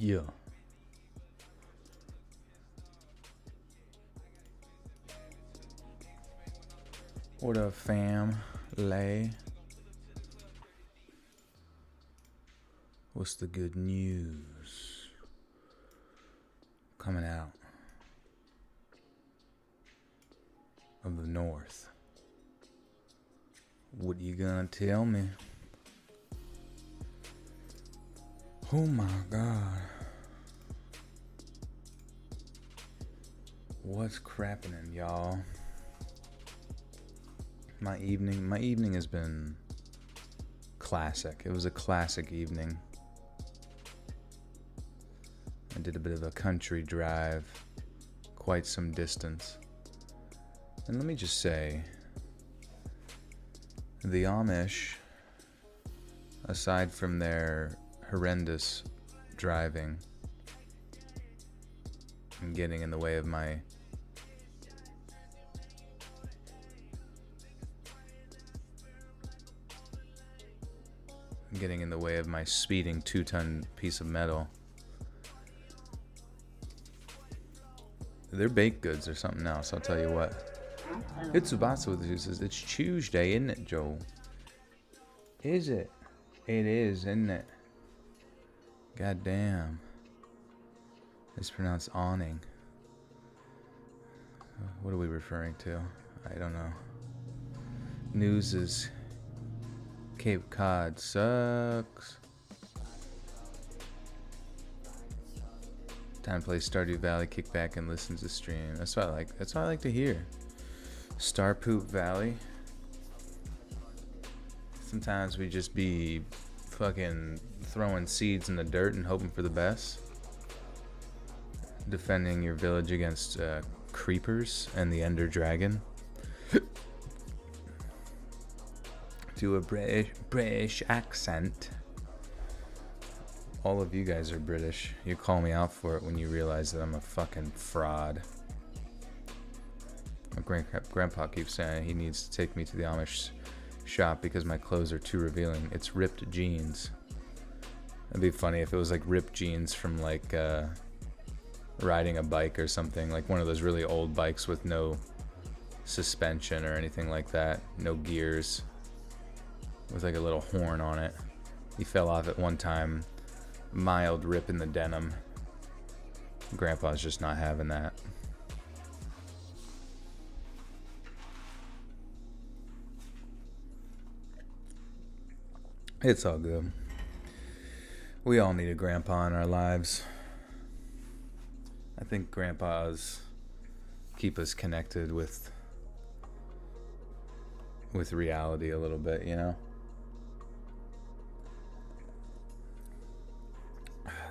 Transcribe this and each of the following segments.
Yeah. What up, fam? Lay. What's the good news coming out of the north? What you gonna tell me? Oh my god. What's crappening, y'all? My evening has been classic. It was a classic evening. I did a bit of a country drive, quite some distance. And let me just say, the Amish, aside from their horrendous driving and getting in the way of my speeding 2-ton piece of metal, their baked goods are something else, I'll tell you what. It's Tsubasa with the juices. It's Tuesday, isn't it, Joel? Is it? It is, isn't it? God damn. It's pronounced awning. What are we referring to? I don't know. News is Cape Cod sucks. Time to play Stardew Valley, kick back and listen to stream. That's what I like. That's what I like to hear. Star Poop Valley. Sometimes we just be fucking throwing seeds in the dirt and hoping for the best. Defending your village against creepers and the Ender Dragon. To a British accent. All of you guys are British. You call me out for it when you realize that I'm a fucking fraud. My grandpa keeps saying he needs to take me to the Amish shop because my clothes are too revealing. It's ripped jeans. It'd be funny if it was like ripped jeans from like riding a bike or something, like one of those really old bikes with no suspension or anything like that, no gears, with like a little horn on it. He fell off at one time, mild rip in the denim. Grandpa's just not having that. It's all good. We all need a grandpa in our lives. I think grandpas keep us connected with reality a little bit, you know?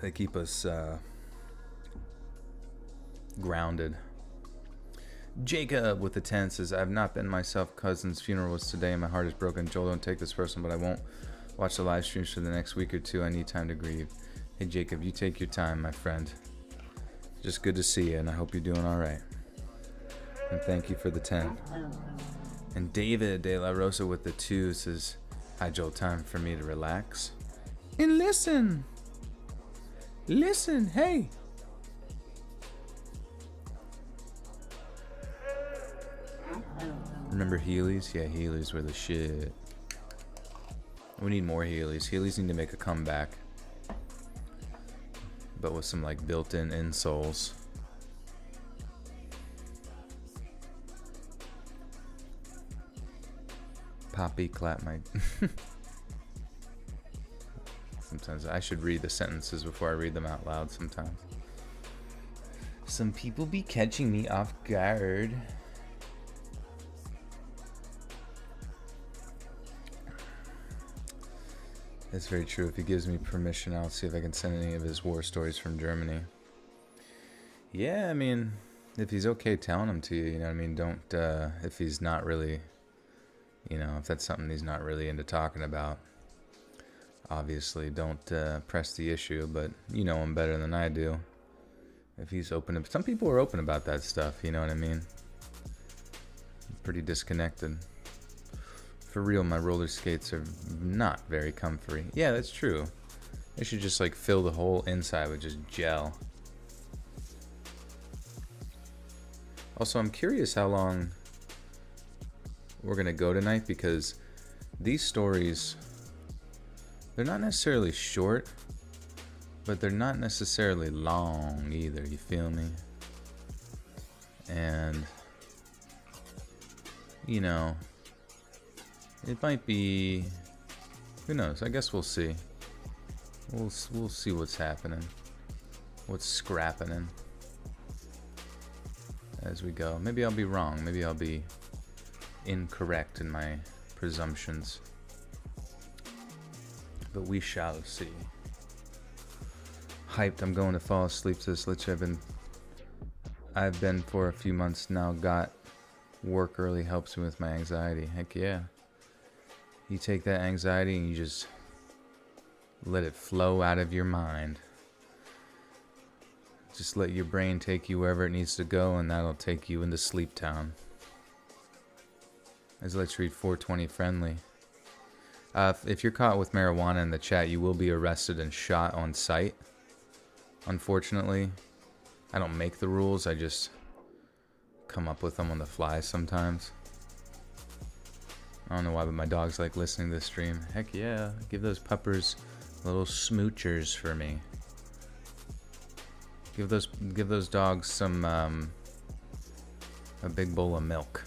They keep us grounded. Jacob with the 10 says, I've not been myself. Cousin's funeral was today and my heart is broken. Joel, don't take this personal, but I won't watch the live streams for the next week or two. I need time to grieve. Hey Jacob, you take your time, my friend. Just good to see you, and I hope you're doing all right. And thank you for the 10. And David De La Rosa with the 2 says, hi Joel, time for me to relax and listen. Listen, hey. Remember Heelys? Yeah, Heelys were the shit. We need more Heelys. Heelys need to make a comeback, but with some like built-in insoles. Poppy clap my... Sometimes I should read the sentences before I read them out loud sometimes. Some people be catching me off guard. That's very true. If he gives me permission, I'll see if I can send any of his war stories from Germany. Yeah, I mean, if he's okay telling them to you, you know what I mean? Don't, if he's not really, you know, if that's something he's not really into talking about, obviously don't press the issue, but you know him better than I do. If he's open, some people are open about that stuff, you know what I mean? Pretty disconnected. For real, my roller skates are not very comfy. Yeah, that's true. They should just like fill the whole inside with just gel. Also, I'm curious how long we're gonna go tonight, because these stories, they're not necessarily short, but they're not necessarily long either, you feel me? And, you know, it might be, who knows, I guess we'll see. We'll see what's happening, what's scrapping as we go. Maybe I'll be wrong, maybe I'll be incorrect in my presumptions, but we shall see. Hyped, I'm going to fall asleep to this. Literally, I've been for a few months now. Got work early helps me with my anxiety. Heck yeah. You take that anxiety and you just let it flow out of your mind. Just let your brain take you wherever it needs to go, and that'll take you into Sleep Town. As Let's Read 420 friendly. If you're caught with marijuana in the chat, you will be arrested and shot on sight. Unfortunately, I don't make the rules, I just come up with them on the fly sometimes. I don't know why, but my dogs like listening to this stream. Heck yeah, give those puppers little smoochers for me. Give those dogs some a big bowl of milk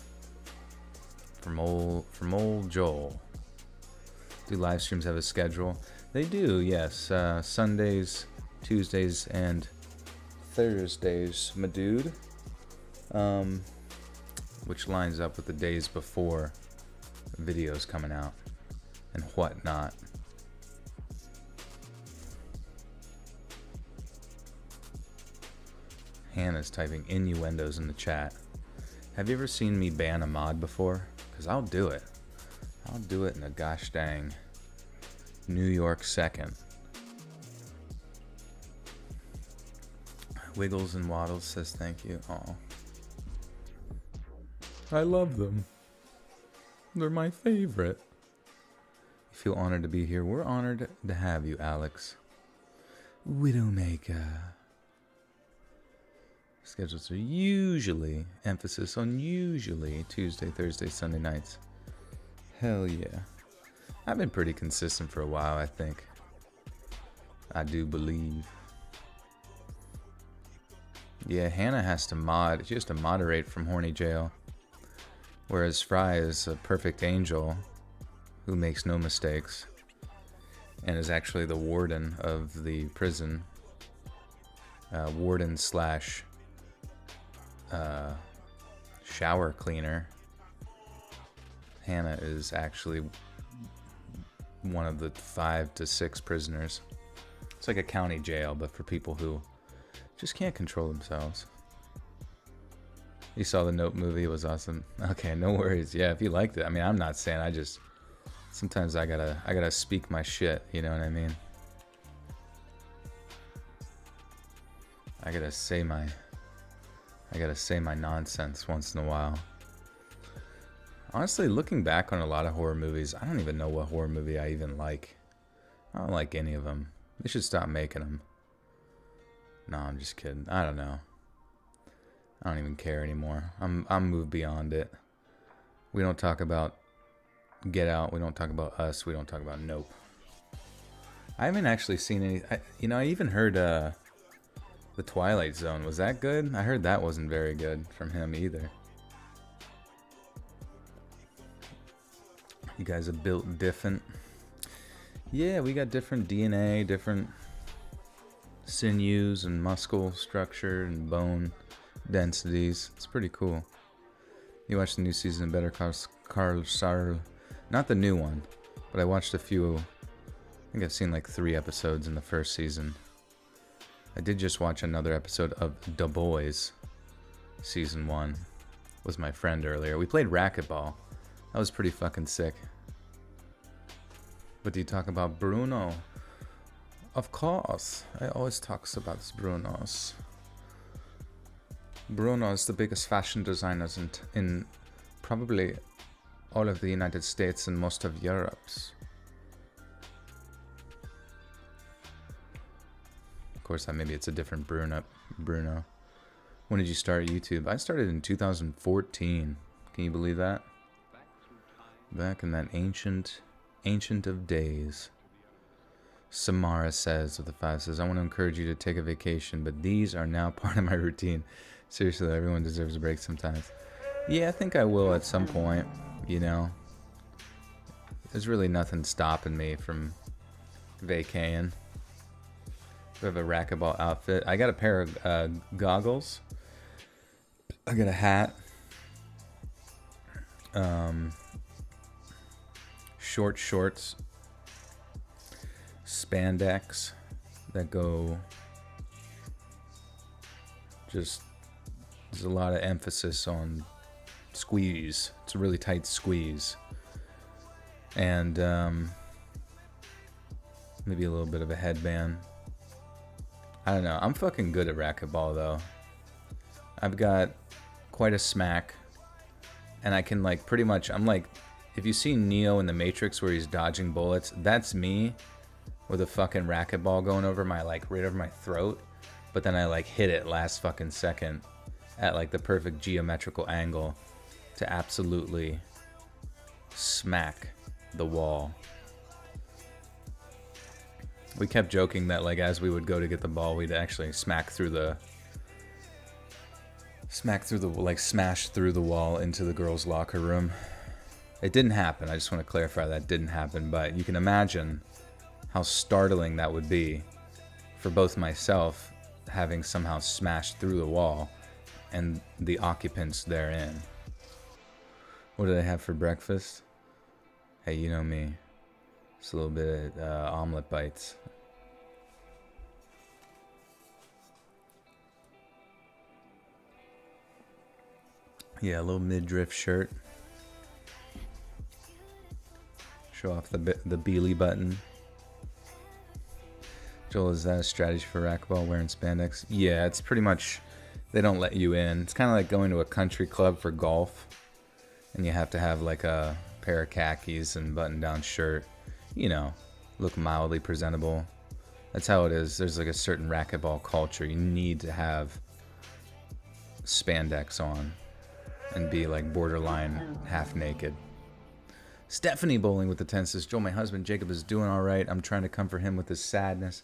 from old Joel. Do live streams have a schedule? They do, yes. Sundays, Tuesdays, and Thursdays, my dude. Which lines up with the days before videos coming out and whatnot. Hannah's typing innuendos in the chat. Have you ever seen me ban a mod before? Because I'll do it. I'll do it in a gosh dang New York second. Wiggles and Waddles says thank you. Aw. I love them. They're my favorite. You feel honored to be here. We're honored to have you, Alex. Widowmaker. Schedules are usually, emphasis on usually, Tuesday, Thursday, Sunday nights. Hell yeah. I've been pretty consistent for a while, I think. I do believe. Yeah, Hannah has to mod. She has to moderate from Horny Jail. Whereas Fry is a perfect angel who makes no mistakes and is actually the warden of the prison. Warden slash shower cleaner. Hannah is actually one of the 5 to 6 prisoners. It's like a county jail, but for people who just can't control themselves. You saw the Nope movie, it was awesome. Okay, no worries. Yeah, if you liked it. I mean, I'm not saying, I just sometimes I gotta speak my shit, you know what I mean? I gotta say my nonsense once in a while. Honestly, looking back on a lot of horror movies, I don't even know what horror movie I even like. I don't like any of them. They should stop making them. No, I'm just kidding. I don't know. I don't even care anymore. I'm moved beyond it. We don't talk about Get Out. We don't talk about Us. We don't talk about Nope. I haven't actually seen any. I even heard The Twilight Zone. Was that good? I heard that wasn't very good from him either. You guys are built different. Yeah, we got different DNA, different sinews and muscle structure and bone densities. It's pretty cool. You watched the new season of Better Call Saul? Not the new one, but I watched a few. I think I've seen like 3 episodes in the first season. I did just watch another episode of The Boys, season 1, with my friend earlier. We played racquetball. That was pretty fucking sick. But do you talk about Bruno? Of course. I always talks about Bruno's. Bruno is the biggest fashion designers in probably all of the United States and most of Europe's. course, maybe it's a different Bruno. When did you start YouTube? I started in 2014. Can you believe that? Back in that ancient of days. Samara says, with the 5 says, I want to encourage you to take a vacation, but these are now part of my routine. Seriously, everyone deserves a break sometimes. Yeah, I think I will at some point, you know. There's really nothing stopping me from vacaying. I have a racquetball outfit. I got a pair of goggles. I got a hat. Short shorts. Spandex that go. Just there's a lot of emphasis on squeeze. It's a really tight squeeze. And maybe a little bit of a headband. I don't know. I'm fucking good at racquetball though. I've got quite a smack. And I can like pretty much, I'm like, if you see Neo in the Matrix where he's dodging bullets, that's me with a fucking racquetball going over my, like, right over my throat. But then I like hit it last fucking second at like the perfect geometrical angle to absolutely smack the wall. We kept joking that like as we would go to get the ball, we'd actually smash through the wall into the girls' locker room. It didn't happen. I just want to clarify that didn't happen, but you can imagine how startling that would be for both myself having somehow smashed through the wall and the occupants therein. What did I have for breakfast? Hey, you know me. Just a little bit of omelet bites. Yeah, a little midriff shirt. Show off the Beely button. Joel, is that a strategy for racquetball, wearing spandex? Yeah, it's pretty much, they don't let you in. It's kind of like going to a country club for golf. And you have to have like a pair of khakis and button-down shirt. You know, look mildly presentable. That's how it is. There's like a certain racquetball culture. You need to have spandex on and be like borderline half naked. Stephanie Bowling with the 10 says, Joel, my husband Jacob is doing all right. I'm trying to comfort him with his sadness.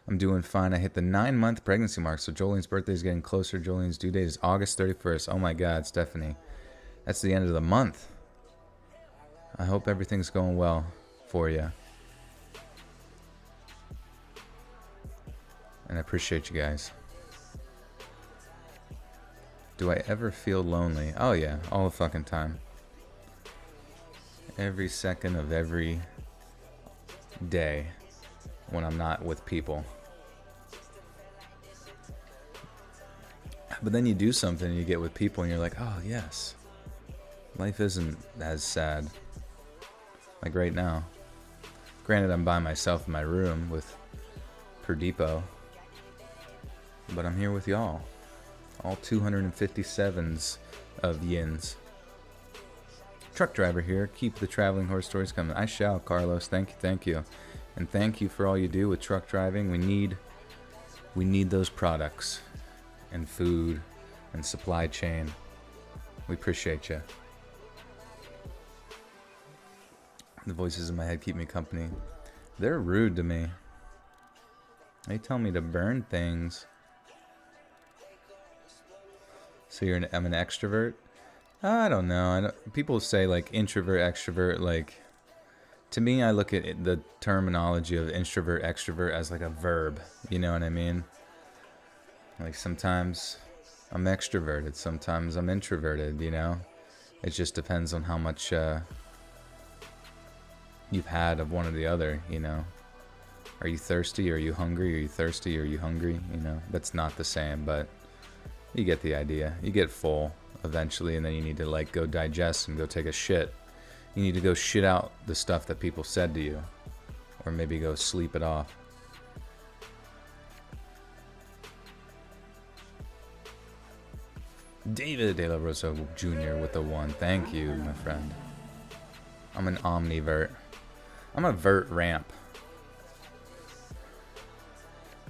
I'm doing fine. I hit the 9-month pregnancy mark, so Jolene's birthday is getting closer. Jolene's due date is August 31st. Oh my God, Stephanie. That's the end of the month. I hope everything's going well for you. And I appreciate you guys. Do I ever feel lonely? Oh yeah, all the fucking time. Every second of every day when I'm not with people. But then you do something and you get with people and you're like, oh yes, life isn't as sad. Like right now. Granted, I'm by myself in my room with Perdipo, but I'm here with y'all. All 257s of yins. Truck driver here. Keep the traveling horse stories coming. I shall, Carlos. Thank you. And thank you for all you do with truck driving. We need those products and food and supply chain. We appreciate you. The voices in my head keep me company. They're rude to me. They tell me to burn things. So I'm an extrovert? I don't know. People say like introvert, extrovert. Like, to me, I look at the terminology of introvert, extrovert as like a verb. You know what I mean? Like sometimes I'm extroverted, sometimes I'm introverted. You know, it just depends on how much you've had of one or the other. You know, are you thirsty? Are you hungry? Are you thirsty? Are you hungry? You know, that's not the same, but you get the idea. You get full eventually, and then you need to like go digest and go take a shit. You need to go shit out the stuff that people said to you, or maybe go sleep it off. David De La Rosa Jr. with the 1. Thank you, my friend. I'm an omnivert. I'm a vert ramp.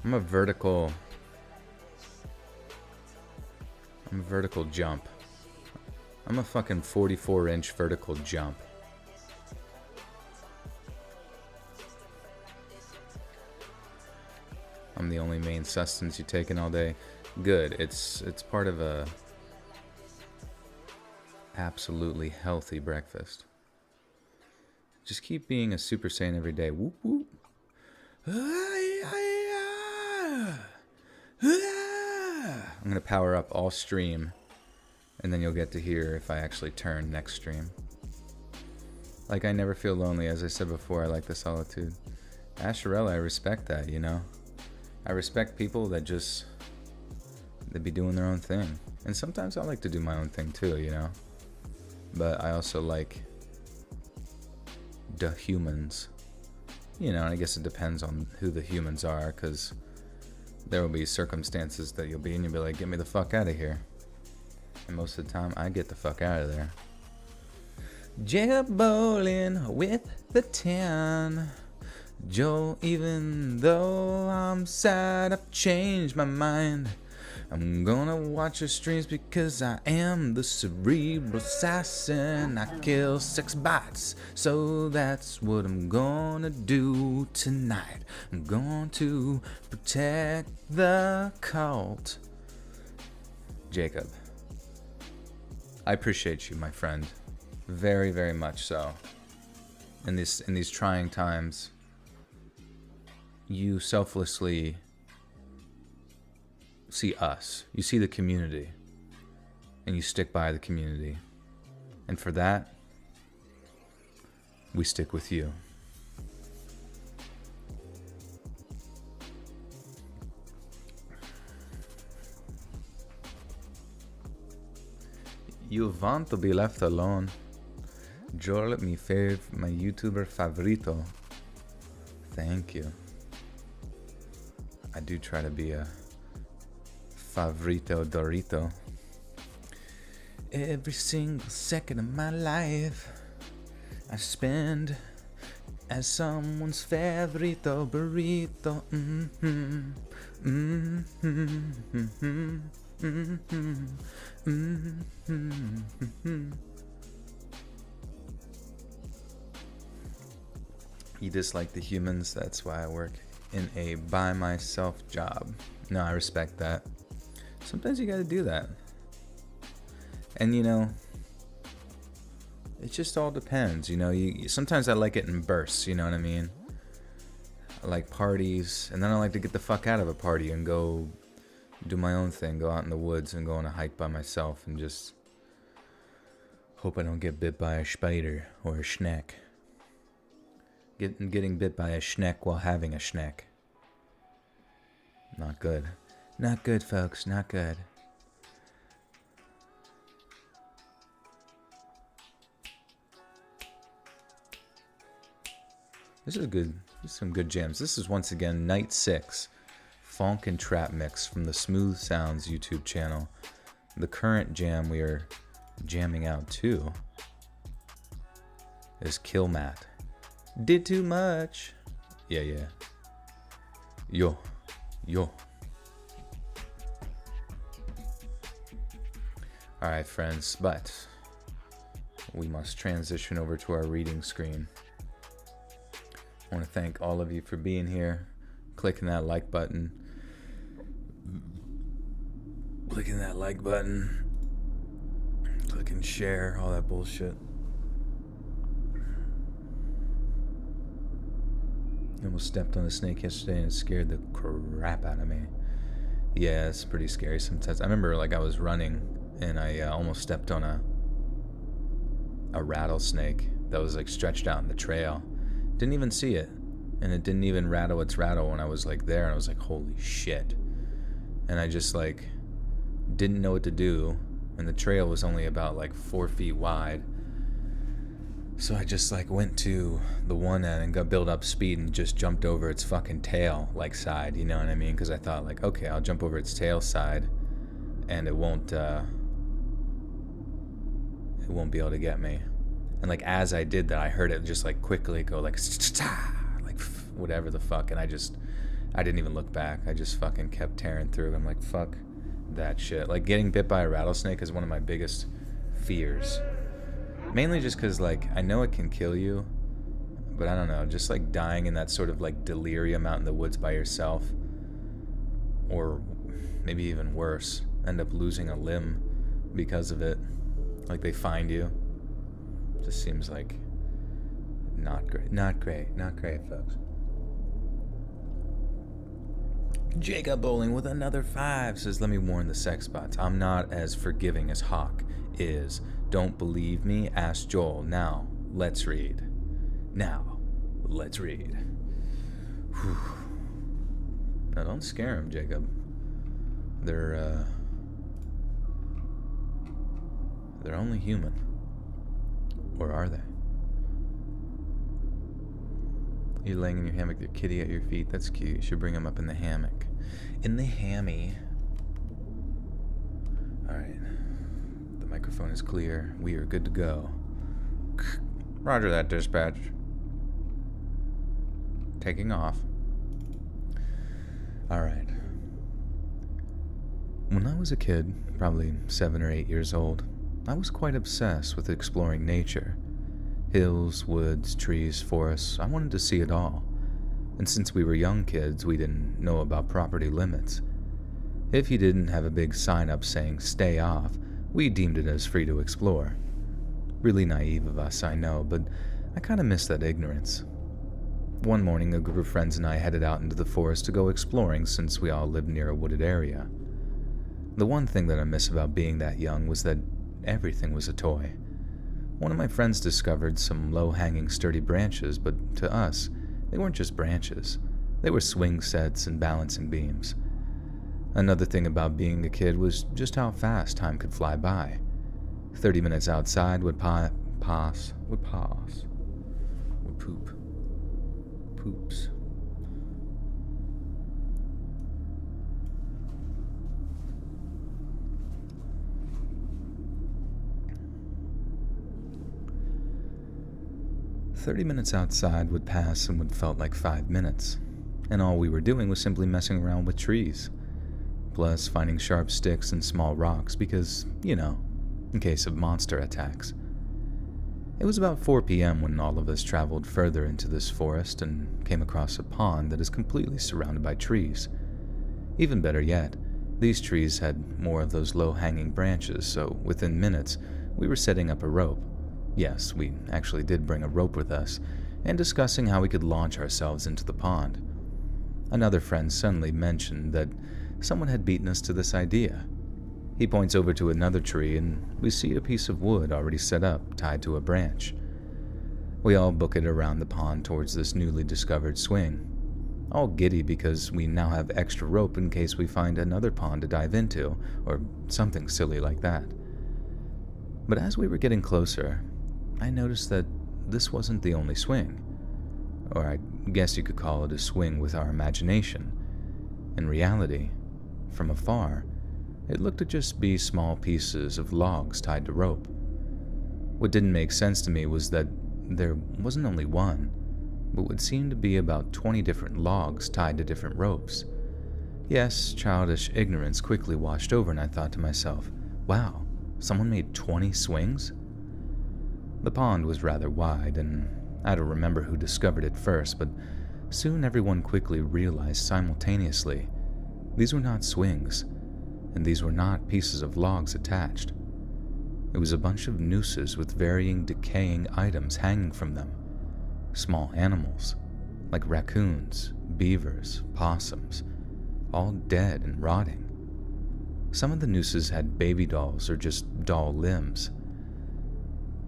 I'm a vertical jump. I'm a fucking 44-inch vertical jump. I'm the only main sustenance you taking all day. Good. It's part of a absolutely healthy breakfast. Just keep being a Super Saiyan every day. Whoop whoop. I'm gonna power up all stream, and then you'll get to hear if I actually turn next stream. Like, I never feel lonely. As I said before, I like the solitude. Asherella, I respect that, you know? I respect people that just, they be doing their own thing. And sometimes I like to do my own thing too, you know? But I also like the humans. You know, and I guess it depends on who the humans are, because there will be circumstances that you'll be in, you'll be like, get me the fuck out of here. And most of the time, I get the fuck out of there. Jacob bowling with the 10. Joe, even though I'm sad, I've changed my mind. I'm gonna watch your streams because I am the cerebral assassin. I kill 6 bots, so that's what I'm gonna do tonight. I'm going to protect the cult. Jacob, I appreciate you, my friend. Very, very much so. In these trying times, you selflessly see us. You see the community. And you stick by the community. And for that, we stick with you. You want to be left alone. Joel, my YouTuber favorito. Thank you. I do try to be a favorito Dorito. Every single second of my life I spend as someone's favorito burrito. Mm-hmm. Mm-hmm. Mm-hmm. Mm-hmm. Mm-hmm. You dislike the humans, that's why I work in a by myself job. No, I respect that. Sometimes you gotta do that. And you know, it just all depends, you know. Sometimes I like it in bursts, you know what I mean? I like parties, and then I like to get the fuck out of a party and go do my own thing, go out in the woods and go on a hike by myself and just hope I don't get bit by a spider or a schneck. Getting bit by a schneck while having a schneck. Not good. Not good, folks. Not good. This is good. This is some good jams. This is once again Night 6 Funk and Trap Mix from the Smooth Sounds YouTube channel. The current jam we are jamming out to is Kill Matt. Did too much. Yeah. Yo. Alright, friends, but we must transition over to our reading screen. I want to thank all of you for being here, clicking that like button, clicking share, all that bullshit. I almost stepped on a snake yesterday and it scared the crap out of me. Yeah, it's pretty scary sometimes. I remember like I was running and I almost stepped on a rattlesnake that was like stretched out in the trail. Didn't even see it. And it didn't even rattle its rattle when I was like there, and I was like, holy shit. And I just like didn't know what to do, and the trail was only about like 4 feet wide. So I just like went to the one end and got built up speed and just jumped over its fucking tail like side, you know what I mean? Because I thought like, okay, I'll jump over its tail side and it won't be able to get me. And like as I did that, I heard it just like quickly go like whatever the fuck, and I just I didn't even look back. I just fucking kept tearing through. I'm like, fuck that shit. Like, getting bit by a rattlesnake is one of my biggest fears. Mainly just because, like, I know it can kill you, but I don't know, just like dying in that sort of like delirium out in the woods by yourself, or maybe even worse, end up losing a limb because of it. Like, they find you. Just seems like not great. Not great, folks. Jacob Bowling with another 5 says, let me warn the sex bots. I'm not as forgiving as Hawk is. Don't believe me? Ask Joel. Now, let's read. Now, let's read. Whew. Now, don't scare him, Jacob. They're only human. Or are they? You're laying in your hammock, your kitty at your feet. That's cute. You should bring him up in the hammock. In the hammy. Alright. The microphone is clear. We are good to go. Roger that, dispatch. Taking off. Alright. When I was a kid, probably 7 or 8 years old, I was quite obsessed with exploring nature. Hills, woods, trees, forests, I wanted to see it all. And since we were young kids, we didn't know about property limits. If you didn't have a big sign up saying stay off, we deemed it as free to explore. Really naive of us, I know, but I kind of miss that ignorance. One morning, a group of friends and I headed out into the forest to go exploring since we all lived near a wooded area. The one thing that I miss about being that young was that everything was a toy. One of my friends discovered some low-hanging sturdy branches, but to us, they weren't just branches. They were swing sets and balancing beams. Another thing about being a kid was just how fast time could fly by. 30 minutes outside would poops. 30 minutes outside would pass and would felt like 5 minutes, and all we were doing was simply messing around with trees, plus finding sharp sticks and small rocks because, you know, in case of monster attacks. It was about 4 p.m. when all of us traveled further into this forest and came across a pond that is completely surrounded by trees. Even better yet, these trees had more of those low-hanging branches, so within minutes, we were setting up a rope. Yes, we actually did bring a rope with us, and discussing how we could launch ourselves into the pond. Another friend suddenly mentioned that someone had beaten us to this idea. He points over to another tree, and we see a piece of wood already set up, tied to a branch. We all book it around the pond towards this newly discovered swing, all giddy because we now have extra rope in case we find another pond to dive into, or something silly like that. But as we were getting closer, I noticed that this wasn't the only swing. Or I guess you could call it a swing with our imagination. In reality, from afar, it looked to just be small pieces of logs tied to rope. What didn't make sense to me was that there wasn't only one, but would seem to be about 20 different logs tied to different ropes. Yes, childish ignorance quickly washed over, and I thought to myself, wow, someone made 20 swings? The pond was rather wide, and I don't remember who discovered it first, but soon everyone quickly realized simultaneously these were not swings, and these were not pieces of logs attached. It was a bunch of nooses with varying decaying items hanging from them. Small animals, like raccoons, beavers, possums, all dead and rotting. Some of the nooses had baby dolls or just doll limbs.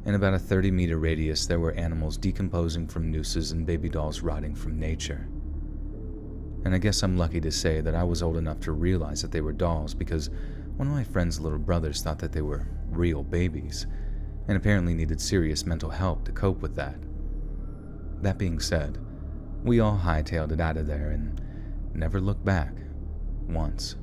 In about a 30-meter radius, there were animals decomposing from nooses and baby dolls rotting from nature. And I guess I'm lucky to say that I was old enough to realize that they were dolls because one of my friend's little brothers thought that they were real babies, and apparently needed serious mental help to cope with that. That being said, we all hightailed it out of there and never looked back once.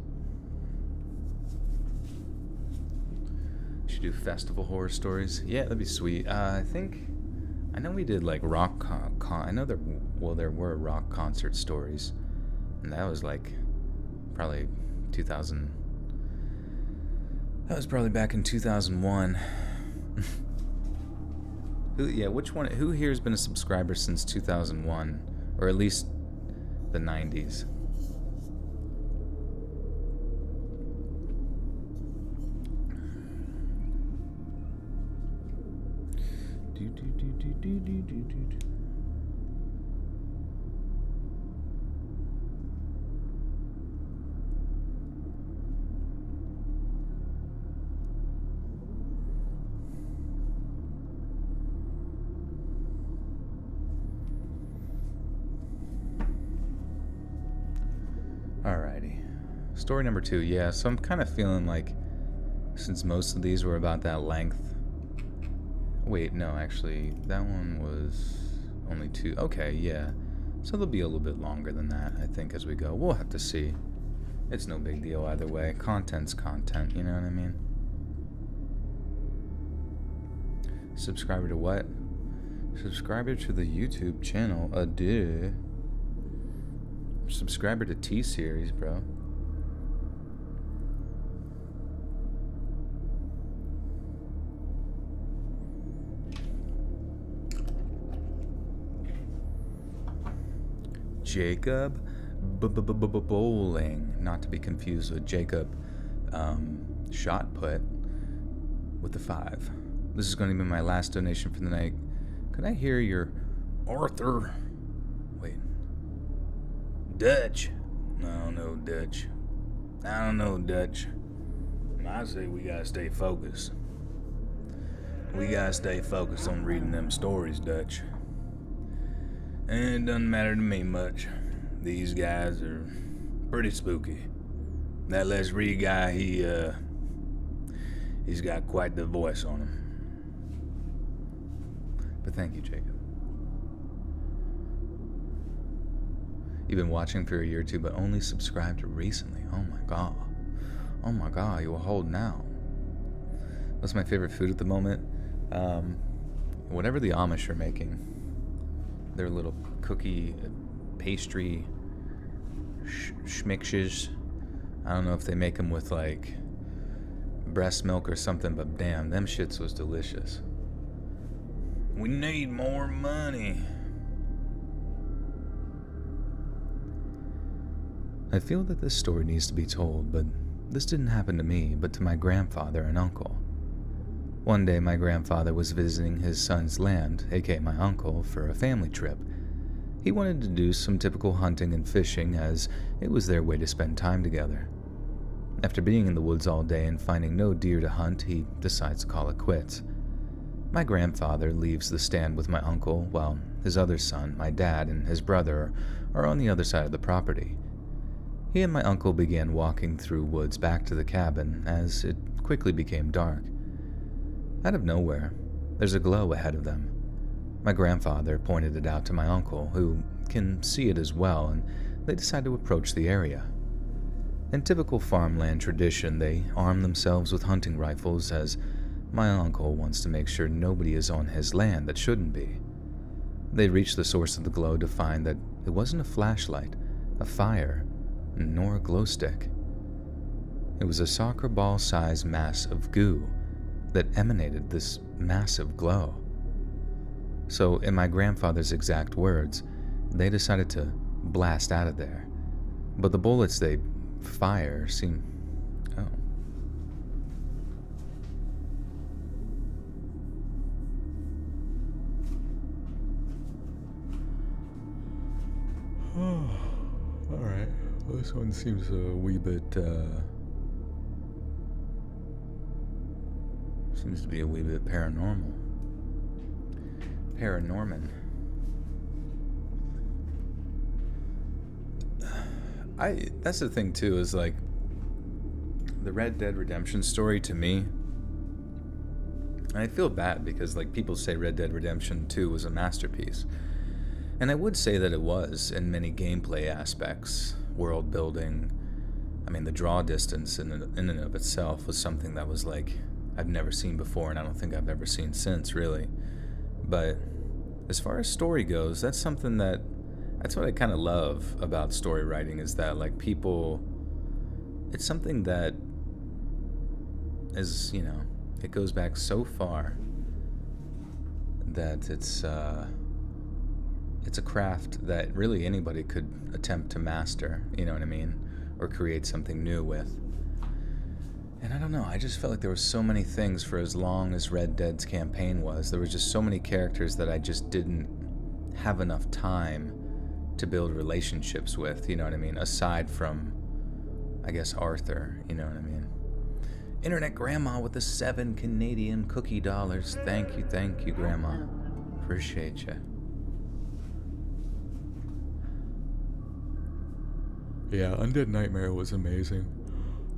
Should do festival horror stories. Yeah, that'd be sweet. I know we did like rock I know there were rock concert stories. And that was like probably 2000. That was probably back in 2001. Who here has been a subscriber since 2001? Or at least the 90s? Alrighty. Story number 2. Yeah, so I'm kind of feeling like, since most of these were about that length. Wait, no, actually, that one was only 2. Okay, yeah. So they'll be a little bit longer than that, I think, as we go. We'll have to see. It's no big deal either way. Content's content, you know what I mean? Subscriber to what? Subscriber to the YouTube channel. Duh. Subscriber to T-Series, bro. Jacob Bowling, not to be confused with Jacob Shot Put with the 5. This is going to be my last donation for the night. Can I hear your Arthur? Wait. Dutch. I don't know Dutch. I say we gotta stay focused. We gotta stay focused on reading them stories, Dutch. And it doesn't matter to me much. These guys are pretty spooky. That Les Reed guy, he's got quite the voice on him. But thank you, Jacob. You've been watching for a year or two, but only subscribed recently. Oh my god. Oh my god, you were holding out. What's my favorite food at the moment? Whatever the Amish are making. Their little cookie, pastry, schmixes. I don't know if they make them with like breast milk or something, but damn, them shits was delicious. We need more money. I feel that this story needs to be told, but this didn't happen to me, but to my grandfather and uncle. One day, my grandfather was visiting his son's land, aka my uncle, for a family trip. He wanted to do some typical hunting and fishing, as it was their way to spend time together. After being in the woods all day and finding no deer to hunt, he decides to call it quits. My grandfather leaves the stand with my uncle, while his other son, my dad, and his brother are on the other side of the property. He and my uncle began walking through woods back to the cabin, as it quickly became dark. Out of nowhere, there's a glow ahead of them. My grandfather pointed it out to my uncle, who can see it as well, and they decide to approach the area. In typical farmland tradition, they arm themselves with hunting rifles, as my uncle wants to make sure nobody is on his land that shouldn't be. They reach the source of the glow to find that it wasn't a flashlight, a fire, nor a glow stick. It was a soccer ball-sized mass of goo that emanated this massive glow. So, in my grandfather's exact words, they decided to blast out of there. But the bullets they fire seem... Oh. Alright. Well, this one seems a wee bit, seems to be a wee bit paranormal. Paranorman. That's the thing too, is like the Red Dead Redemption story to me. And I feel bad because like people say Red Dead Redemption 2 was a masterpiece. And I would say that it was in many gameplay aspects, world building. I mean, the draw distance in and of itself was something that was like I've never seen before, and I don't think I've ever seen since, really. But as far as story goes, that's something that That's what I kind of love about story writing, is that like people, it's something that is, it goes back so far that it's a craft that really anybody could attempt to master, you know what I mean, or create something new with. And I don't know, I just felt like there were so many things for as long as Red Dead's campaign was. There were just so many characters that I just didn't have enough time to build relationships with, you know what I mean? Aside from, I guess, Arthur, you know what I mean? Internet Grandma with the 7 Canadian cookie dollars. Thank you, Grandma. Appreciate you. Yeah, Undead Nightmare was amazing.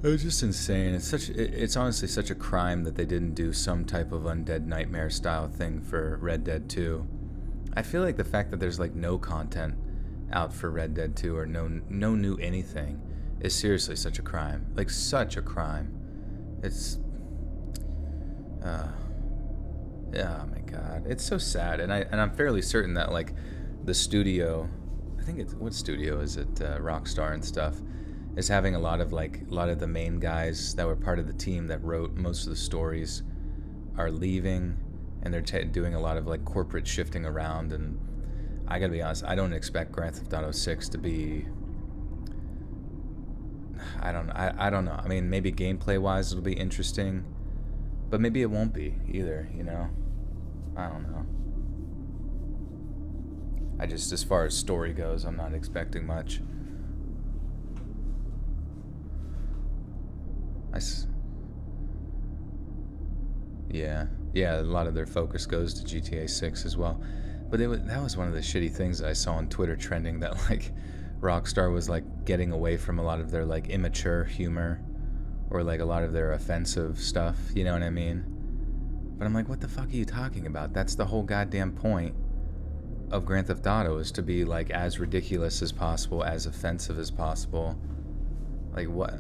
It was just insane. It's honestly such a crime that they didn't do some type of Undead Nightmare style thing for Red Dead 2. I feel like the fact that there's like no content out for Red Dead 2 or no new anything is seriously such a crime. Like such a crime. It's oh my god. It's so sad. And I'm fairly certain that like the studio, I think it's, what studio is it? Rockstar and stuff, is having a lot of the main guys that were part of the team that wrote most of the stories are leaving, and they're doing a lot of like corporate shifting around. And I gotta be honest, I don't expect Grand Theft Auto 6 to be, I don't know. I mean, maybe gameplay wise it'll be interesting, but maybe it won't be either, I don't know. I just, as far as story goes, I'm not expecting much. Yeah, a lot of their focus goes to GTA 6 as well. But that was one of the shitty things that I saw on Twitter trending, that like Rockstar was like getting away from a lot of their like immature humor or like a lot of their offensive stuff, you know what I mean? But I'm like, what the fuck are you talking about? That's the whole goddamn point of Grand Theft Auto, is to be like as ridiculous as possible, as offensive as possible. Like what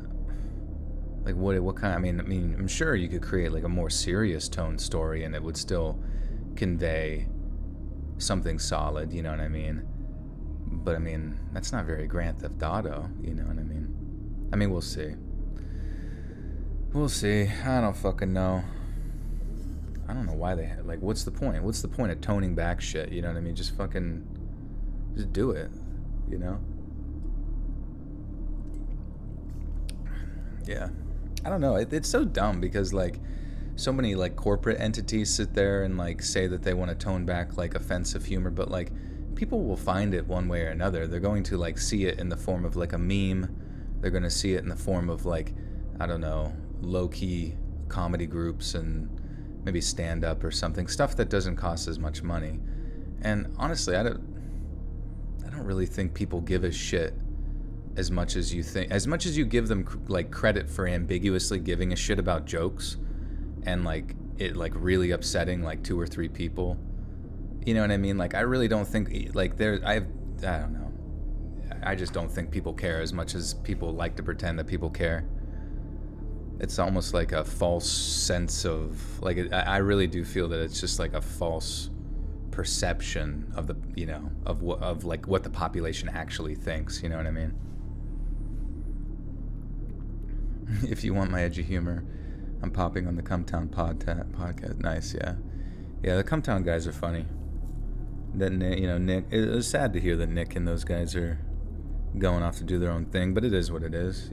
kind? I mean, I'm sure you could create like a more serious tone story and it would still convey something solid, you know what I mean? But I mean, that's not very Grand Theft Auto, you know what I mean? I mean, we'll see. I don't fucking know. I don't know why they like. What's the point? What's the point of toning back shit? You know what I mean? Just do it. You know? Yeah. I don't know. It's so dumb because like so many like corporate entities sit there and like say that they want to tone back like offensive humor, but like people will find it one way or another. They're going to like see it in the form of like a meme. They're going to see it in the form of like, I don't know, low-key comedy groups and maybe stand-up or something, stuff that doesn't cost as much money. And honestly, I don't really think people give a shit as much as you think. As much as you give them like credit for ambiguously giving a shit about jokes and like it like really upsetting like 2 or 3 people, you know what I mean? Like I really don't think like I don't know. I just don't think people care as much as people like to pretend that people care. It's almost like a false sense of like I really do feel that it's just like a false perception of the, of like what the population actually thinks, you know what I mean? If you want my edgy humor, I'm popping on the Cumtown podcast. Nice, yeah, the Cumtown guys are funny. That Nick. It was sad to hear that Nick and those guys are going off to do their own thing, but it is what it is,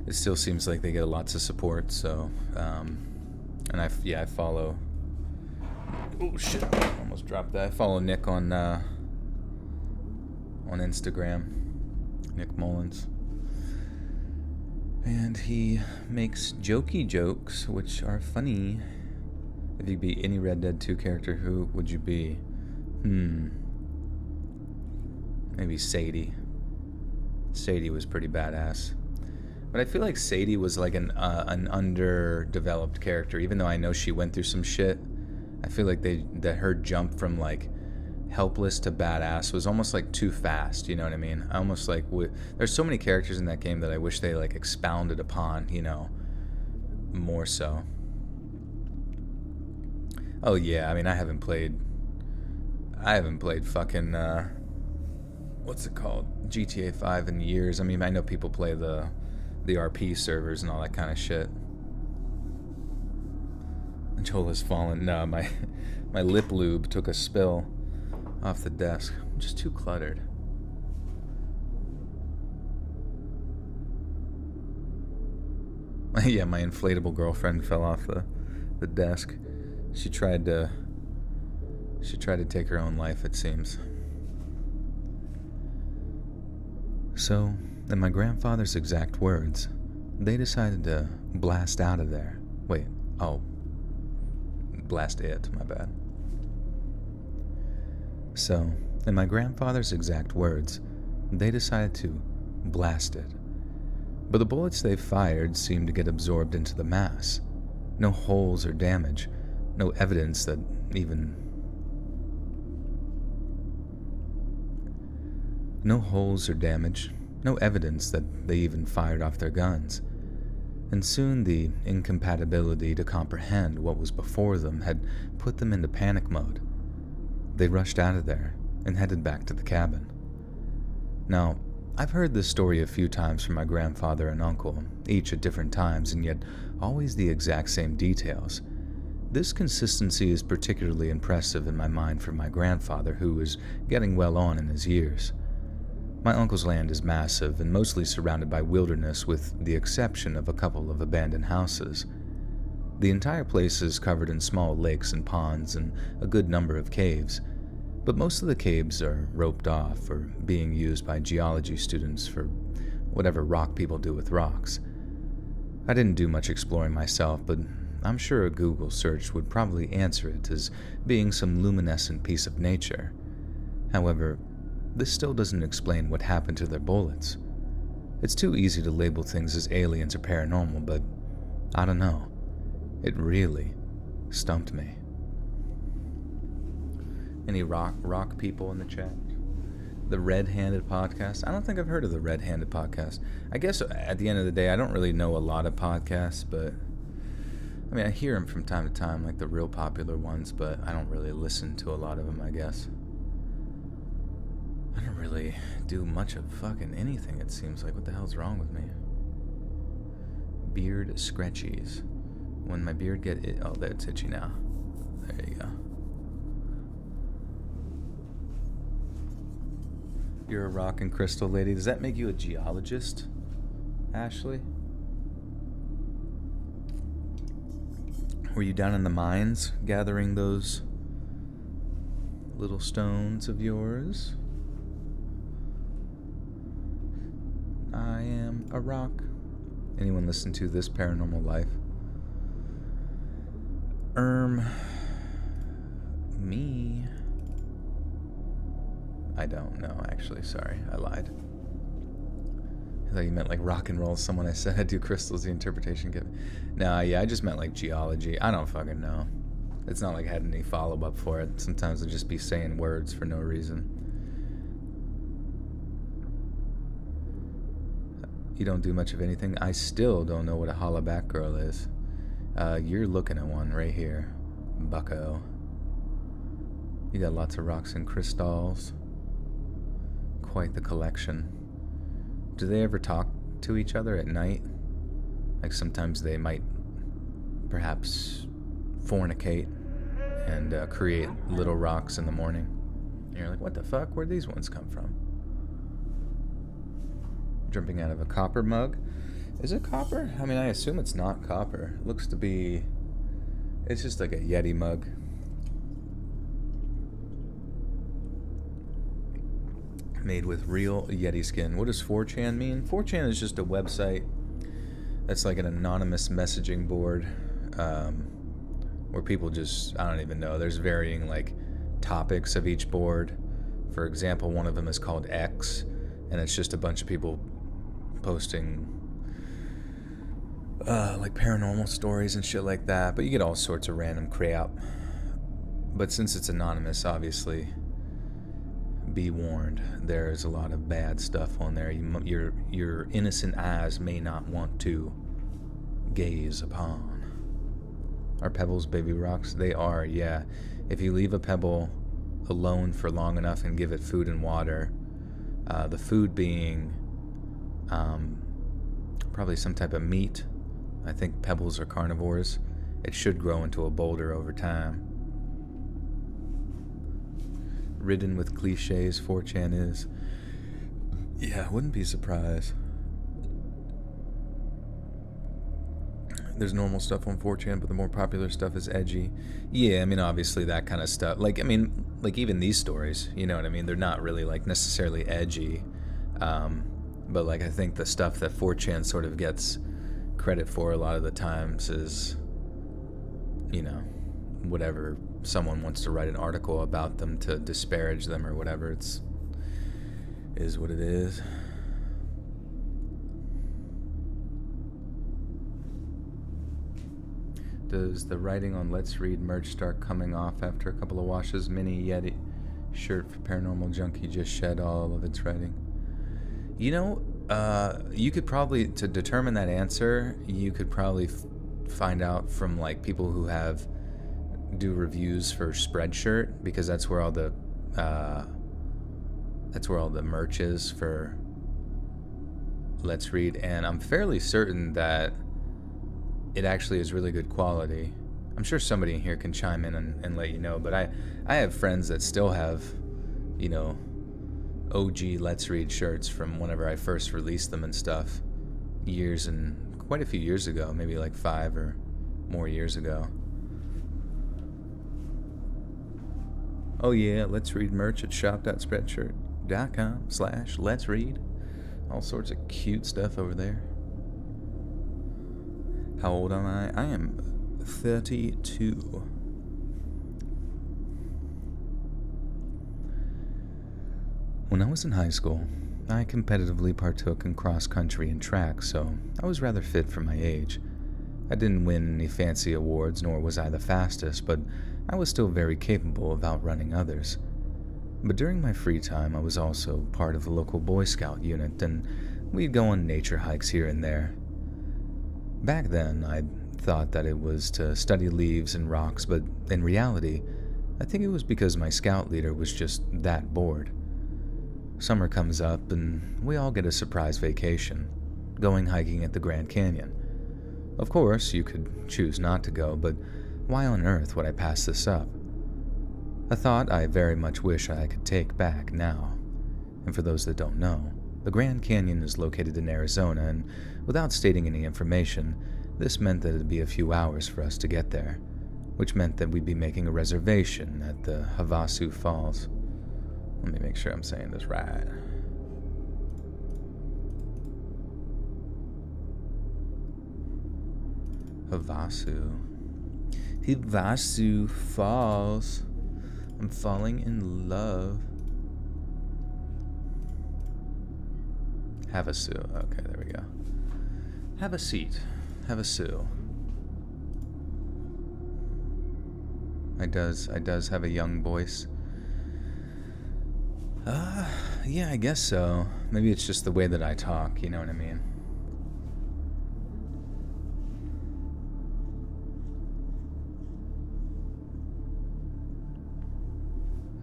It still seems like they get lots of support, so, and I follow, oh shit, I almost dropped that. I follow Nick on Instagram, Nick Mullins, and he makes jokey jokes, which are funny. If you could be any Red Dead 2 character, who would you be? Maybe Sadie. Sadie was pretty badass. But I feel like Sadie was like an underdeveloped character, even though I know she went through some shit. I feel like that her jump from like helpless to badass was almost like too fast, you know what I mean? I almost like there's so many characters in that game that I wish they like expounded upon, more so. Oh yeah, I mean I haven't played fucking what's it called? GTA 5 in years. I mean, I know people play the RP servers and all that kind of shit. Joel has fallen. No, my lip lube took a spill off the desk. I'm just too cluttered. Yeah, my inflatable girlfriend fell off the desk. She tried to take her own life, it seems. So, in my grandfather's exact words, they decided to blast out of there. Wait, oh. Blast it, my bad. So, in my grandfather's exact words, they decided to blast it. But the bullets they fired seemed to get absorbed into the mass. No holes or damage, no evidence that even... No holes or damage, no evidence that they even fired off their guns. And soon the incompatibility to comprehend what was before them had put them into panic mode. They rushed out of there and headed back to the cabin. Now, I've heard this story a few times from my grandfather and uncle, each at different times and yet always the exact same details. This consistency is particularly impressive in my mind for my grandfather, who is getting well on in his years. My uncle's land is massive and mostly surrounded by wilderness with the exception of a couple of abandoned houses. The entire place is covered in small lakes and ponds and a good number of caves, but most of the caves are roped off or being used by geology students for whatever rock people do with rocks. I didn't do much exploring myself, but I'm sure a Google search would probably answer it as being some luminescent piece of nature. However, this still doesn't explain what happened to their bullets. It's too easy to label things as aliens or paranormal, but I don't know. It really stumped me. Any rock people in the chat? The Red Handed Podcast? I don't think I've heard of the Red Handed Podcast. I guess at the end of the day, I don't really know a lot of podcasts, but I mean, I hear them from time to time, like the real popular ones, but I don't really listen to a lot of them, I guess. I don't really do much of fucking anything, it seems like. What the hell's wrong with me? Beard scratchies. When my beard oh, that's itchy now. There you go. You're a rock and crystal lady. Does that make you a geologist, Ashley? Were you down in the mines gathering those little stones of yours? I am a rock. Anyone listen to This Paranormal Life? Me. I don't know, actually. Sorry, I lied. I thought you meant like rock and roll. Someone I said I do crystals, the interpretation given. No, yeah, I just meant like geology. I don't fucking know. It's not like I had any follow-up for it. Sometimes I'll just be saying words for no reason. You don't do much of anything. I still don't know what a hollaback girl is. You're looking at one right here, bucko. You got lots of rocks and crystals. Quite the collection. Do they ever talk to each other at night? Like sometimes they might perhaps fornicate and create little rocks in the morning. And you're like, what the fuck? Where'd these ones come from? Jumping out of a copper mug. Is it copper? I mean, I assume it's not copper. It looks to be... It's just like a Yeti mug. Made with real Yeti skin. What does 4chan mean? 4chan is just a website that's like an anonymous messaging board where people just, I don't even know, there's varying like topics of each board. For example, one of them is called X, and it's just a bunch of people posting like paranormal stories and shit like that, but you get all sorts of random crap. But since it's anonymous, obviously, be warned, there's a lot of bad stuff on there your innocent eyes may not want to gaze upon. Are pebbles baby rocks? They are, yeah. If you leave a pebble alone for long enough and give it food and water, The food being probably some type of meat. I think pebbles are carnivores. It should grow into a boulder over time. Ridden with cliches, 4chan is. Yeah, I wouldn't be surprised. There's normal stuff on 4chan, but the more popular stuff is edgy. Yeah, I mean, obviously that kind of stuff. Like, I mean, like even these stories, you know what I mean? They're not really like necessarily edgy. But like I think the stuff that 4chan sort of gets credit for a lot of the times is, you know, whatever someone wants to write an article about them to disparage them or whatever. Is what it is. Does the writing on Let's Read merch start coming off after a couple of washes? Mini Yeti shirt for Paranormal Junkie just shed all of its writing. You know, you could probably, to determine that answer, you could probably find out from like people who do reviews for Spreadshirt, because that's where all the merch is for Let's Read, and I'm fairly certain that it actually is really good quality. I'm sure somebody in here can chime in and let you know, but I have friends that still have, you know, OG Let's Read shirts from whenever I first released them and stuff, quite a few years ago, maybe like 5 or more years ago. Oh yeah, Let's Read merch at shop.spreadshirt.com/Let's Read. All sorts of cute stuff over there. How old am I? I am 32. When I was in high school, I competitively partook in cross-country and track, so I was rather fit for my age. I didn't win any fancy awards, nor was I the fastest, but I was still very capable of outrunning others. But during my free time, I was also part of the local Boy Scout unit, and we'd go on nature hikes here and there. Back then, I thought that it was to study leaves and rocks, but in reality, I think it was because my scout leader was just that bored. Summer comes up, and we all get a surprise vacation, going hiking at the Grand Canyon. Of course, you could choose not to go, but why on earth would I pass this up? A thought I very much wish I could take back now. And for those that don't know, the Grand Canyon is located in Arizona, and without stating any information, this meant that it'd be a few hours for us to get there, which meant that we'd be making a reservation at the Havasu Falls. Let me make sure I'm saying this right. Havasu Falls. I'm falling in love. Havasu. Okay, there we go. Have a seat. Havasu. I does have a young voice. Yeah, I guess so. Maybe it's just the way that I talk, you know what I mean?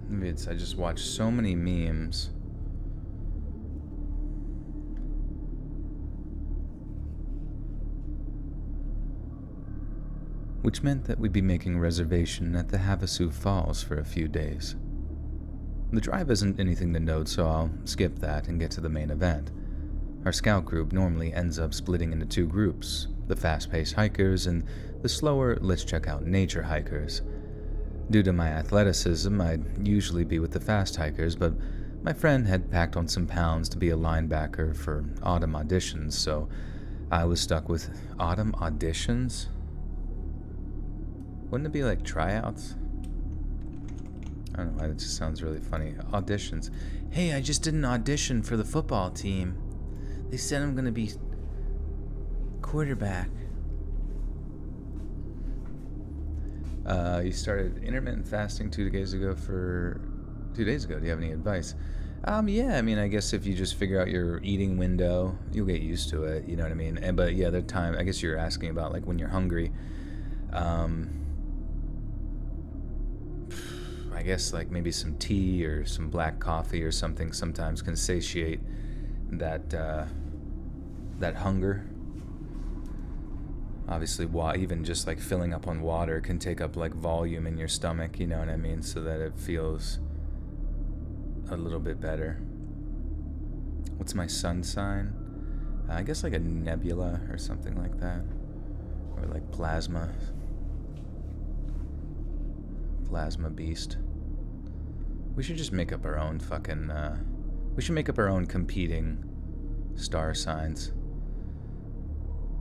Maybe I just watch so many memes. Which meant that we'd be making a reservation at the Havasu Falls for a few days. The drive isn't anything to note, so I'll skip that and get to the main event. Our scout group normally ends up splitting into 2 groups, the fast-paced hikers and the slower, let's-check-out nature hikers. Due to my athleticism, I'd usually be with the fast hikers, but my friend had packed on some pounds to be a linebacker for autumn auditions, so I was stuck with autumn auditions? Wouldn't it be like tryouts? I don't know why that just sounds really funny. Auditions. Hey, I just did an audition for the football team. They said I'm gonna be quarterback. You started intermittent fasting 2 days ago. 2 days ago. Do you have any advice? Yeah, I mean, I guess if you just figure out your eating window, you'll get used to it, you know what I mean? But yeah, the time, I guess you're asking about like when you're hungry. I guess like maybe some tea or some black coffee or something sometimes can satiate that that hunger. Obviously, even just like filling up on water can take up like volume in your stomach, you know what I mean, so that it feels a little bit better. What's my sun sign? I guess like a nebula or something like that, or like plasma beast. We should just make up our own fucking we should make up our own competing star signs.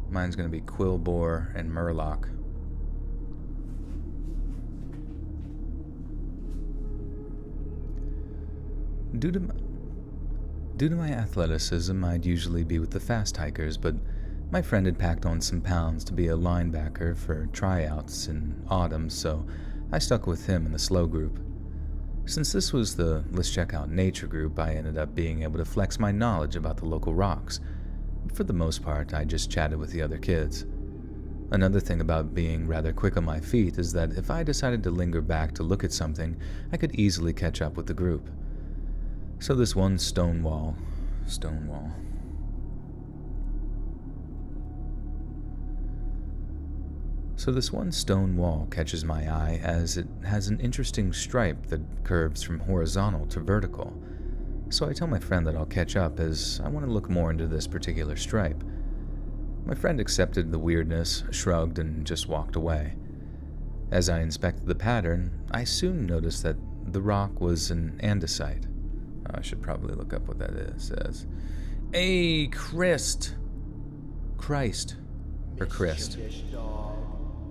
Mine's gonna be Quillbore and Murloc. Due to my athleticism, I'd usually be with the fast hikers, but my friend had packed on some pounds to be a linebacker for tryouts in autumn, so I stuck with him in the slow group. Since this was the Let's Check Out Nature group, I ended up being able to flex my knowledge about the local rocks. For the most part, I just chatted with the other kids. Another thing about being rather quick on my feet is that if I decided to linger back to look at something, I could easily catch up with the group. So this one stone wall catches my eye as it has an interesting stripe that curves from horizontal to vertical. So I tell my friend that I'll catch up as I want to look more into this particular stripe. My friend accepted the weirdness, shrugged, and just walked away. As I inspected the pattern, I soon noticed that the rock was an andesite. I should probably look up what that is. It says, "Hey, Christ.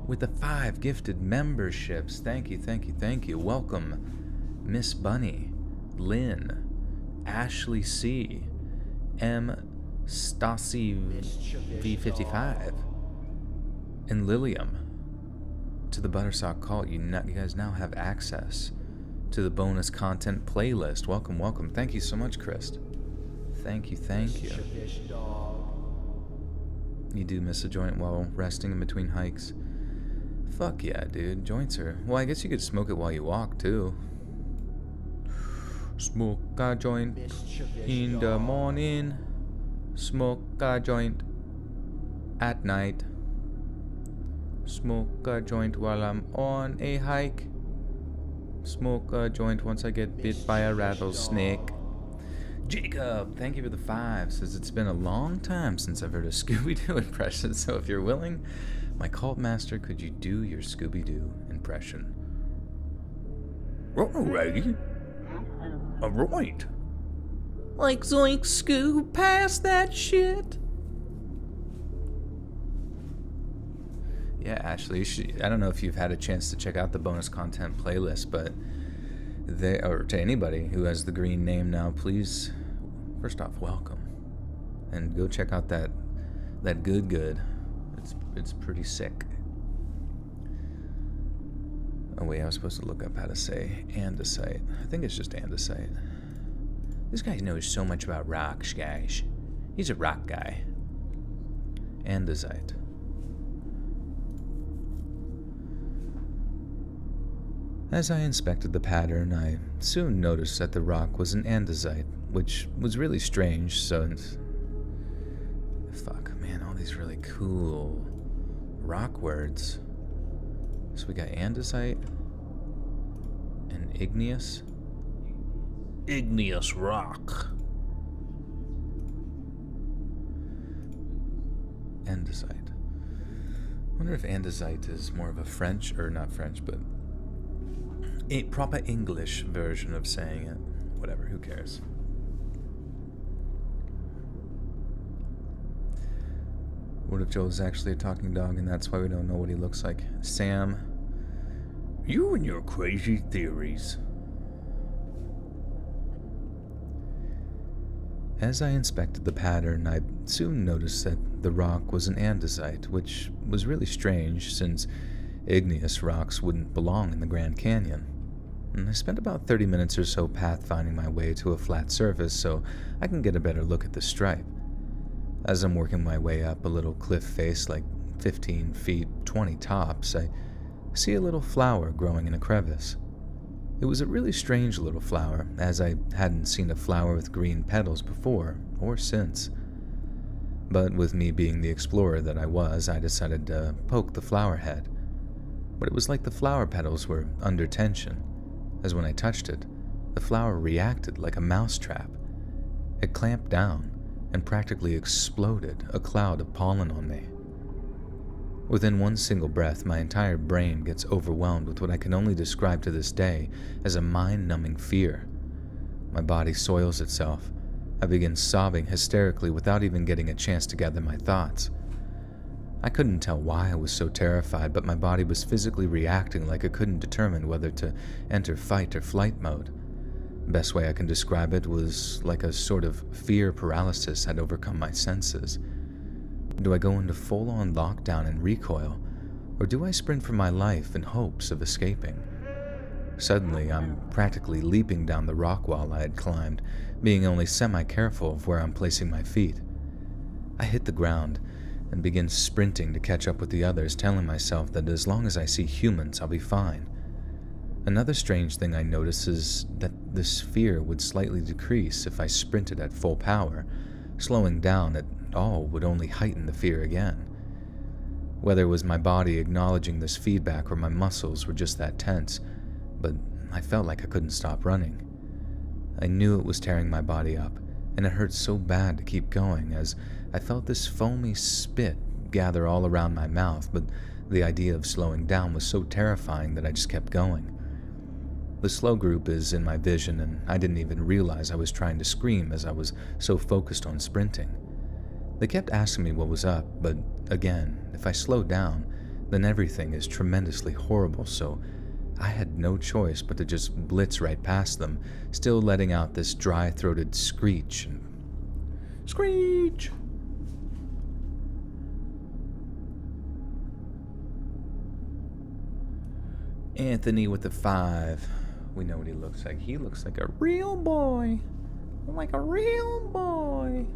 With the 5 gifted memberships. Thank you. Welcome, Miss Bunny, Lynn, Ashley C, M. Stassi V55, and Lilium. To the Buttersock Cult, you guys now have access to the bonus content playlist. Welcome. Thank you so much, Chris. Thank you. You do miss a joint while resting in between hikes? Fuck yeah, dude. Joints are... Well, I guess you could smoke it while you walk, too. Smoke a joint in the morning. Smoke a joint at night. Smoke a joint while I'm on a hike. Smoke a joint once I get bit by a rattlesnake. Jacob, thank you for the 5. Says it's been a long time since I've heard a Scooby-Doo impression, so if you're willing, my cult master, could you do your Scooby-Doo impression? Alrighty. Alright. Like Zoink Scoob past that shit. Yeah, Ashley, I don't know if you've had a chance to check out the bonus content playlist, but or to anybody who has the green name now, please, first off, welcome. And go check out that good. It's pretty sick. Oh wait, I was supposed to look up how to say andesite. I think it's just andesite. This guy knows so much about rocks, guys. He's a rock guy. Andesite. As I inspected the pattern, I soon noticed that the rock was an andesite, which was really strange, so... Fuck, man, all these really cool rock words. So we got andesite and igneous. Igneous rock. Andesite. I wonder if andesite is more of a French, or not French, but a proper English version of saying it. Whatever, who cares? What if Joel's actually a talking dog and that's why we don't know what he looks like? Sam, you and your crazy theories. As I inspected the pattern, I soon noticed that the rock was an andesite, which was really strange since igneous rocks wouldn't belong in the Grand Canyon. And I spent about 30 minutes or so pathfinding my way to a flat surface so I can get a better look at the stripe. As I'm working my way up a little cliff face like 15 feet, 20 tops, I see a little flower growing in a crevice. It was a really strange little flower, as I hadn't seen a flower with green petals before or since. But with me being the explorer that I was, I decided to poke the flower head. But it was like the flower petals were under tension, as when I touched it, the flower reacted like a mousetrap. It clamped down and practically exploded a cloud of pollen on me. Within one single breath, my entire brain gets overwhelmed with what I can only describe to this day as a mind-numbing fear. My body soils itself. I begin sobbing hysterically without even getting a chance to gather my thoughts. I couldn't tell why I was so terrified, but my body was physically reacting like it couldn't determine whether to enter fight or flight mode. Best way I can describe it was like a sort of fear paralysis had overcome my senses. Do I go into full-on lockdown and recoil, or do I sprint for my life in hopes of escaping? Suddenly, I'm practically leaping down the rock wall I had climbed, being only semi-careful of where I'm placing my feet. I hit the ground and begin sprinting to catch up with the others, telling myself that as long as I see humans, I'll be fine. Another strange thing I noticed is that this fear would slightly decrease if I sprinted at full power. Slowing down at all would only heighten the fear again. Whether it was my body acknowledging this feedback or my muscles were just that tense, but I felt like I couldn't stop running. I knew it was tearing my body up, and it hurt so bad to keep going as I felt this foamy spit gather all around my mouth, but the idea of slowing down was so terrifying that I just kept going. The slow group is in my vision, and I didn't even realize I was trying to scream as I was so focused on sprinting. They kept asking me what was up, but again, if I slowed down, then everything is tremendously horrible, so I had no choice but to just blitz right past them, still letting out this dry-throated screech and screech. Anthony with the 5. We know what he looks like. He looks like a real boy. Like a real boy.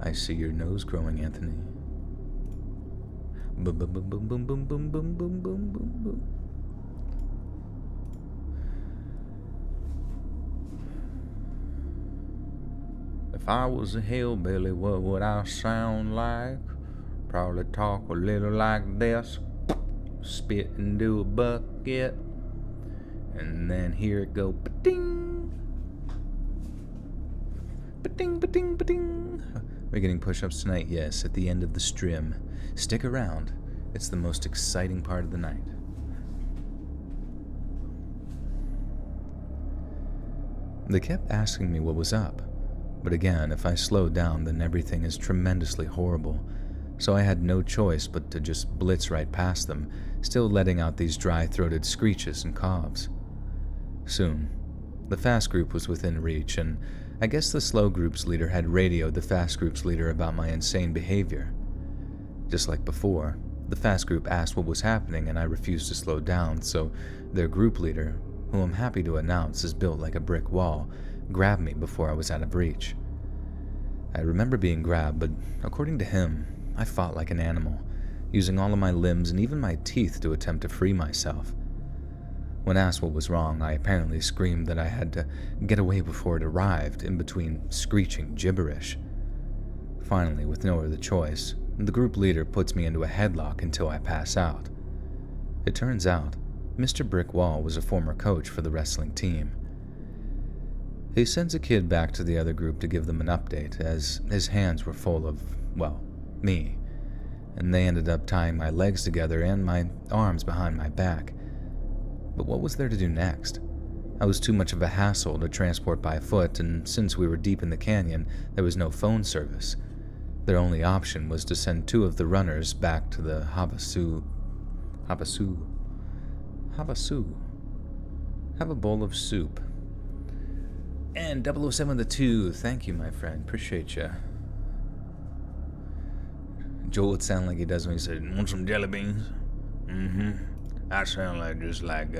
I see your nose growing, Anthony. Boom, boom, boom, boom, boom, boom, boom, boom, boom, boom, boom, boom. If I was a hillbilly, what would I sound like? Probably talk a little like this. Spit into a bucket. And then here it go, ba-ding. Ba-ding, ba-ding, ba-ding. We're getting push-ups tonight, yes, at the end of the stream. Stick around. It's the most exciting part of the night. They kept asking me what was up. But again, if I slowed down, then everything is tremendously horrible. So I had no choice but to just blitz right past them, still letting out these dry-throated screeches and coughs. Soon, the fast group was within reach, and I guess the slow group's leader had radioed the fast group's leader about my insane behavior. Just like before, the fast group asked what was happening and I refused to slow down, so their group leader, who I'm happy to announce is built like a brick wall, grabbed me before I was out of reach. I remember being grabbed, but according to him, I fought like an animal, using all of my limbs and even my teeth to attempt to free myself. When asked what was wrong, I apparently screamed that I had to get away before it arrived, in between screeching gibberish. Finally, with no other choice, the group leader puts me into a headlock until I pass out. It turns out, Mr. Brickwall was a former coach for the wrestling team. He sends a kid back to the other group to give them an update, as his hands were full of, well, me, and they ended up tying my legs together and my arms behind my back. But what was there to do next? I was too much of a hassle to transport by foot, and since we were deep in the canyon, there was no phone service. Their only option was to send 2 of the runners back to the Havasu. Have a bowl of soup. And 007 the 2, thank you, my friend. Appreciate you. Joel would sound like he does when he said, "Want some jelly beans?" I sound like just like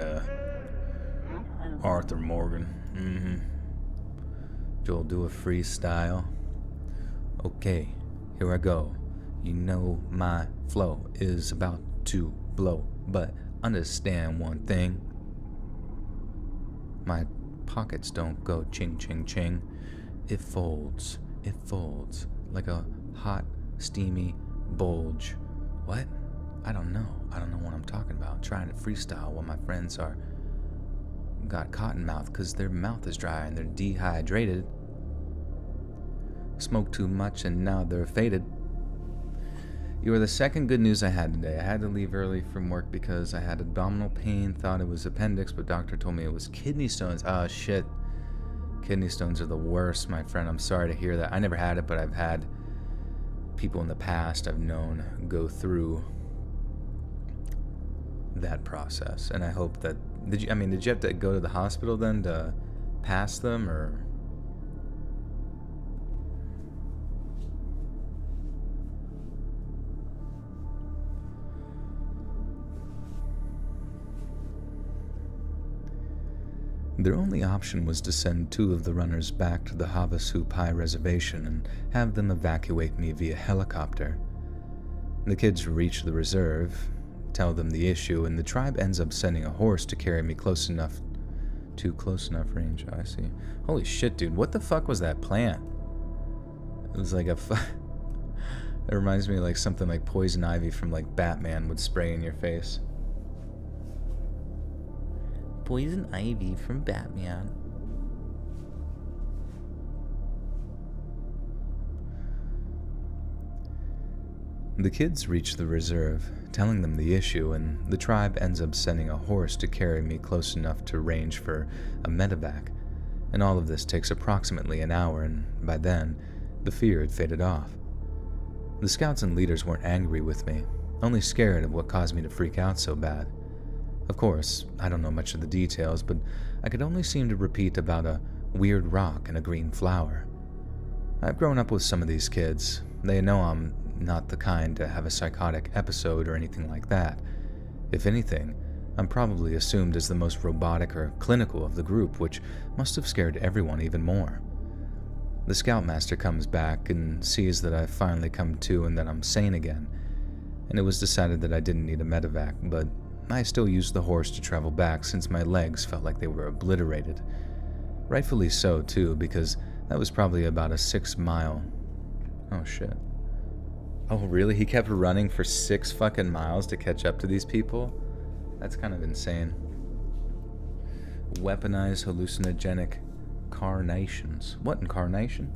Arthur Morgan. Joel, do a freestyle. Okay, here I go. You know my flow is about to blow, but understand one thing. My pockets don't go ching ching ching. It folds like a hot, steamy bulge. What? I don't know what I'm talking about. Trying to freestyle while my friends got cotton mouth because their mouth is dry and they're dehydrated. Smoked too much and now they're faded. You are the second good news I had today. I had to leave early from work because I had abdominal pain, thought it was appendix, but doctor told me it was kidney stones. Oh, shit. Kidney stones are the worst, my friend. I'm sorry to hear that. I never had it, but I've had people in the past I've known go through that process. And I hope that... Did you have to go to the hospital then to pass them, or... Their only option was to send 2 of the runners back to the Havasu Pai reservation and have them evacuate me via helicopter. The kids reach the reserve, tell them the issue, and the tribe ends up sending a horse to carry me close enough range. Oh, I see. Holy shit, dude. What the fuck was that plant? It was like it reminds me of like something like poison ivy from like Batman would spray in your face. Poison ivy from Batman. The kids reach the reserve, telling them the issue, and the tribe ends up sending a horse to carry me close enough to range for a medevac. And all of this takes approximately an hour, and by then, the fear had faded off. The scouts and leaders weren't angry with me, only scared of what caused me to freak out so bad. Of course, I don't know much of the details, but I could only seem to repeat about a weird rock and a green flower. I've grown up with some of these kids. They know I'm not the kind to have a psychotic episode or anything like that. If anything, I'm probably assumed as the most robotic or clinical of the group, which must have scared everyone even more. The scoutmaster comes back and sees that I've finally come to and that I'm sane again, and it was decided that I didn't need a medevac, but I still used the horse to travel back since my legs felt like they were obliterated. Rightfully so, too, because that was probably about a 6-mile... Oh, shit. Oh, really? He kept running for 6 fucking miles to catch up to these people? That's kind of insane. Weaponized hallucinogenic carnations. What incarnation?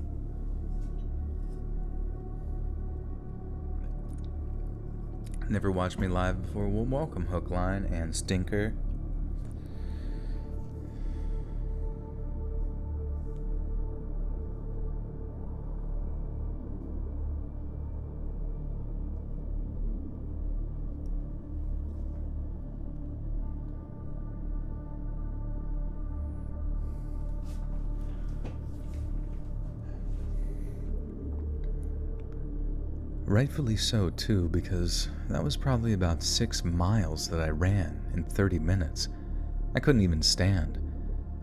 Never watched me live before? Well, welcome, Hook, Line, and Stinker. Rightfully so, too, because that was probably about 6 miles that I ran in 30 minutes. I couldn't even stand.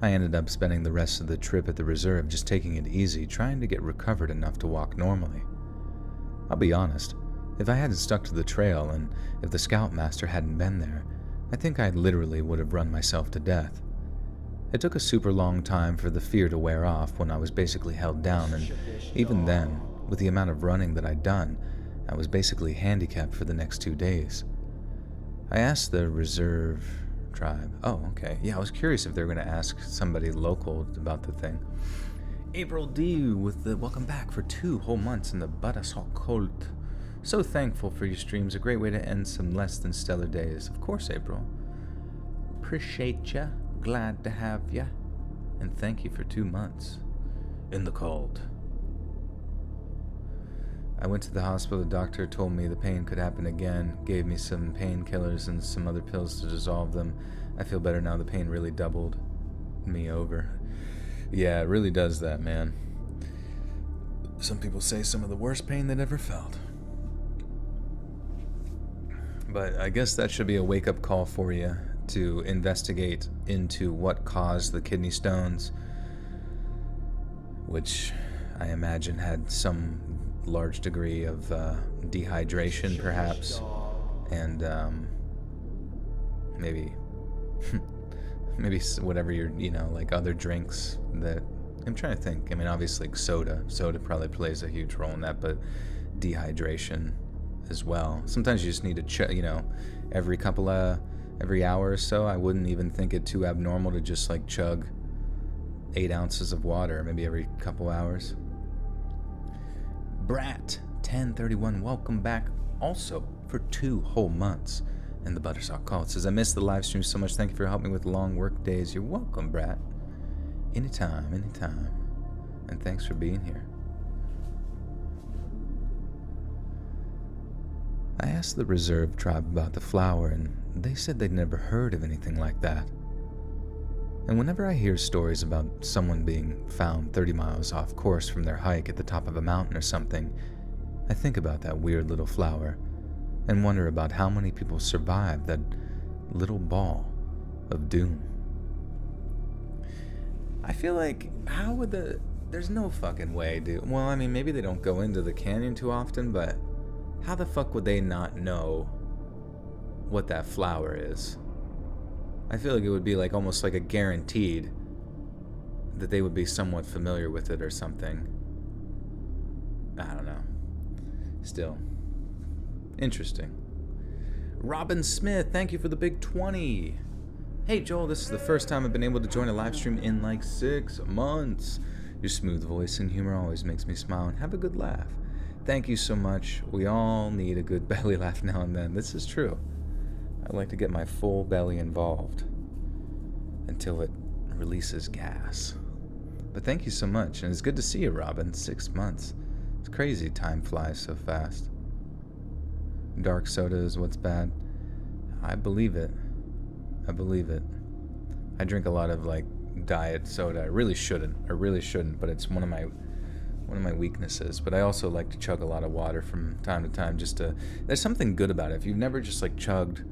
I ended up spending the rest of the trip at the reserve just taking it easy, trying to get recovered enough to walk normally. I'll be honest, if I hadn't stuck to the trail and if the scoutmaster hadn't been there, I think I literally would have run myself to death. It took a super long time for the fear to wear off when I was basically held down, and even then, with the amount of running that I'd done, I was basically handicapped for the next 2 days. I asked the reserve tribe. Oh, okay. Yeah, I was curious if they were going to ask somebody local about the thing. April D with the welcome back for 2 whole months in the Buttersalt cult. So thankful for your streams. A great way to end some less than stellar days. Of course, April. Appreciate ya. Glad to have ya. And thank you for 2 months in the cult. I went to the hospital. The doctor told me the pain could happen again, gave me some painkillers and some other pills to dissolve them. I feel better now. The pain really doubled me over. Yeah, it really does that, man. Some people say some of the worst pain they'd ever felt. But I guess that should be a wake-up call for you to investigate into what caused the kidney stones, which I imagine had some large degree of dehydration, perhaps, and maybe Maybe whatever your, like other drinks that, I'm trying to think. I mean, obviously like soda probably plays a huge role in that, but dehydration as well. Sometimes you just need to every hour or so. I wouldn't even think it too abnormal to just like chug 8 ounces of water maybe every couple hours. Brat 1031, welcome back also for 2 whole months. And the Buttersock Call, it says, I missed the live stream so much. Thank you for helping me with long work days. You're welcome, Brat. Anytime. And thanks for being here. I asked the reserve tribe about the flower, and they said they'd never heard of anything like that. And whenever I hear stories about someone being found 30 miles off course from their hike at the top of a mountain or something, I think about that weird little flower and wonder about how many people survived that little ball of doom. I feel like, there's no fucking way, dude. Well, I mean, maybe they don't go into the canyon too often, but how the fuck would they not know what that flower is? I feel like it would be like almost like a guaranteed that they would be somewhat familiar with it or something. I don't know. Still, interesting. Robin Smith, thank you for the big 20. Hey Joel, this is the first time I've been able to join a live stream in like 6 months. Your smooth voice and humor always makes me smile and have a good laugh. Thank you so much. We all need a good belly laugh now and then. This is true. I like to get my full belly involved until it releases gas. But thank you so much, and it's good to see you, Robin. 6 months. It's crazy, time flies so fast. Dark soda is what's bad. I believe it. I drink a lot of like diet soda. I really shouldn't, but it's one of my weaknesses. But I also like to chug a lot of water from time to time. There's something good about it. If you've never just like chugged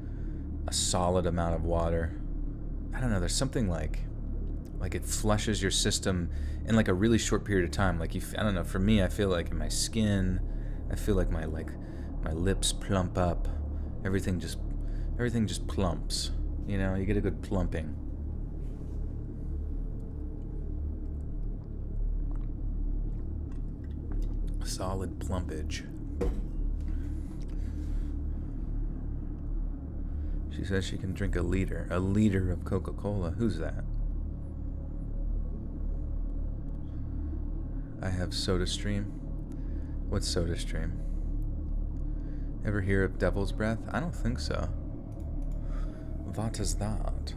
a solid amount of water, I don't know, there's something like it flushes your system in like a really short period of time. Like I don't know, for me, I feel like in my skin, I feel like my lips plump up. Everything just plumps. You get a good plumping. Solid plumpage. She says she can drink a liter of Coca-Cola. Who's that? I have SodaStream. What's SodaStream? Ever hear of Devil's Breath? I don't think so. What is that?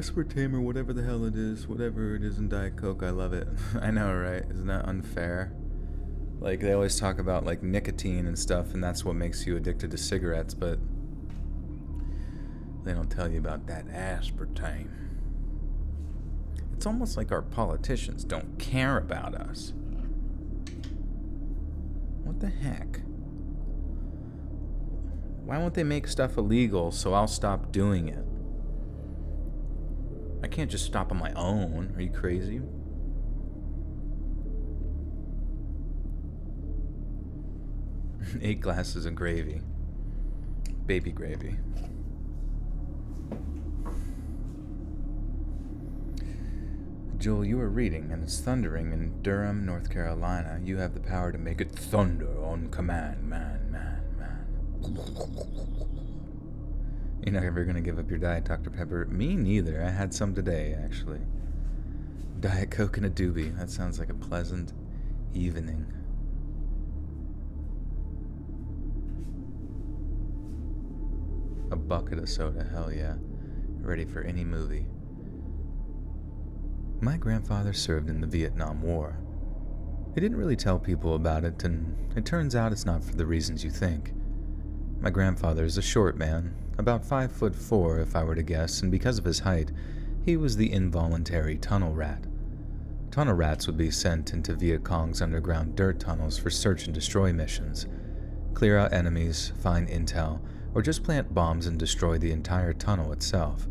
Aspartame or whatever the hell it is. Whatever it is in Diet Coke, I love it. I know, right? Isn't that unfair? Like, they always talk about, like, nicotine and stuff, and that's what makes you addicted to cigarettes, but they don't tell you about that aspartame. It's almost like our politicians don't care about us. What the heck? Why won't they make stuff illegal so I'll stop doing it? I can't just stop on my own. Are you crazy? Eight glasses of gravy. Baby gravy. Joel, you are reading, and it's thundering in Durham, North Carolina. You have the power to make it thunder on command, man. You're not ever gonna give up your diet, Dr. Pepper? Me neither. I had some today, actually. Diet Coke and a doobie. That sounds like a pleasant evening. A bucket of soda, hell yeah. Ready for any movie. My grandfather served in the Vietnam War. He didn't really tell people about it, and it turns out it's not for the reasons you think. My grandfather is a short man, about 5'4" if I were to guess, and because of his height, he was the involuntary tunnel rat. Tunnel rats would be sent into Viet Cong's underground dirt tunnels for search and destroy missions. Clear out enemies, find intel, or just plant bombs and destroy the entire tunnel itself.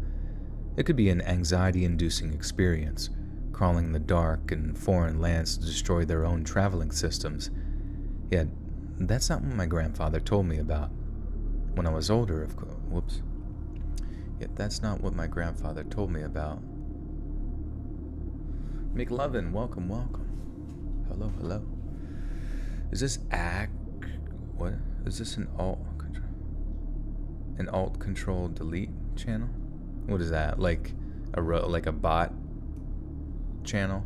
It could be an anxiety-inducing experience, crawling in the dark and foreign lands to destroy their own traveling systems. Yet, that's not what my grandfather told me about. When I was older, of course. Whoops. Yet that's not what my grandfather told me about. McLovin, welcome, welcome. Hello, hello. Is this what? Is this an alt control delete channel? What is that? Like a bot channel?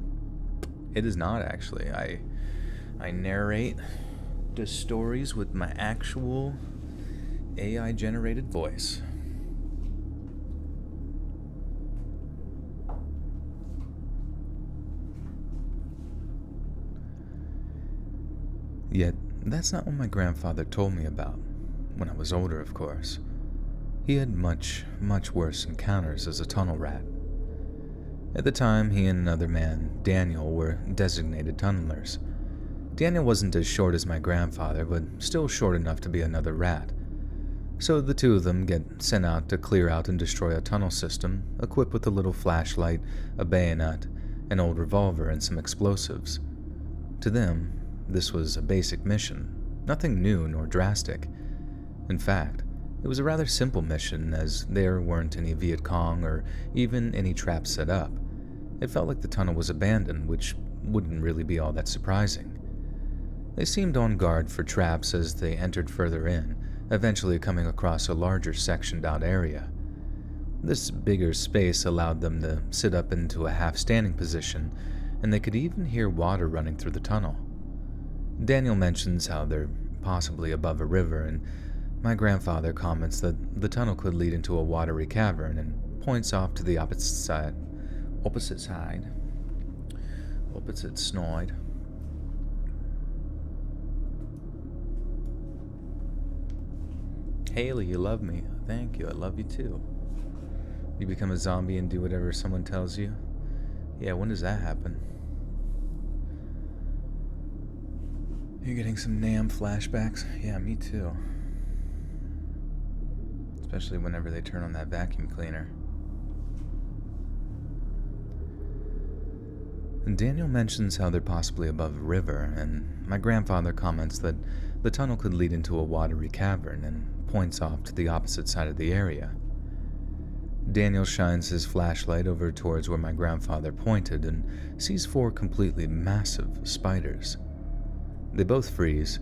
It is not actually. I narrate the stories with my actual AI generated voice. Yet, that's not what my grandfather told me about. When I was older, of course. He had much, much worse encounters as a tunnel rat. At the time, he and another man, Daniel, were designated tunnelers. Daniel wasn't as short as my grandfather, but still short enough to be another rat. So the two of them get sent out to clear out and destroy a tunnel system, equipped with a little flashlight, a bayonet, an old revolver, and some explosives. To them, this was a basic mission, nothing new nor drastic. In fact, it was a rather simple mission, as there weren't any Viet Cong or even any traps set up. It felt like the tunnel was abandoned, which wouldn't really be all that surprising. They seemed on guard for traps as they entered further in, eventually coming across a larger sectioned out area. This bigger space allowed them to sit up into a half-standing position, and they could even hear water running through the tunnel. Daniel mentions how they're possibly above a river, and my grandfather comments that the tunnel could lead into a watery cavern and points off to the opposite side. Haley, you love me. Thank you, I love you too. You become a zombie and do whatever someone tells you? Yeah, when does that happen? You're getting some Nam flashbacks? Yeah, me too. Especially whenever they turn on that vacuum cleaner. And Daniel mentions how they're possibly above a river, and my grandfather comments that the tunnel could lead into a watery cavern and points off to the opposite side of the area. Daniel shines his flashlight over towards where my grandfather pointed and sees 4 completely massive spiders. They both freeze,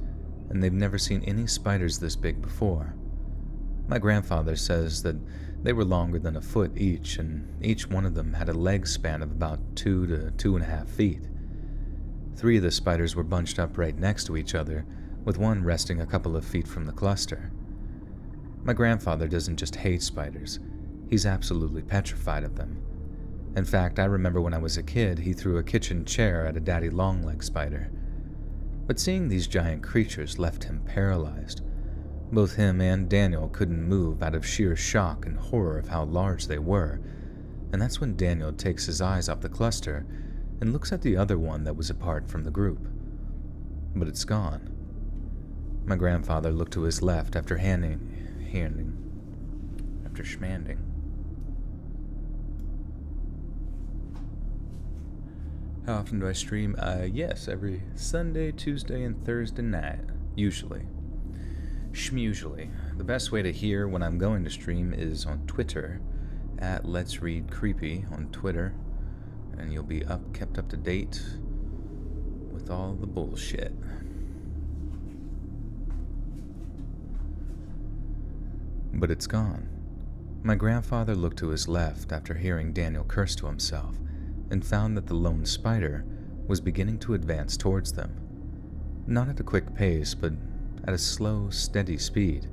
and they've never seen any spiders this big before. My grandfather says that they were longer than a foot each, and each one of them had a leg span of about 2 to 2.5 feet. 3 of the spiders were bunched up right next to each other, with one resting a couple of feet from the cluster. My grandfather doesn't just hate spiders, he's absolutely petrified of them. In fact, I remember when I was a kid, he threw a kitchen chair at a daddy long-leg spider. But seeing these giant creatures left him paralyzed. Both him and Daniel couldn't move out of sheer shock and horror of how large they were, and that's when Daniel takes his eyes off the cluster and looks at the other one that was apart from the group. But it's gone. My grandfather looked to his left after schmanding. How often do I stream? Yes, every Sunday, Tuesday, and Thursday night, usually. Schmusually. The best way to hear when I'm going to stream is on Twitter, at Let's Read Creepy on Twitter, and you'll be kept up to date with all the bullshit. But it's gone. My grandfather looked to his left after hearing Daniel curse to himself, and found that the lone spider was beginning to advance towards them. Not at a quick pace, but at a slow, steady speed.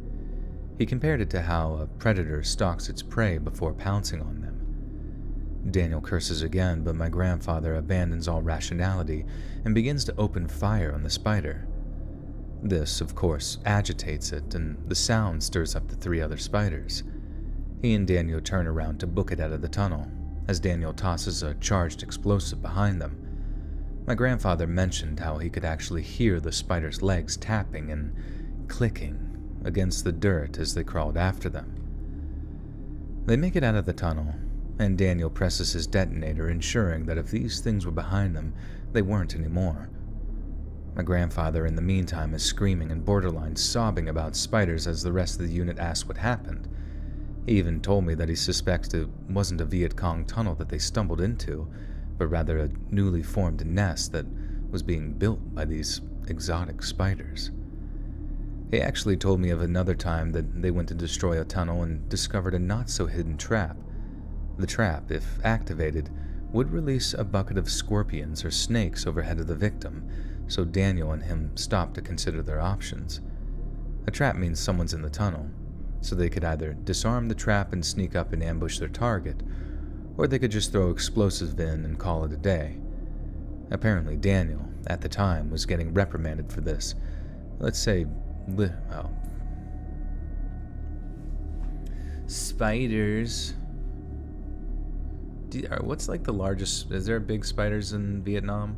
He compared it to how a predator stalks its prey before pouncing on them. Daniel curses again, but my grandfather abandons all rationality and begins to open fire on the spider. This, of course, agitates it, and the sound stirs up the 3 other spiders. He and Daniel turn around to book it out of the tunnel, as Daniel tosses a charged explosive behind them. My grandfather mentioned how he could actually hear the spider's legs tapping and clicking against the dirt as they crawled after them. They make it out of the tunnel, and Daniel presses his detonator, ensuring that if these things were behind them, they weren't anymore. My grandfather, in the meantime, is screaming and borderline sobbing about spiders as the rest of the unit asks what happened. He even told me that he suspects it wasn't a Viet Cong tunnel that they stumbled into, but rather a newly formed nest that was being built by these exotic spiders. He actually told me of another time that they went to destroy a tunnel and discovered a not-so-hidden trap. The trap, if activated, would release a bucket of scorpions or snakes overhead of the victim, so Daniel and him stopped to consider their options. A trap means someone's in the tunnel, so they could either disarm the trap and sneak up and ambush their target, or they could just throw explosives in and call it a day. Apparently Daniel, at the time, was getting reprimanded for this. Let's say, spiders. What's like the largest? Is there big spiders in Vietnam?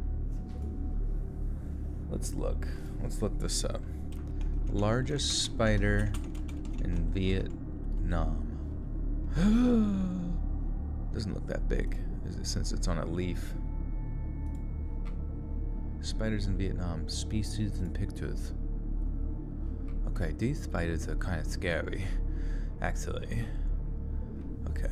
Let's look this up. Largest spider in Vietnam. Doesn't look that big, since it's on a leaf. Spiders in Vietnam, species and pictures. Okay, these spiders are kind of scary, actually. Okay.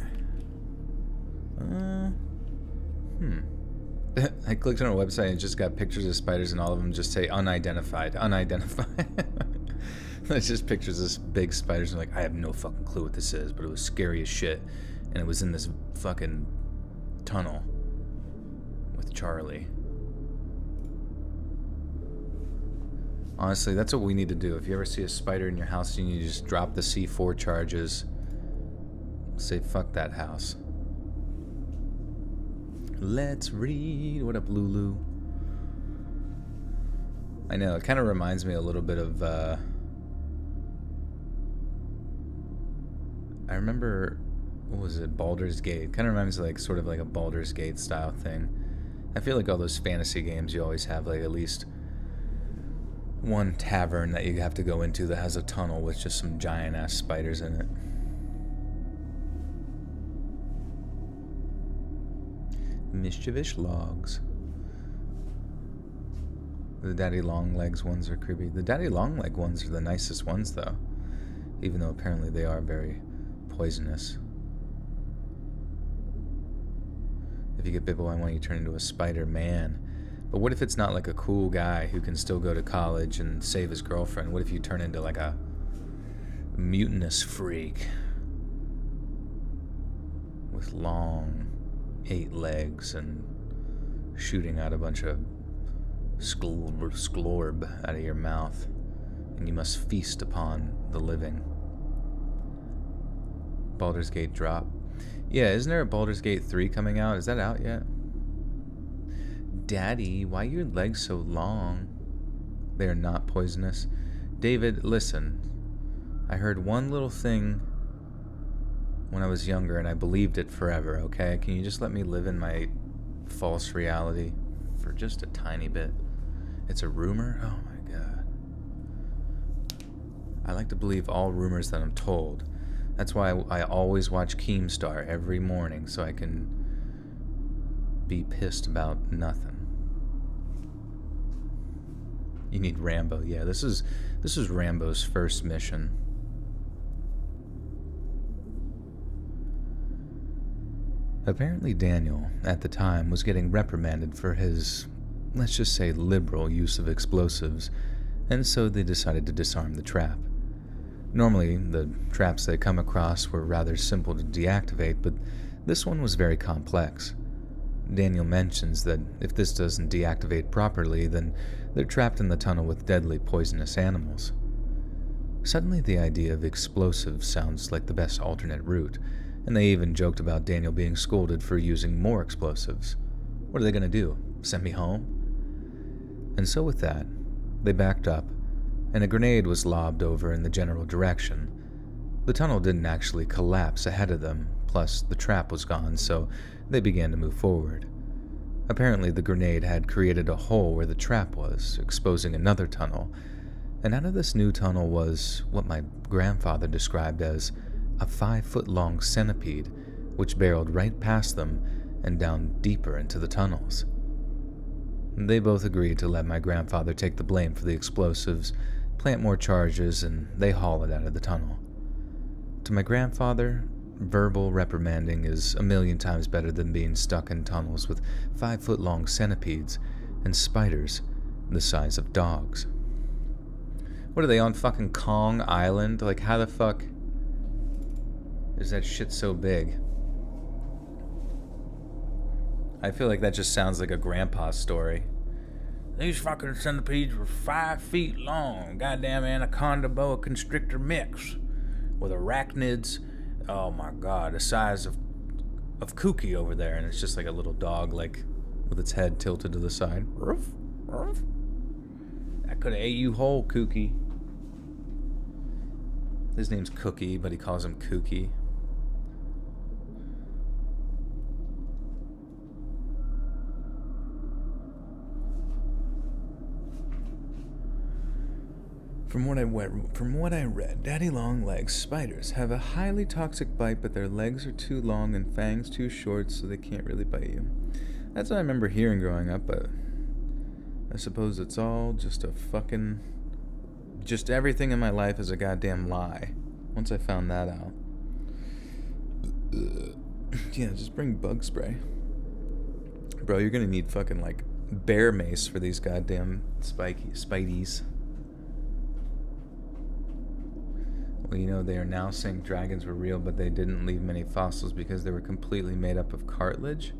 I clicked on a website and it just got pictures of spiders and all of them just say unidentified. It's just pictures of this big spiders and like, I have no fucking clue what this is, but it was scary as shit. And it was in this fucking tunnel with Charlie. Honestly, that's what we need to do. If you ever see a spider in your house, you need to just drop the C4 charges. Say, fuck that house. Let's read. What up, Lulu? I know, it kind of reminds me a little bit of, I remember, what was it, Baldur's Gate. Kind of reminds me like, sort of like a Baldur's Gate style thing. I feel like all those fantasy games, you always have like at least one tavern that you have to go into that has a tunnel with just some giant ass spiders in it. Mischievous logs. The daddy long legs ones are creepy. The daddy long leg ones are the nicest ones though, even though apparently they are very poisonous. If you get bit by one, you turn into a spider man. But what if it's not like a cool guy who can still go to college and save his girlfriend? What if you turn into like a mutinous freak with long 8 legs and shooting out a bunch of sklorb out of your mouth, and you must feast upon the living? Baldur's Gate drop. Yeah, isn't there a Baldur's Gate 3 coming out? Is that out yet? Daddy, why are your legs so long? They are not poisonous. David, listen. I heard one little thing when I was younger and I believed it forever, okay? Can you just let me live in my false reality for just a tiny bit? It's a rumor? Oh my god. I like to believe all rumors that I'm told. That's why I always watch Keemstar every morning, so I can be pissed about nothing. You need Rambo. Yeah, this is Rambo's first mission. Apparently Daniel, at the time, was getting reprimanded for his, let's just say, liberal use of explosives, and so they decided to disarm the trap. Normally, the traps they come across were rather simple to deactivate, but this one was very complex. Daniel mentions that if this doesn't deactivate properly, then they're trapped in the tunnel with deadly poisonous animals. Suddenly the idea of explosives sounds like the best alternate route, and they even joked about Daniel being scolded for using more explosives. What are they going to do? Send me home? And so with that, they backed up, and a grenade was lobbed over in the general direction. The tunnel didn't actually collapse ahead of them, plus the trap was gone, so they began to move forward. Apparently the grenade had created a hole where the trap was, exposing another tunnel, and out of this new tunnel was what my grandfather described as a 5-foot-long centipede, which barreled right past them and down deeper into the tunnels. They both agreed to let my grandfather take the blame for the explosives, plant more charges, and they haul it out of the tunnel. To my grandfather, verbal reprimanding is a million times better than being stuck in tunnels with 5-foot-long centipedes and spiders the size of dogs. What are they, on fucking Kong Island? Like, how the fuck is that shit so big? I feel like that just sounds like a grandpa story. These fucking centipedes were 5 feet long. Goddamn anaconda boa constrictor mix. With arachnids, oh my god, the size of Kooky over there. And it's just like a little dog, like, with its head tilted to the side. Ruff, ruff. I could have ate you whole, Kooky. His name's Cookie, but he calls him Kooky. From what I read, daddy long legs spiders have a highly toxic bite, but their legs are too long and fangs too short, so they can't really bite you. That's what I remember hearing growing up, but I suppose it's all just a fucking... Just everything in my life is a goddamn lie. Once I found that out. Yeah, just bring bug spray. Bro, you're gonna need fucking, like, bear mace for these goddamn spideys. Well, you know, they are now saying dragons were real, but they didn't leave many fossils because they were completely made up of cartilage.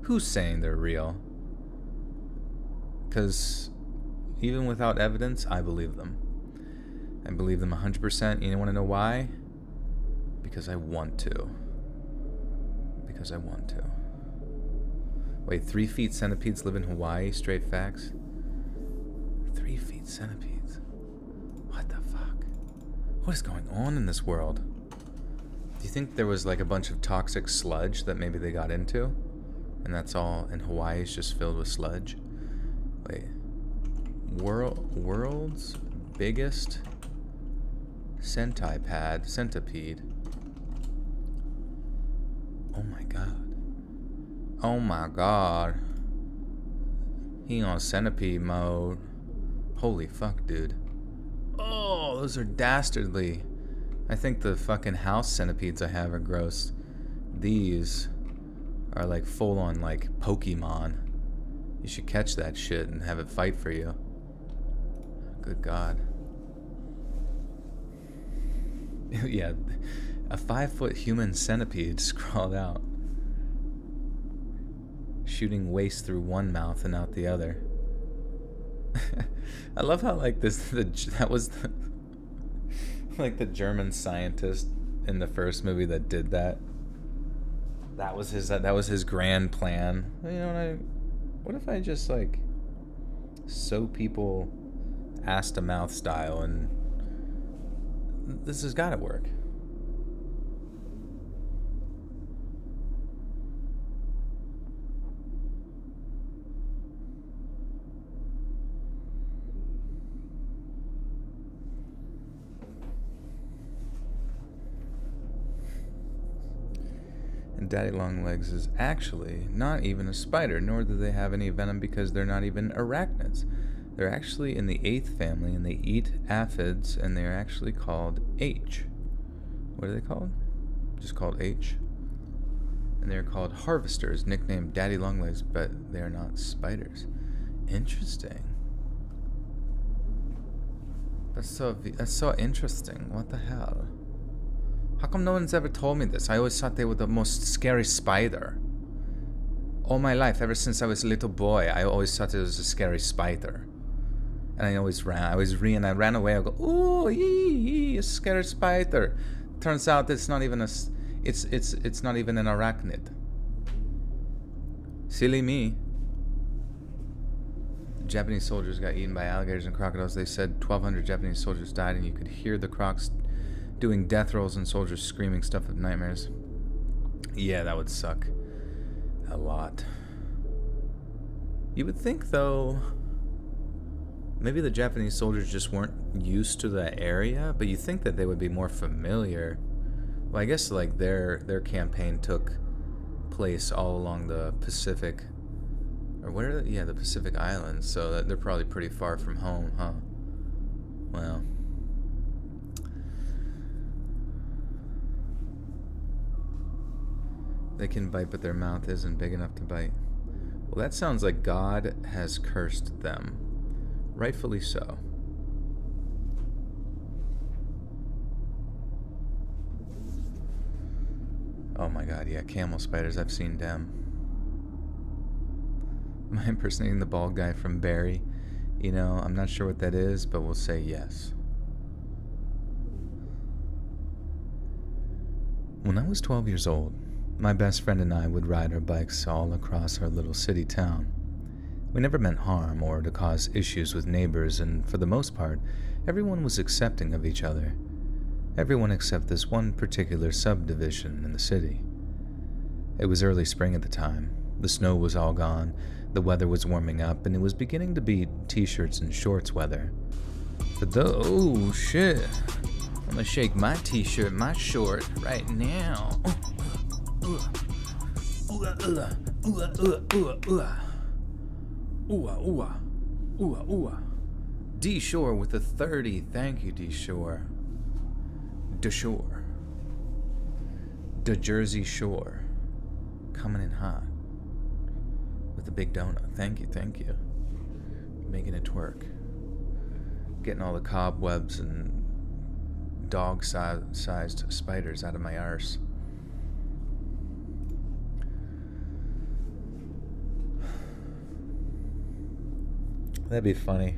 Who's saying they're real? Because even without evidence, I believe them. I believe them 100%. You want to know why? Because I want to. Because I want to. Wait, 3 feet centipedes live in Hawaii? Straight facts? 3 feet centipedes? What the fuck? What is going on in this world? Do you think there was like a bunch of toxic sludge that maybe they got into? And that's all, and Hawaii is just filled with sludge? Wait. World's biggest centipede. Oh my god. Oh my god. He on centipede mode. Holy fuck, dude. Oh, those are dastardly. I think the fucking house centipedes I have are gross. These are like full on like Pokemon. You should catch that shit and have it fight for you. Good god. Yeah, a 5-foot human centipede scrawled out. Shooting waste through one mouth and out the other. I love how like that was like the German scientist in the first movie that did that. That was his grand plan. You know what if I just like sew people ass to mouth style, and this has got to work. And daddy longlegs is actually not even a spider, nor do they have any venom because they're not even arachnids. They're actually in the 8th family, and they eat aphids, and they're actually called H. What are they called? Just called H. And they're called harvesters, nicknamed daddy longlegs, but they're not spiders. Interesting. That's so interesting. What the hell? How come no one's ever told me this? I always thought they were the most scary spider. All my life, ever since I was a little boy, I always thought it was a scary spider. And I always ran. I ran away. I go, ooh, a scary spider. Turns out it's not even it's not even an arachnid. Silly me. Japanese soldiers got eaten by alligators and crocodiles. They said 1,200 Japanese soldiers died, and you could hear the crocs doing death rolls and soldiers screaming stuff of nightmares. Yeah, that would suck a lot. You would think, though, maybe the Japanese soldiers just weren't used to that area, but you think that they would be more familiar. Well, I guess like their campaign took place all along the Pacific, Or what are the Pacific Islands, so that they're probably pretty far from home, huh? Well. They can bite, but their mouth isn't big enough to bite. Well, that sounds like God has cursed them. Rightfully so. Oh my god, yeah, camel spiders, I've seen them. Am I impersonating the bald guy from Barry? You know, I'm not sure what that is, but we'll say yes. When I was 12 years old, my best friend and I would ride our bikes all across our little city town. We never meant harm or to cause issues with neighbors, and for the most part, everyone was accepting of each other. Everyone except this one particular subdivision in the city. It was early spring at the time. The snow was all gone, the weather was warming up, and it was beginning to be t-shirts and shorts weather. Oh shit. I'm gonna shake my t-shirt, my short, right now. D Shore with a 30. Thank you, D Shore. D Shore. D Jersey Shore. Coming in hot. With a big donut. Thank you, thank you. Making it twerk. Getting all the cobwebs and dog-sized spiders out of my arse. That'd be funny.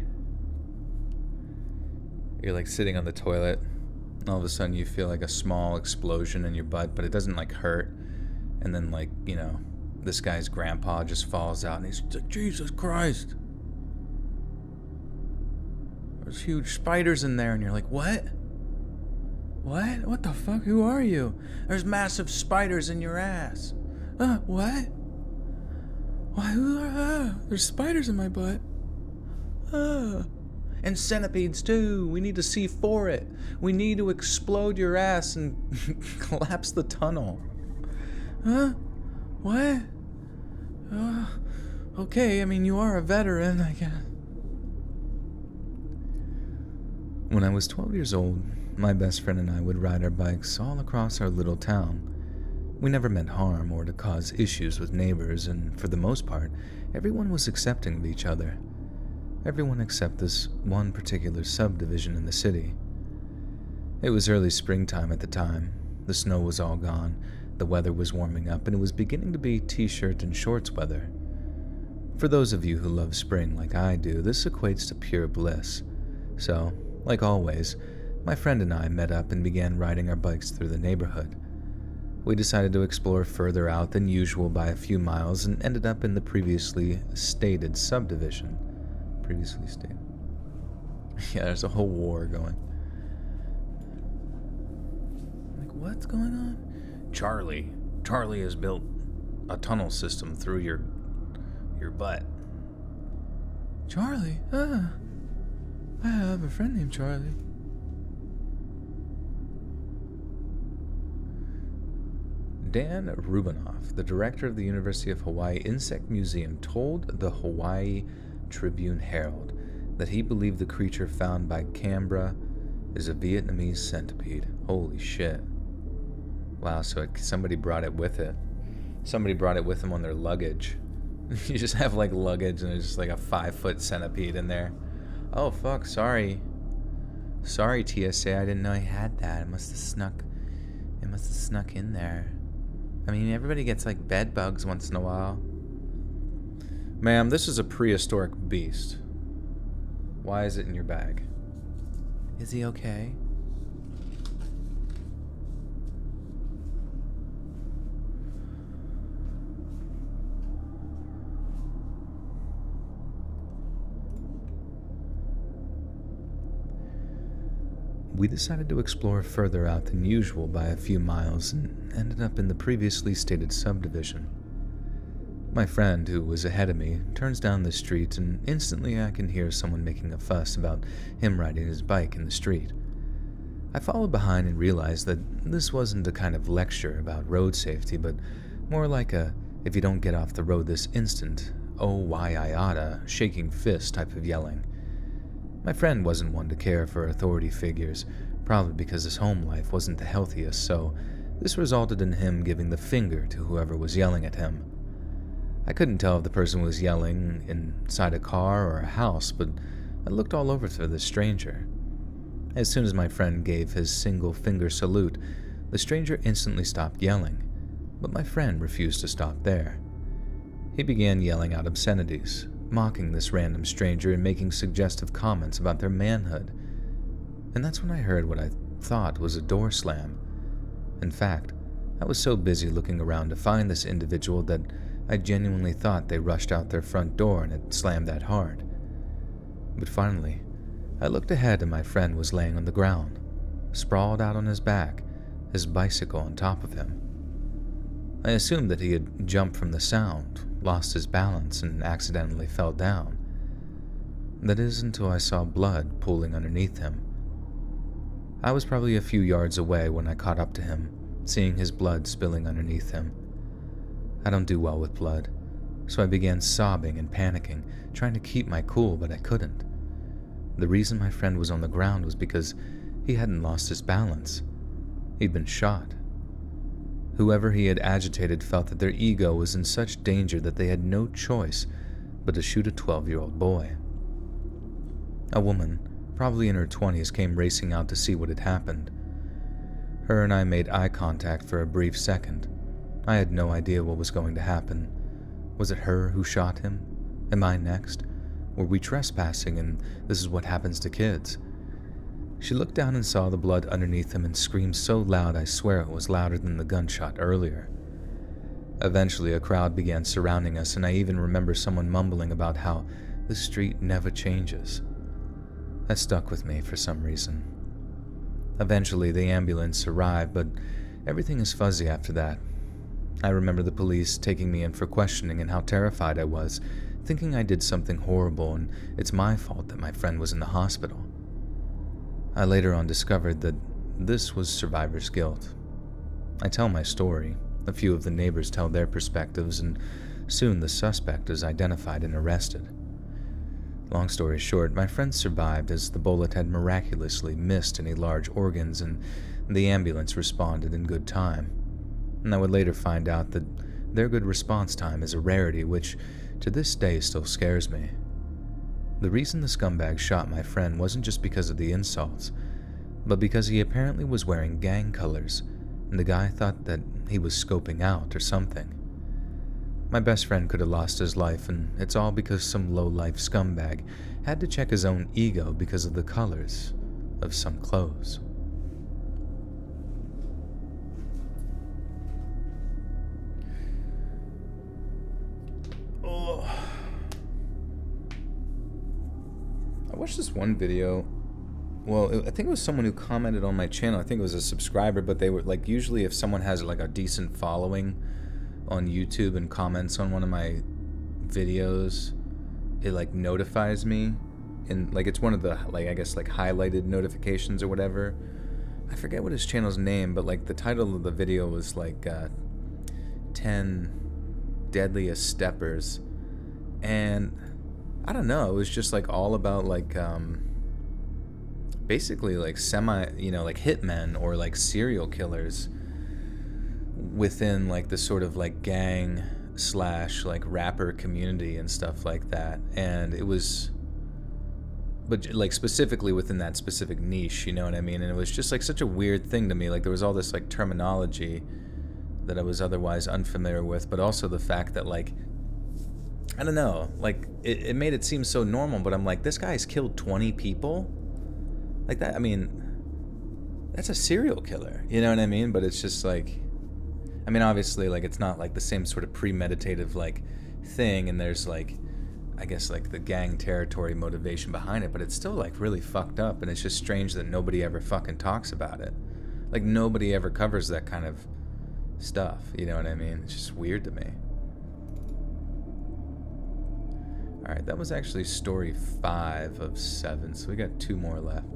You're like sitting on the toilet, and all of a sudden you feel like a small explosion in your butt, but it doesn't like hurt. And then like, you know, this guy's grandpa just falls out and he's like, Jesus Christ. There's huge spiders in there, and you're like, what? What? What the fuck? Who are you? There's massive spiders in your ass. What? Why? There's spiders in my butt. And centipedes too. We need to C4 it. We need to explode your ass and collapse the tunnel. What? Okay, I mean, you are a veteran, I guess. When I was 12 years old, my best friend and I would ride our bikes all across our little town. We never meant harm or to cause issues with neighbors, and for the most part, everyone was accepting of each other. Everyone except this one particular subdivision in the city. It was early springtime at the time. The snow was all gone, the weather was warming up, and it was beginning to be t-shirt and shorts weather. For those of you who love spring like I do, this equates to pure bliss. So, like always, my friend and I met up and began riding our bikes through the neighborhood. We decided to explore further out than usual by a few miles and ended up in the previously stated subdivision. Previously stated. Yeah, there's a whole war going. Like, what's going on? Charlie has built a tunnel system through your butt. Charlie? I have a friend named Charlie. Dan Rubinoff, the director of the University of Hawaii Insect Museum, told the Hawaii Tribune Herald that he believed the creature found by Canberra is a Vietnamese centipede. Holy shit. Wow, so somebody brought it with it. Somebody brought it with them on their luggage. You just have like luggage and there's just like a 5-foot centipede in there. Oh fuck, sorry. Sorry TSA, I didn't know I had that. It must have snuck in there. I mean, everybody gets like bed bugs once in a while. Ma'am, this is a prehistoric beast. Why is it in your bag? Is he okay? We decided to explore further out than usual by a few miles and ended up in the previously stated subdivision. My friend, who was ahead of me, turns down the street and instantly I can hear someone making a fuss about him riding his bike in the street. I followed behind and realized that this wasn't a kind of lecture about road safety, but more like a, if you don't get off the road this instant, "oh, why I oughta," shaking fist type of yelling. My friend wasn't one to care for authority figures, probably because his home life wasn't the healthiest, so this resulted in him giving the finger to whoever was yelling at him. I couldn't tell if the person was yelling inside a car or a house, but I looked all over for this stranger. As soon as my friend gave his single finger salute, the stranger instantly stopped yelling, but my friend refused to stop there. He began yelling out obscenities, mocking this random stranger and making suggestive comments about their manhood. And that's when I heard what I thought was a door slam. In fact, I was so busy looking around to find this individual that I genuinely thought they rushed out their front door and it slammed that hard. But finally, I looked ahead and my friend was laying on the ground, sprawled out on his back, his bicycle on top of him. I assumed that he had jumped from the sound, lost his balance, and accidentally fell down. That is until I saw blood pooling underneath him. I was probably a few yards away when I caught up to him, seeing his blood spilling underneath him. I don't do well with blood, so I began sobbing and panicking, trying to keep my cool, but I couldn't. The reason my friend was on the ground was because he hadn't lost his balance. He'd been shot. Whoever he had agitated felt that their ego was in such danger that they had no choice but to shoot a 12-year-old boy. A woman, probably in her 20s, came racing out to see what had happened. Her and I made eye contact for a brief second. I had no idea what was going to happen. Was it her who shot him? Am I next? Were we trespassing and this is what happens to kids? She looked down and saw the blood underneath him and screamed so loud I swear it was louder than the gunshot earlier. Eventually a crowd began surrounding us, and I even remember someone mumbling about how the street never changes. That stuck with me for some reason. Eventually the ambulance arrived, but everything is fuzzy after that. I remember the police taking me in for questioning and how terrified I was, thinking I did something horrible and it's my fault that my friend was in the hospital. I later on discovered that this was survivor's guilt. I tell my story, a few of the neighbors tell their perspectives, and soon the suspect is identified and arrested. Long story short, my friend survived as the bullet had miraculously missed any large organs and the ambulance responded in good time. And I would later find out that their good response time is a rarity, which to this day still scares me. The reason the scumbag shot my friend wasn't just because of the insults, but because he apparently was wearing gang colors, and the guy thought that he was scoping out or something. My best friend could have lost his life, and it's all because some low-life scumbag had to check his own ego because of the colors of some clothes. I watched this one video. Well, I think it was someone who commented on my channel. I think it was a subscriber, but they were like, usually if someone has like a decent following on YouTube and comments on one of my videos, it like notifies me, and like it's one of the like I guess like highlighted notifications or whatever. I forget what his channel's name, but like the title of the video was like 10 Deadliest Steppers, and I don't know, it was just like all about like basically like like hitmen or like serial killers within like the sort of like gang / like rapper community and stuff like that. And it was, but like specifically within that specific niche, you know what I mean? And it was just like such a weird thing to me. Like there was all this like terminology that I was otherwise unfamiliar with, but also the fact that like, I don't know, like it made it seem so normal, but I'm like, this guy's killed 20 people? Like that, I mean, that's a serial killer, you know what I mean? But it's just like, I mean, obviously, like, it's not like the same sort of premeditative like thing, and there's like, I guess like the gang territory motivation behind it, but it's still like really fucked up, and it's just strange that nobody ever fucking talks about it. Like nobody ever covers that kind of stuff, you know what I mean? It's just weird to me. Alright, that was actually story 5 of 7, so we got 2 more left.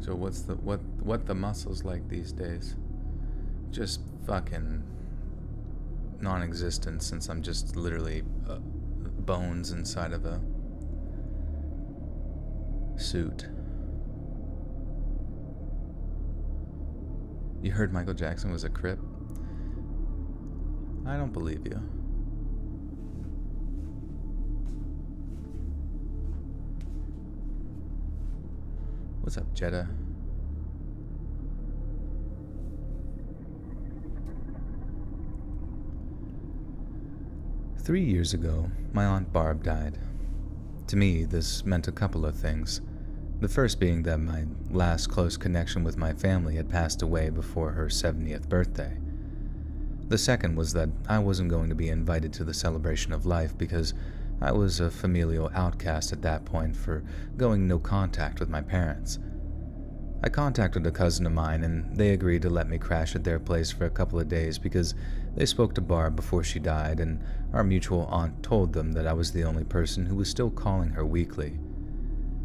So what the muscles like these days? Just fucking non-existent, since I'm just literally bones inside of a suit. You heard Michael Jackson was a Crip? I don't believe you. What's up, Jeddah? "3 years ago, my Aunt Barb died. To me, this meant a couple of things. The first being that my last close connection with my family had passed away before her 70th birthday. The second was that I wasn't going to be invited to the celebration of life because I was a familial outcast at that point for going no contact with my parents. I contacted a cousin of mine and they agreed to let me crash at their place for a couple of days because they spoke to Barb before she died and our mutual aunt told them that I was the only person who was still calling her weekly.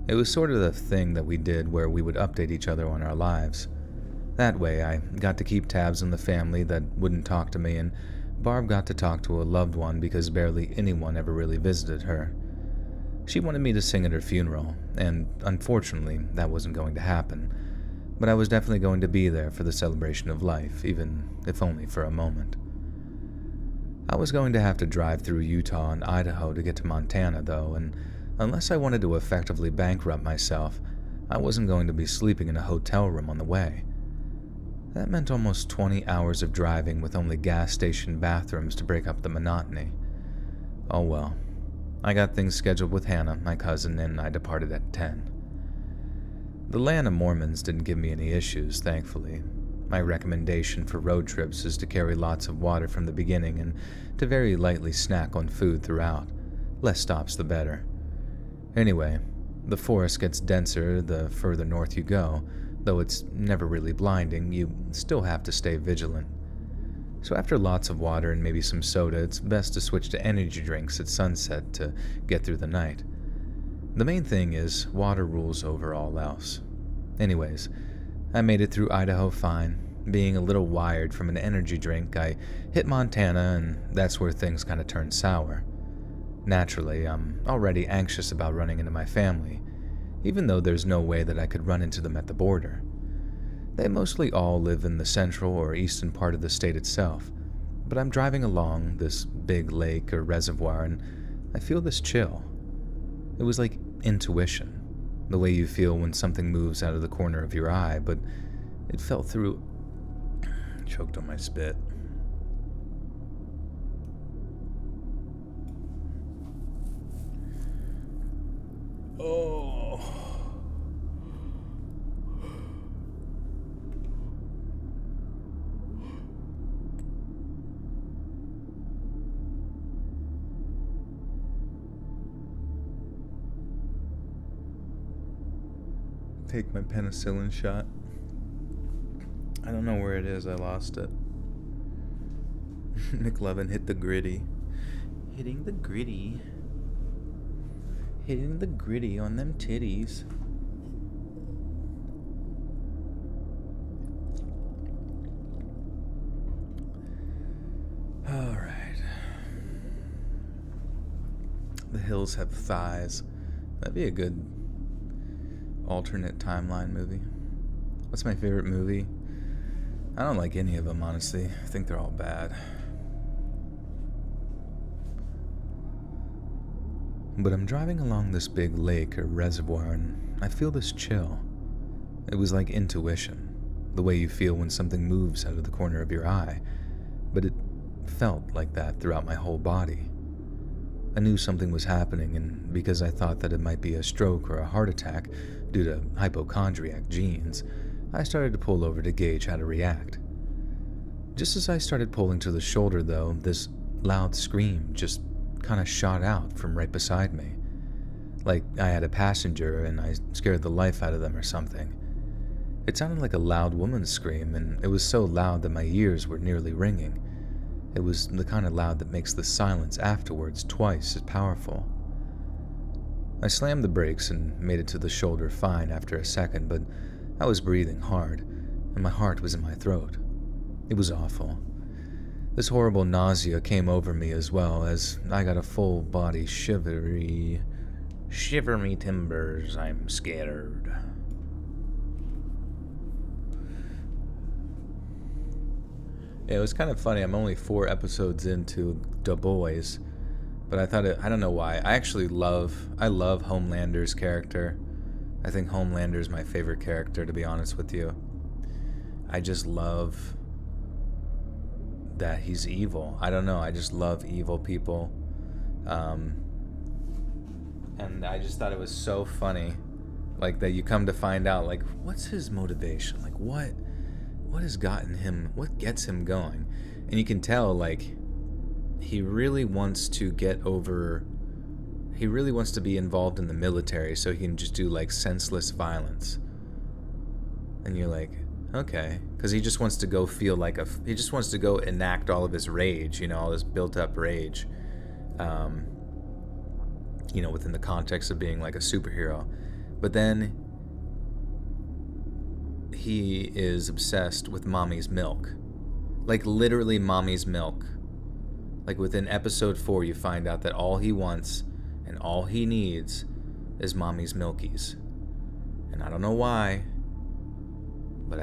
It was sort of the thing that we did where we would update each other on our lives. That way I got to keep tabs on the family that wouldn't talk to me, and Barb got to talk to a loved one because barely anyone ever really visited her. She wanted me to sing at her funeral, and unfortunately that wasn't going to happen, but I was definitely going to be there for the celebration of life, even if only for a moment. I was going to have to drive through Utah and Idaho to get to Montana though, and unless I wanted to effectively bankrupt myself, I wasn't going to be sleeping in a hotel room on the way. That meant almost 20 hours of driving with only gas station bathrooms to break up the monotony. Oh well. I got things scheduled with Hannah, my cousin, and I departed at 10. The land of Mormons didn't give me any issues, thankfully. My recommendation for road trips is to carry lots of water from the beginning and to very lightly snack on food throughout. Less stops the better. Anyway, the forest gets denser the further north you go. Though it's never really blinding, you still have to stay vigilant. So after lots of water and maybe some soda, it's best to switch to energy drinks at sunset to get through the night. The main thing is water rules over all else. Anyways, I made it through Idaho fine. Being a little wired from an energy drink, I hit Montana, and that's where things kind of turned sour. Naturally, I'm already anxious about running into my family, even though there's no way that I could run into them at the border. They mostly all live in the central or eastern part of the state itself, but I'm driving along this big lake or reservoir and I feel this chill. It was like intuition, the way you feel when something moves out of the corner of your eye, but it felt through... Choked on my spit. Oh. Take my penicillin shot. I don't know where it is. I lost it. McLovin hit the gritty. Hitting the gritty. Hitting the gritty on them titties. Alright. The Hills Have Thighs. That'd be a good alternate timeline movie. What's my favorite movie? I don't like any of them, honestly. I think they're all bad. But I'm driving along this big lake or reservoir and I feel this chill. It was like intuition, the way you feel when something moves out of the corner of your eye, but it felt like that throughout my whole body. I knew something was happening, and because I thought that it might be a stroke or a heart attack due to hypochondriac genes, I started to pull over to gauge how to react. Just as I started pulling to the shoulder, though, this loud scream just kind of shot out from right beside me. Like I had a passenger and I scared the life out of them or something. It sounded like a loud woman's scream, and it was so loud that my ears were nearly ringing. It was the kind of loud that makes the silence afterwards twice as powerful. I slammed the brakes and made it to the shoulder fine after a second, but I was breathing hard, and my heart was in my throat. It was awful. This horrible nausea came over me as well, as I got a full body shivery. Shiver me timbers, I'm scared. Yeah, it was kind of funny. I'm only 4 episodes into The Boys, but I don't know why. I love Homelander's character. I think Homelander's my favorite character, to be honest with you. I just love that he's evil. I don't know, I just love evil people. And I just thought it was so funny, like, that you come to find out, like, what's his motivation? Like, what has gotten him, what gets him going? And you can tell, like, he really wants to be involved in the military so he can just do, like, senseless violence. And you're like, okay, because he just wants to go he just wants to go enact all of his rage, all this built up rage, within the context of being like a superhero. But then he is obsessed with mommy's milk, like literally mommy's milk. Like within episode 4, you find out that all he wants and all he needs is mommy's milkies. And I don't know why, but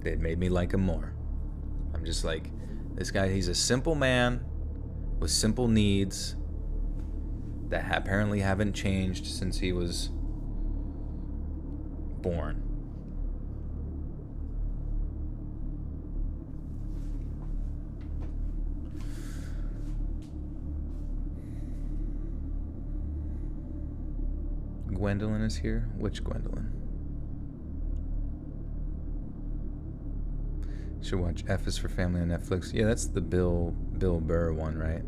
it made me like him more. I'm just like, this guy, he's a simple man with simple needs that apparently haven't changed since he was born. Gwendolyn is here? Which Gwendolyn? Should watch F is for Family on Netflix. Yeah, that's the Bill Burr one, right?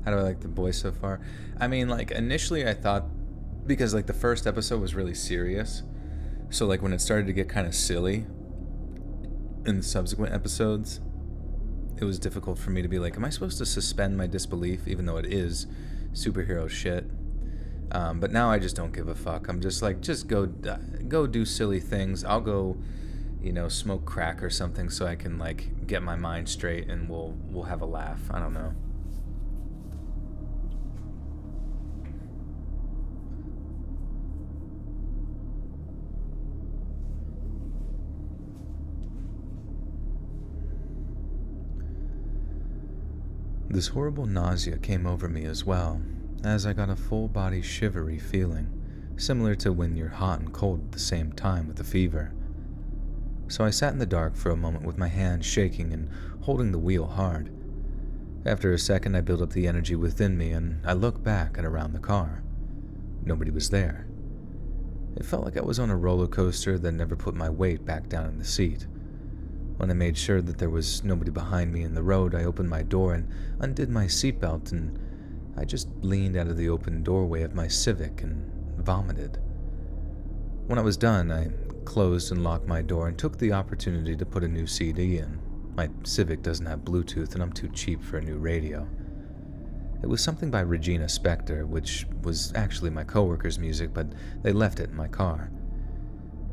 How do I like The Boys so far? I mean, like, initially I thought, because like the first episode was really serious, so like when it started to get kind of silly in the subsequent episodes, it was difficult for me to be like, am I supposed to suspend my disbelief, even though it is superhero shit? But now I just don't give a fuck. I'm just like, just go do silly things. I'll go, smoke crack or something so I can like get my mind straight, and we'll have a laugh. I don't know. This horrible nausea came over me as well, as I got a full-body shivery feeling, similar to when you're hot and cold at the same time with a fever. So I sat in the dark for a moment with my hands shaking and holding the wheel hard. After a second, I built up the energy within me, and I looked back and around the car. Nobody was there. It felt like I was on a roller coaster that never put my weight back down in the seat. When I made sure that there was nobody behind me in the road, I opened my door and undid my seatbelt, and I just leaned out of the open doorway of my Civic and vomited. When I was done, I closed and locked my door and took the opportunity to put a new CD in. My Civic doesn't have Bluetooth, and I'm too cheap for a new radio. It was something by Regina Spektor, which was actually my coworker's music, but they left it in my car.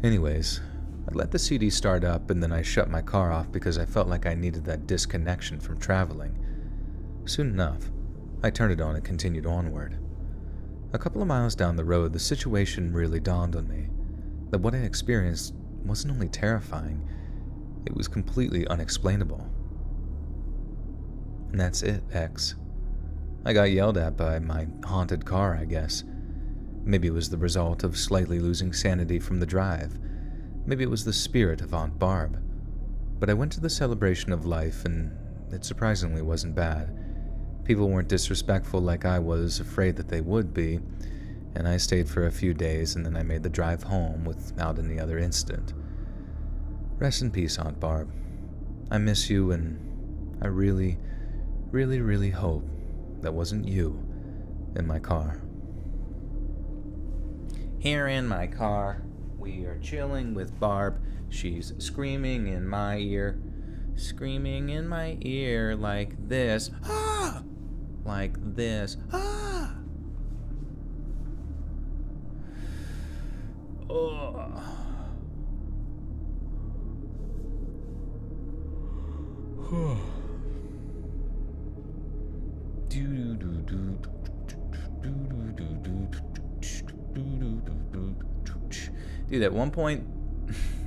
Anyways, I let the CD start up, and then I shut my car off because I felt like I needed that disconnection from traveling. Soon enough, I turned it on and continued onward. A couple of miles down the road, the situation really dawned on me that what I experienced wasn't only terrifying, it was completely unexplainable. And that's it, X. I got yelled at by my haunted car, I guess. Maybe it was the result of slightly losing sanity from the drive. Maybe it was the spirit of Aunt Barb. But I went to the celebration of life, and it surprisingly wasn't bad. People weren't disrespectful like I was afraid that they would be, and I stayed for a few days, and then I made the drive home without any other incident. Rest in peace, Aunt Barb. I miss you, and I really, really, really hope that wasn't you in my car. Here in my car, we are chilling with Barb. She's screaming in my ear like this. Ah! Like this. Ah! Dude, at one point,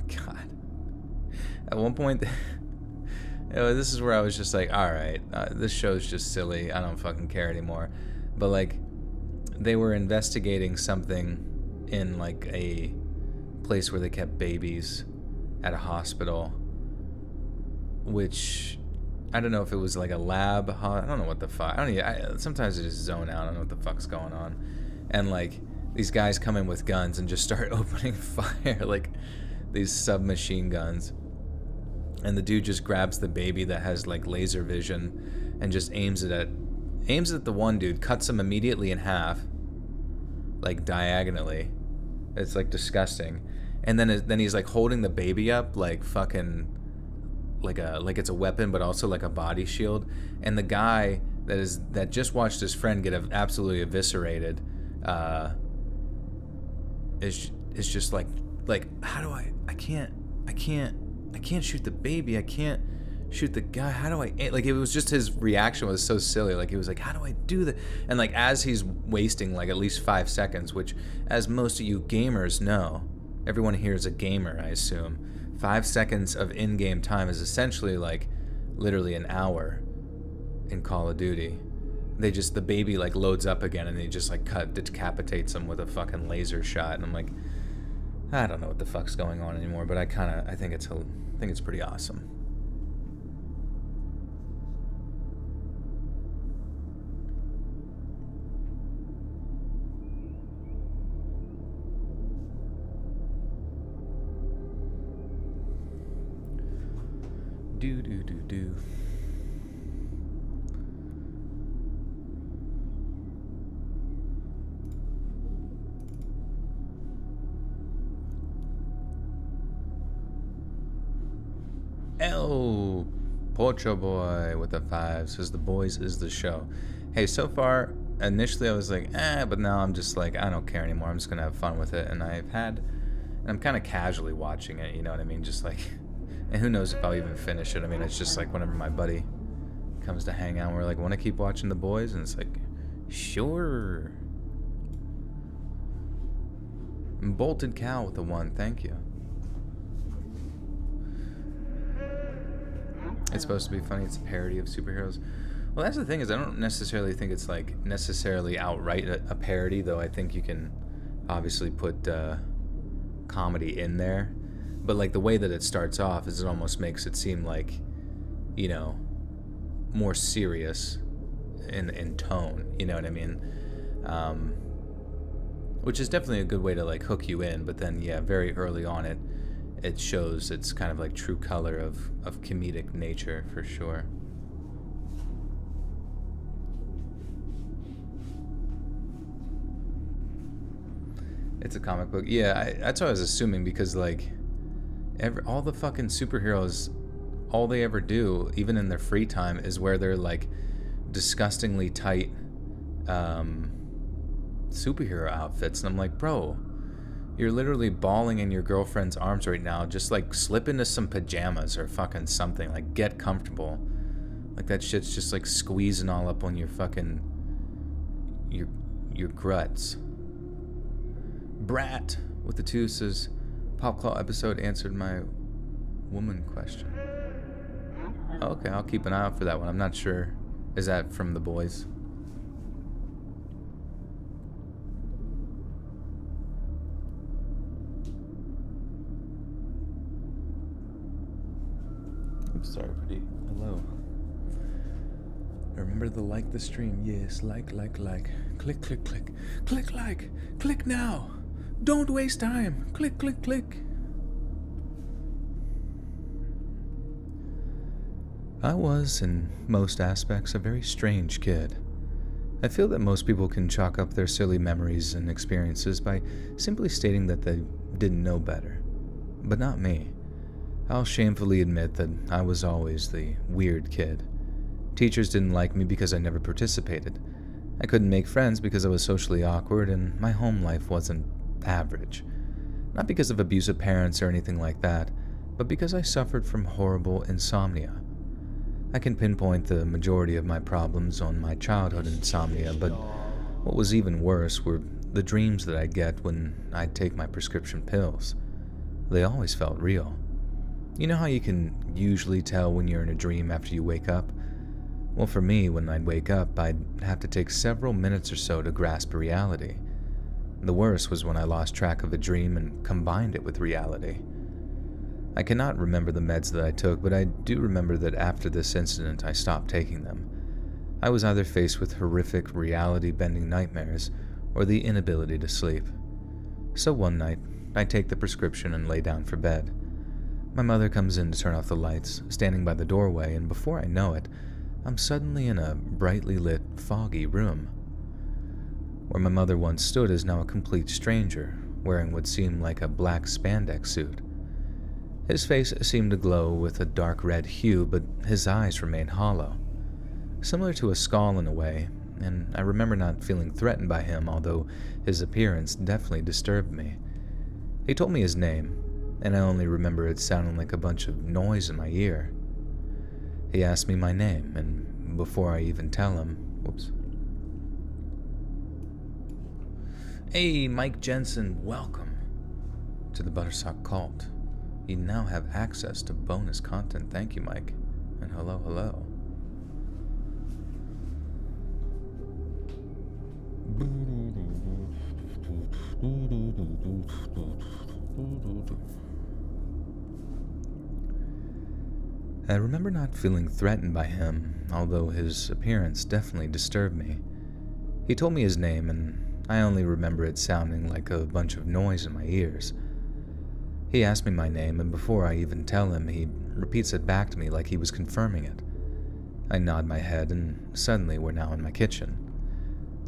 God, at one point, this is where I was just like, all right, this show's just silly. I don't fucking care anymore. But like, they were investigating something in like a place where they kept babies at a hospital, which I don't know if it was like a lab. I don't know what the fuck. Sometimes I just zone out. I don't know what the fuck's going on. And like, these guys come in with guns and just start opening fire, like these submachine guns. And the dude just grabs the baby that has like laser vision and just aims it at the one dude, cuts him immediately in half, like diagonally. It's like disgusting. And then he's like holding the baby up like fucking like it's a weapon, but also like a body shield. And the guy that just watched his friend get absolutely eviscerated is just like how do I can't shoot the baby, I can't shoot the guy, how do I, like, it was just, his reaction was so silly. Like, he was like, how do I do that? And like, as he's wasting like at least 5 seconds, which, as most of you gamers know, everyone here is a gamer, I assume, 5 seconds of in-game time is essentially like literally an hour in Call of Duty. The baby like loads up again and they just like decapitates him with a fucking laser shot. And I'm like, I don't know what the fuck's going on anymore, but I think it's pretty awesome. Do. El Pocho Boy with the 5 says the boys is the show. Hey, so far, initially I was like, but now I'm just like, I don't care anymore. I'm just gonna have fun with it. And I'm kind of casually watching it, you know what I mean? Just like, and who knows if I'll even finish it. I mean, it's just like whenever my buddy comes to hang out, we're like, want to keep watching the boys? And it's like, sure. Bolted Cow with the 1, thank you. It's supposed to be funny. It's a parody of superheroes. Well, that's the thing, is I don't necessarily think it's like necessarily outright a parody, though I think you can obviously put comedy in there. But like the way that it starts off is it almost makes it seem like, you know, more serious in tone, you know what I mean? Which is definitely a good way to like hook you in, but then yeah, very early on it shows its kind of like true color of comedic nature for sure. It's a comic book. Yeah, that's what I was assuming, because like all the fucking superheroes, all they ever do, even in their free time, is wear their like disgustingly tight superhero outfits. And I'm like, bro, you're literally bawling in your girlfriend's arms right now. Just like slip into some pajamas or fucking something. Like, get comfortable. Like, that shit's just like squeezing all up on your fucking your gruts. Brat with the 2 says, Pop Claw episode answered my woman question. Okay, I'll keep an eye out for that one. I'm not sure. Is that from the boys? Oops, sorry, pretty. Hello. Remember to like the stream. Yes, like. Click. Click like. Click now. Don't waste time. Click. I was, in most aspects, a very strange kid. I feel that most people can chalk up their silly memories and experiences by simply stating that they didn't know better. But not me. I'll shamefully admit that I was always the weird kid. Teachers didn't like me because I never participated. I couldn't make friends because I was socially awkward, and my home life wasn't average. Not because of abusive parents or anything like that, but because I suffered from horrible insomnia. I can pinpoint the majority of my problems on my childhood insomnia, but what was even worse were the dreams that I'd get when I'd take my prescription pills. They always felt real. You know how you can usually tell when you're in a dream after you wake up? Well, for me, when I'd wake up, I'd have to take several minutes or so to grasp reality. The worst was when I lost track of a dream and combined it with reality. I cannot remember the meds that I took, but I do remember that after this incident I stopped taking them. I was either faced with horrific reality-bending nightmares or the inability to sleep. So one night, I take the prescription and lay down for bed. My mother comes in to turn off the lights, standing by the doorway, and before I know it, I'm suddenly in a brightly lit, foggy room. Where my mother once stood is now a complete stranger, wearing what seemed like a black spandex suit. His face seemed to glow with a dark red hue, but his eyes remained hollow, similar to a skull in a way, and I remember not feeling threatened by him, although his appearance definitely disturbed me. He told me his name, and I only remember it sounding like a bunch of noise in my ear. He asked me my name, and before I even tell him, Hey, Mike Jensen, welcome to the Buttersock Cult. You now have access to bonus content. Thank you, Mike. And hello, hello. I remember not feeling threatened by him, although his appearance definitely disturbed me. He told me his name, and I only remember it sounding like a bunch of noise in my ears. He asked me my name, and before I even tell him, he repeats it back to me like he was confirming it. I nod my head, and suddenly we're now in my kitchen.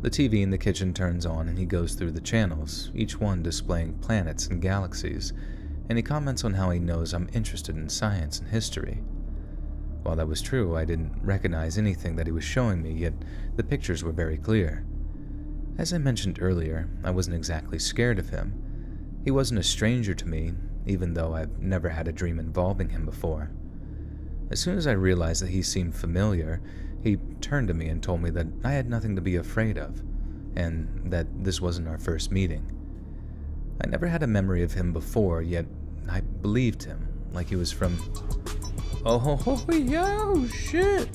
The TV in the kitchen turns on, and he goes through the channels, each one displaying planets and galaxies, and he comments on how he knows I'm interested in science and history. While that was true, I didn't recognize anything that he was showing me, yet the pictures were very clear. As I mentioned earlier, I wasn't exactly scared of him. He wasn't a stranger to me, even though I've never had a dream involving him before. As soon as I realized that he seemed familiar, he turned to me and told me that I had nothing to be afraid of, and that this wasn't our first meeting. I never had a memory of him before, yet I believed him, like he was from... Oh, yo, shit!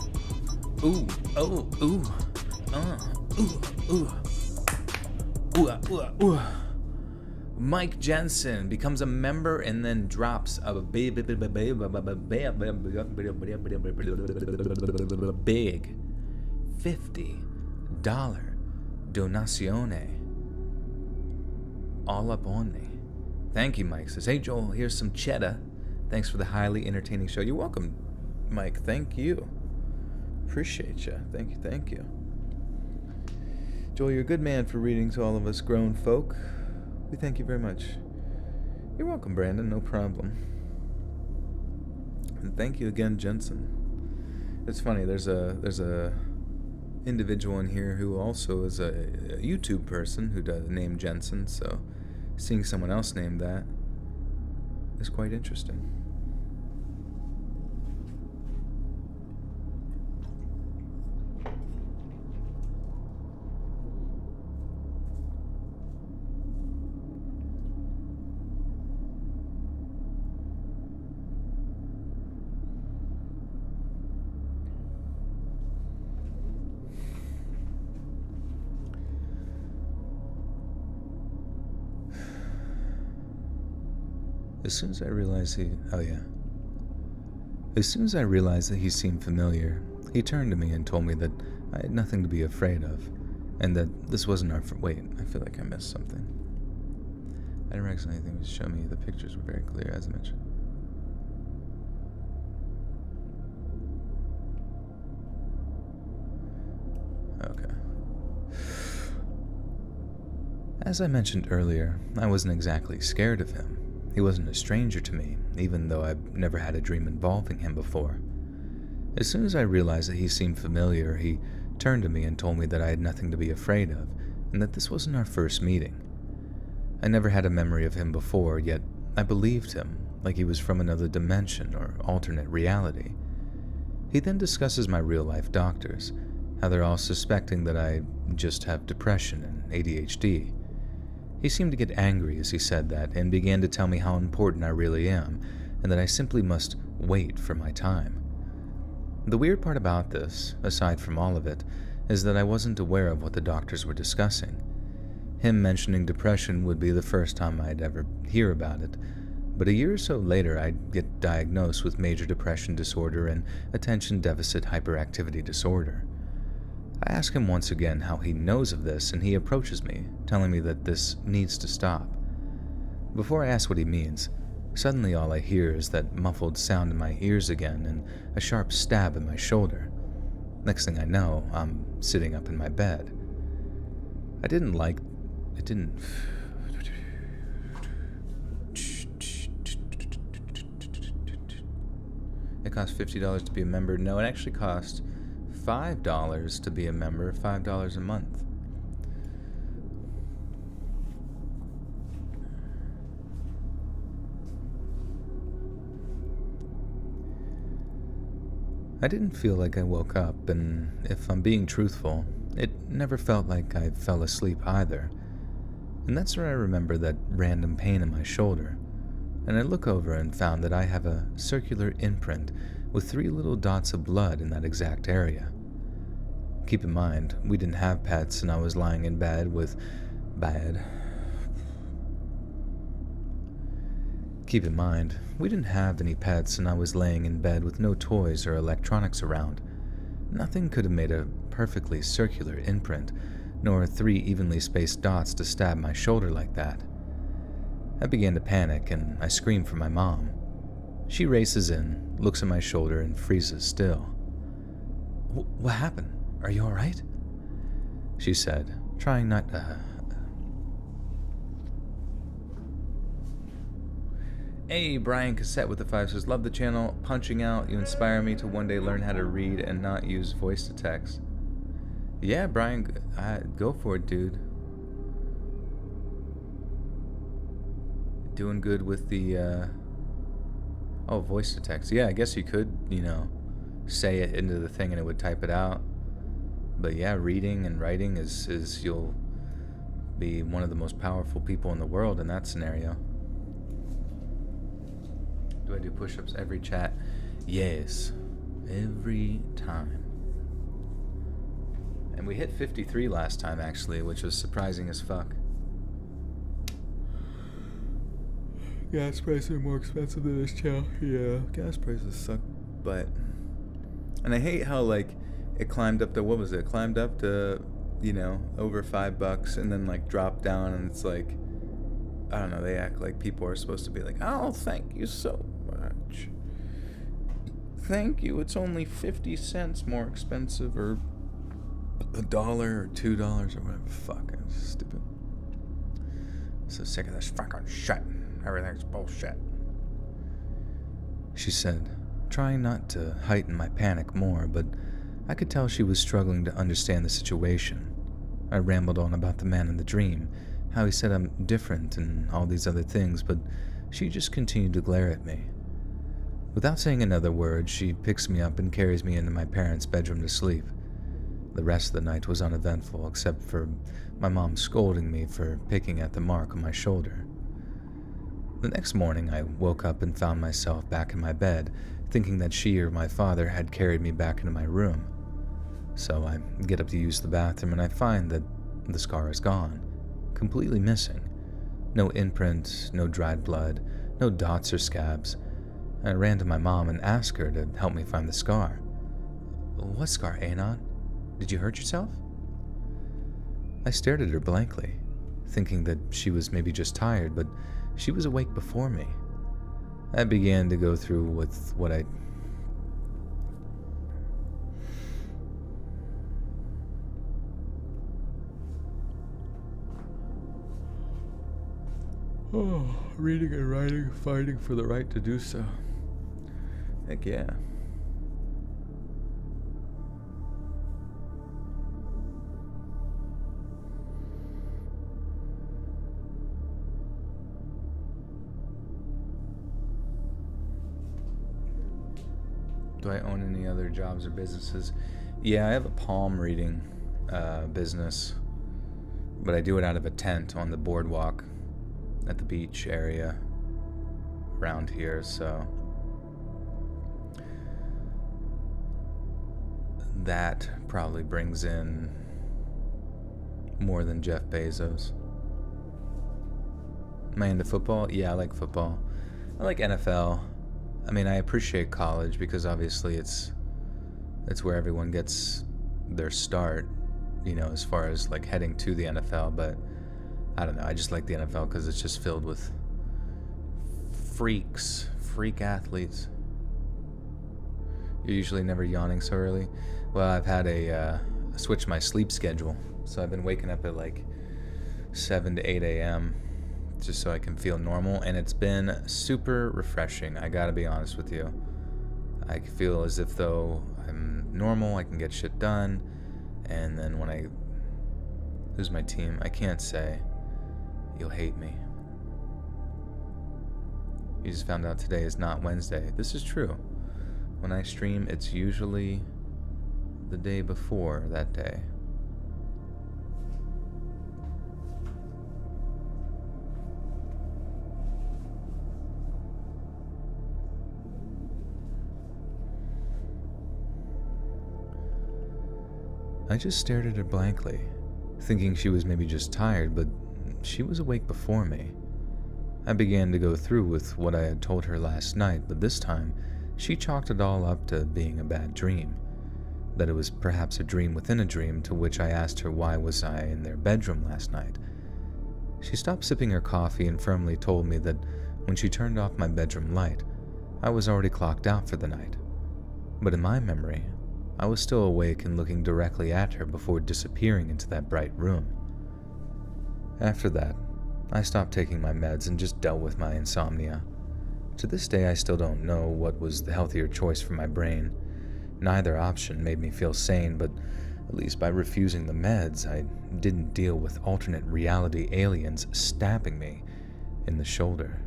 Ooh, oh, ooh, ooh, ooh. Mike Jensen becomes a member and then drops a big $50 donazione all up on me. Thank you, Mike. Says, hey, Joel, here's some cheddar. Thanks for the highly entertaining show. You're welcome, Mike. Thank you. Appreciate you. Thank you. Joel, you're a good man for reading to all of us grown folk. We thank you very much. You're welcome, Brandon. No problem. And thank you again, Jensen. It's funny. There's a individual in here who also is a YouTube person who does name Jensen. So seeing someone else named that is quite interesting. As soon as I realized that he seemed familiar, he turned to me and told me that I had nothing to be afraid of, and that this wasn't our wait, I feel like I missed something. I didn't recognize anything to show me. The pictures were very clear, as I mentioned. Okay. As I mentioned earlier, I wasn't exactly scared of him. He wasn't a stranger to me, even though I've never had a dream involving him before. As soon as I realized that he seemed familiar, he turned to me and told me that I had nothing to be afraid of, and that this wasn't our first meeting. I never had a memory of him before, yet I believed him like he was from another dimension or alternate reality. He then discusses my real-life doctors, how they're all suspecting that I just have depression and ADHD. He seemed to get angry as he said that and began to tell me how important I really am and that I simply must wait for my time. The weird part about this, aside from all of it, is that I wasn't aware of what the doctors were discussing. Him mentioning depression would be the first time I'd ever hear about it, but a year or so later I'd get diagnosed with major depression disorder and attention deficit hyperactivity disorder. I ask him once again how he knows of this, and he approaches me, telling me that this needs to stop. Before I ask what he means, suddenly all I hear is that muffled sound in my ears again and a sharp stab in my shoulder. Next thing I know, I'm sitting up in my bed. It cost $50 to be a member. No, it actually cost $5 to be a member, $5 a month. I didn't feel like I woke up, and if I'm being truthful, it never felt like I fell asleep either. And that's where I remember that random pain in my shoulder, and I look over and found that I have a circular imprint with 3 little dots of blood in that exact area. Keep in mind, we didn't have pets, and I was lying in bed with Keep in mind, we didn't have any pets, and I was laying in bed with no toys or electronics around. Nothing could have made a perfectly circular imprint, nor 3 evenly spaced dots to stab my shoulder like that. I began to panic, and I screamed for my mom. She races in, looks at my shoulder, and freezes still. What happened? Are you alright? She said, trying not to... Hey, Brian Cassette with the 5 says, love the channel, punching out, you inspire me to one day learn how to read and not use voice to text. Yeah, Brian, go for it, dude. Doing good with the, voice to text. Yeah, I guess you could, say it into the thing and it would type it out. But yeah, reading and writing is you'll be one of the most powerful people in the world in that scenario. Do I do push-ups every chat? Yes, every time. And we hit 53 last time, actually, which was surprising as fuck. Gas prices are more expensive than this channel. Yeah, gas prices suck, but... And I hate how, it climbed up to, what was it? It climbed up to, over $5, and then, dropped down, and it's like... I don't know, they act like people are supposed to be like, oh, thank you so much. Thank you, it's only 50 cents more expensive, or $1 or $2 or whatever. Fuck, it's stupid. So sick of this fucking shit. Everything's bullshit. She said, trying not to heighten my panic more, but I could tell she was struggling to understand the situation. I rambled on about the man in the dream, how he said I'm different and all these other things, but she just continued to glare at me. Without saying another word, she picks me up and carries me into my parents' bedroom to sleep. The rest of the night was uneventful, except for my mom scolding me for picking at the mark on my shoulder. The next morning, I woke up and found myself back in my bed, thinking that she or my father had carried me back into my room. So I get up to use the bathroom, and I find that the scar is gone. Completely missing. No imprint, no dried blood, no dots or scabs. I ran to my mom and asked her to help me find the scar. What scar, Anon? Did you hurt yourself? I stared at her blankly, thinking that she was maybe just tired, but she was awake before me. I began to go through with what I... reading and writing, fighting for the right to do so. Heck yeah. Do I own any other jobs or businesses? Yeah, I have a palm reading business, but I do it out of a tent on the boardwalk at the beach area around here, so that probably brings in more than Jeff Bezos. Am I into football? Yeah, I like football. I like NFL. I mean, I appreciate college because obviously it's where everyone gets their start, you know, as far as like heading to the NFL. But I don't know, I just like the NFL because it's just filled with freak athletes. You're usually never yawning so early. Well, I've had switch my sleep schedule, so I've been waking up at like 7 to 8 a.m. just so I can feel normal, and it's been super refreshing. I gotta be honest with you. I feel as if though I'm normal, I can get shit done, and then when I lose my team, I can't say, you'll hate me. You just found out today is not Wednesday. This is true. When I stream, it's usually the day before that day. I just stared at her blankly, thinking she was maybe just tired, but she was awake before me. I began to go through with what I had told her last night, but this time, she chalked it all up to being a bad dream. That it was perhaps a dream within a dream, to which I asked her why was I in their bedroom last night. She stopped sipping her coffee and firmly told me that when she turned off my bedroom light, I was already clocked out for the night. But in my memory, I was still awake and looking directly at her before disappearing into that bright room. After that, I stopped taking my meds and just dealt with my insomnia. To this day, I still don't know what was the healthier choice for my brain. Neither option made me feel sane, but at least by refusing the meds, I didn't deal with alternate reality aliens stabbing me in the shoulder.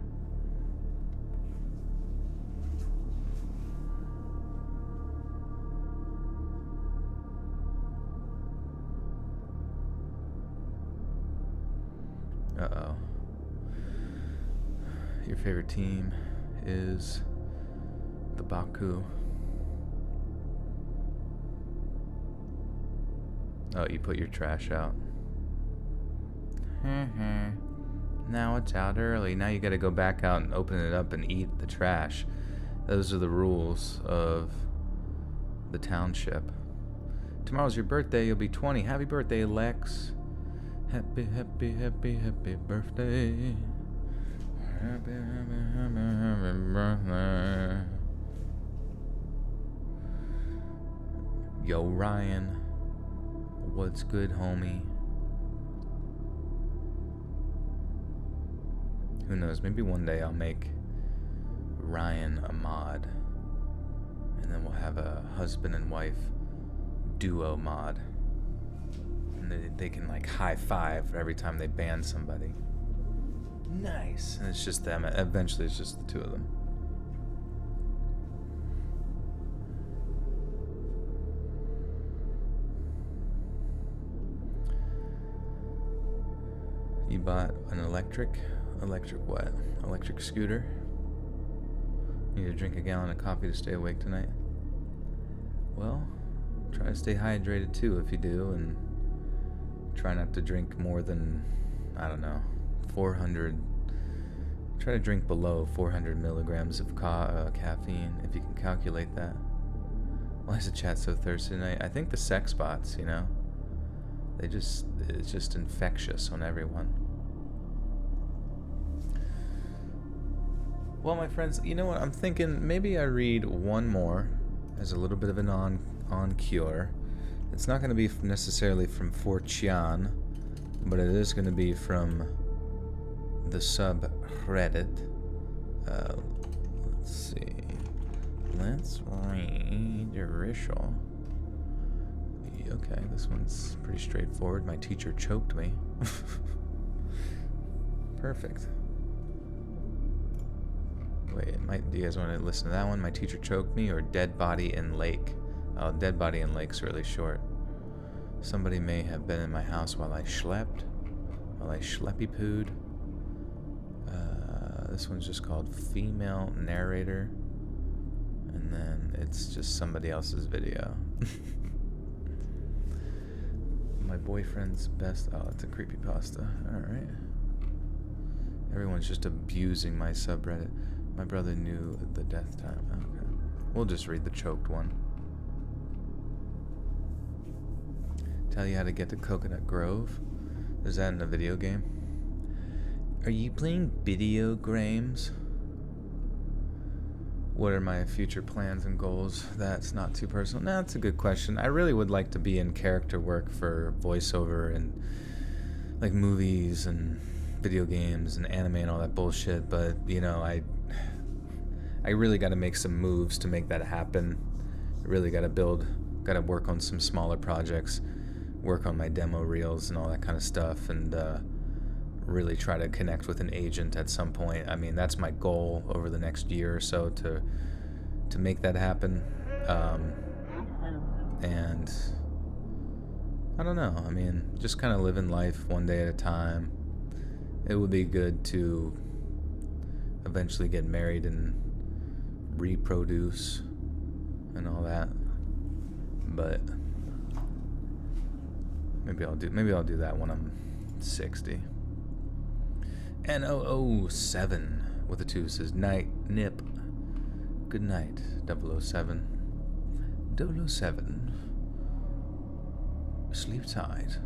Uh-oh. Your favorite team is the Baku. Oh, you put your trash out. Now it's out early. Now you gotta go back out and open it up and eat the trash. Those are the rules of the township. Tomorrow's your birthday. You'll be 20. Happy birthday, Lex. Happy birthday. Happy birthday. Yo, Ryan. What's good, homie? Who knows? Maybe one day I'll make Ryan a mod. And then we'll have a husband and wife duo mod. And they can like high five every time they ban somebody. Nice. And it's just them. Eventually it's just the two of them. You bought an electric what? Electric scooter? You need to drink a gallon of coffee to stay awake tonight? Well, try to stay hydrated too if you do, and try not to drink more than, I don't know, 400. Try to drink below 400 milligrams of caffeine, if you can calculate that. Why is the chat so thirsty tonight? I think the sex bots, you know? It's just infectious on everyone. Well, my friends, you know what? I'm thinking maybe I read one more as a little bit of an on cure. It's not going to be necessarily from 4chan, but it is going to be from the subreddit. Let's see. Let's read Rishal. Okay, this one's pretty straightforward. My teacher choked me. Perfect. Do you guys want to listen to that one? My teacher choked me, or Dead Body in Lake? Oh, Dead Body in Lake's really short. Somebody may have been in my house while I schleppy pooed. This one's just called Female Narrator. And then it's just somebody else's video. My boyfriend's best... Oh, it's a creepypasta. Alright. Everyone's just abusing my subreddit. My brother knew the death time. Okay. We'll just read the choked one. Tell you how to get to Coconut Grove. Is that in a video game? Are you playing video games? What are my future plans and goals? That's not too personal. No, that's a good question. I really would like to be in character work for voiceover and like movies and video games and anime and all that bullshit, but you know, I really got to make some moves to make that happen. I really got to work on some smaller projects, work on my demo reels and all that kind of stuff, and really try to connect with an agent at some point. I mean, that's my goal over the next year or so to make that happen. And I don't know. I mean, just kind of living life one day at a time. It would be good to eventually get married and reproduce and all that. But maybe I'll do that when I'm 60. N007 with a 2 says, night, nip. Good night, 007. 007. Sleep tight.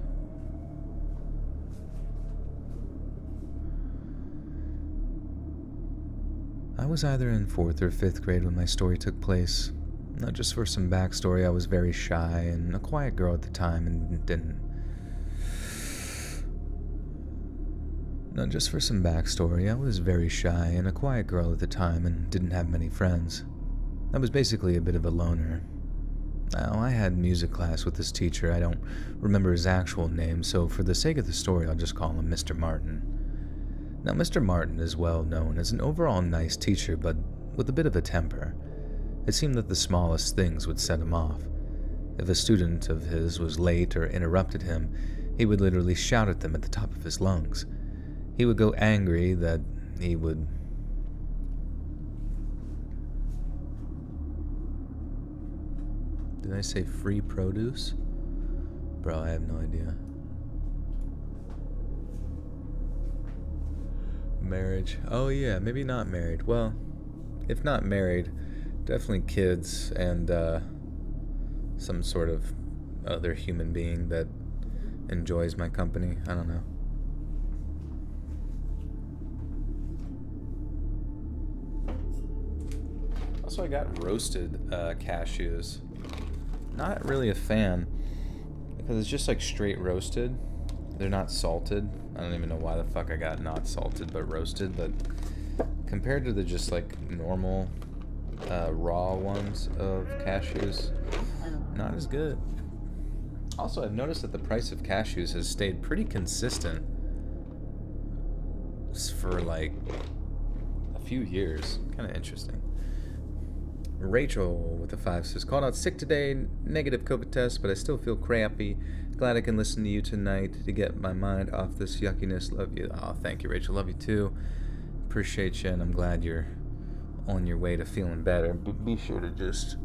I was either in 4th or 5th grade when my story took place. Not just for some backstory, I was very shy and a quiet girl at the time and didn't... Not just for some backstory, I was very shy and a quiet girl at the time and didn't have many friends. I was basically a bit of a loner. Now, I had music class with this teacher. I don't remember his actual name, so for the sake of the story, I'll just call him Mr. Martin. Now, Mr. Martin is well known as an overall nice teacher, but with a bit of a temper. It seemed that the smallest things would set him off. If a student of his was late or interrupted him, he would literally shout at them at the top of his lungs. He would go angry that he would... Did I say free produce? Bro, I have no idea. Marriage. Oh yeah, maybe not married. Well, if not married, definitely kids and some sort of other human being that enjoys my company. I don't know. Also, I got roasted cashews. Not really a fan, because it's just like straight roasted. They're not salted. I don't even know why the fuck I got not salted but roasted, but compared to the just like normal raw ones of cashews, not as good. Also, I've noticed that the price of cashews has stayed pretty consistent for like a few years. Kind of interesting. Rachel with a 5 says, called out sick today, negative COVID test, but I still feel crappy. Glad I can listen to you tonight to get my mind off this yuckiness. Love you. Oh, thank you, Rachel. Love you too. Appreciate you, and I'm glad you're on your way to feeling better. Be sure to just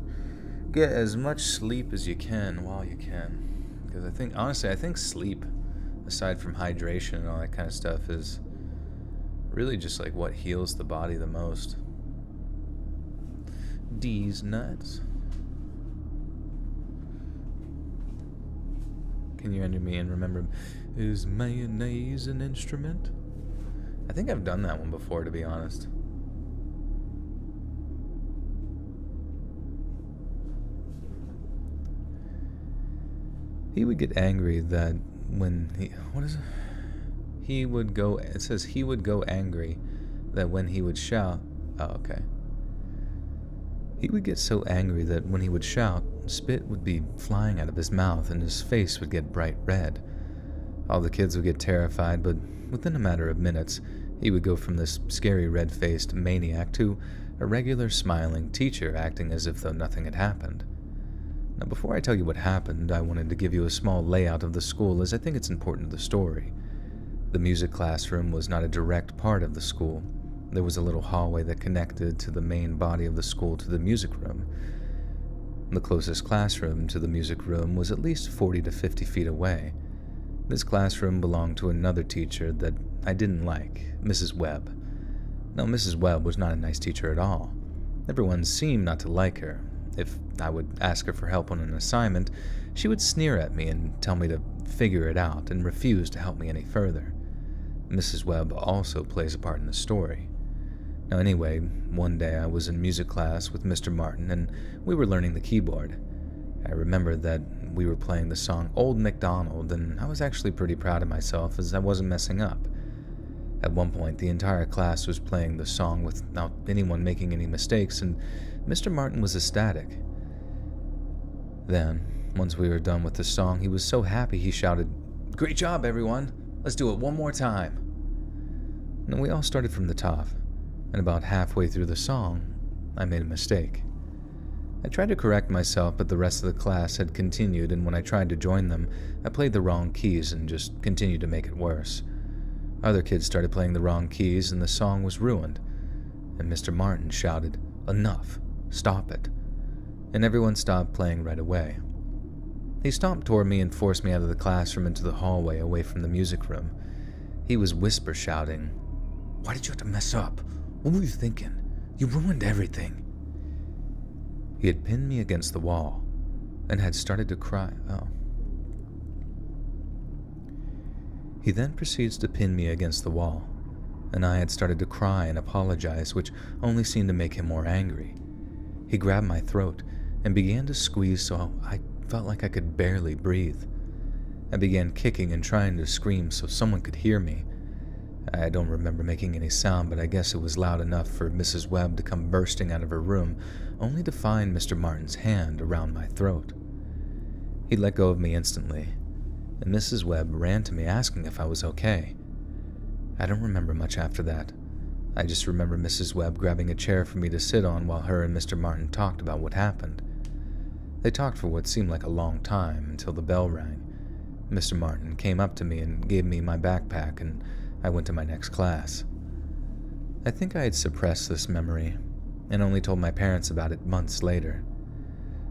get as much sleep as you can while you can. Because I think sleep, aside from hydration and all that kind of stuff, is really just like what heals the body the most. D's nuts. Can you enter me and remember, is mayonnaise an instrument? I think I've done that one before, to be honest. He would get angry that when he... What is it? He would go... It says he would go angry that when he would shout... Oh, okay. He would get so angry that when he would shout, spit would be flying out of his mouth and his face would get bright red. All the kids would get terrified, but within a matter of minutes, He would go from this scary red-faced maniac to a regular smiling teacher acting as if though nothing had happened. Now, before I tell you what happened, I wanted to give you a small layout of the school as I think it's important to the story. The music classroom was not a direct part of the school. There was a little hallway that connected to the main body of the school to the music room. The closest classroom to the music room was at least 40 to 50 feet away. This classroom belonged to another teacher that I didn't like, Mrs. Webb. Now, Mrs. Webb was not a nice teacher at all. Everyone seemed not to like her. If I would ask her for help on an assignment, she would sneer at me and tell me to figure it out and refuse to help me any further. Mrs. Webb also plays a part in the story. Now anyway, one day I was in music class with Mr. Martin and we were learning the keyboard. I remember that we were playing the song Old MacDonald, and I was actually pretty proud of myself as I wasn't messing up. At one point, the entire class was playing the song without anyone making any mistakes, and Mr. Martin was ecstatic. Then, once we were done with the song, he was so happy he shouted, "Great job, everyone! Let's do it one more time!" And we all started from the top, and about halfway through the song, I made a mistake. I tried to correct myself, but the rest of the class had continued, and when I tried to join them, I played the wrong keys and just continued to make it worse. Other kids started playing the wrong keys, and the song was ruined. And Mr. Martin shouted, "Enough! Stop it!" And everyone stopped playing right away. He stomped toward me and forced me out of the classroom into the hallway away from the music room. He was whisper shouting, "Why did you have to mess up? What were you thinking? You ruined everything." He had pinned me against the wall and had started to cry. He then proceeds to pin me against the wall, and I had started to cry and apologize, which only seemed to make him more angry. He grabbed my throat and began to squeeze so I felt like I could barely breathe. I began kicking and trying to scream so someone could hear me. I don't remember making any sound, but I guess it was loud enough for Mrs. Webb to come bursting out of her room, only to find Mr. Martin's hand around my throat. He let go of me instantly, and Mrs. Webb ran to me asking if I was okay. I don't remember much after that. I just remember Mrs. Webb grabbing a chair for me to sit on while her and Mr. Martin talked about what happened. They talked for what seemed like a long time until the bell rang. Mr. Martin came up to me and gave me my backpack, and I went to my next class. I think I had suppressed this memory and only told my parents about it months later.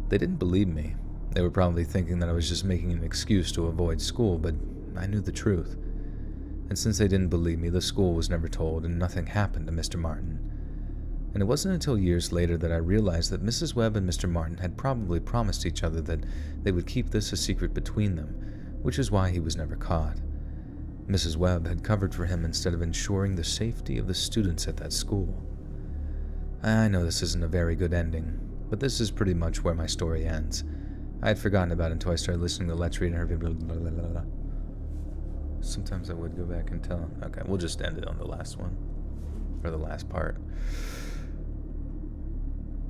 They didn't believe me. They were probably thinking that I was just making an excuse to avoid school, but I knew the truth. And since they didn't believe me, the school was never told and nothing happened to Mr. Martin. And it wasn't until years later that I realized that Mrs. Webb and Mr. Martin had probably promised each other that they would keep this a secret between them, which is why he was never caught. Mrs. Webb had covered for him instead of ensuring the safety of the students at that school. I know this isn't a very good ending, but this is pretty much where my story ends. I had forgotten about it until I started listening to Let's Read and Her. Sometimes I would go back and tell. Okay, we'll just end it on the last one, or the last part.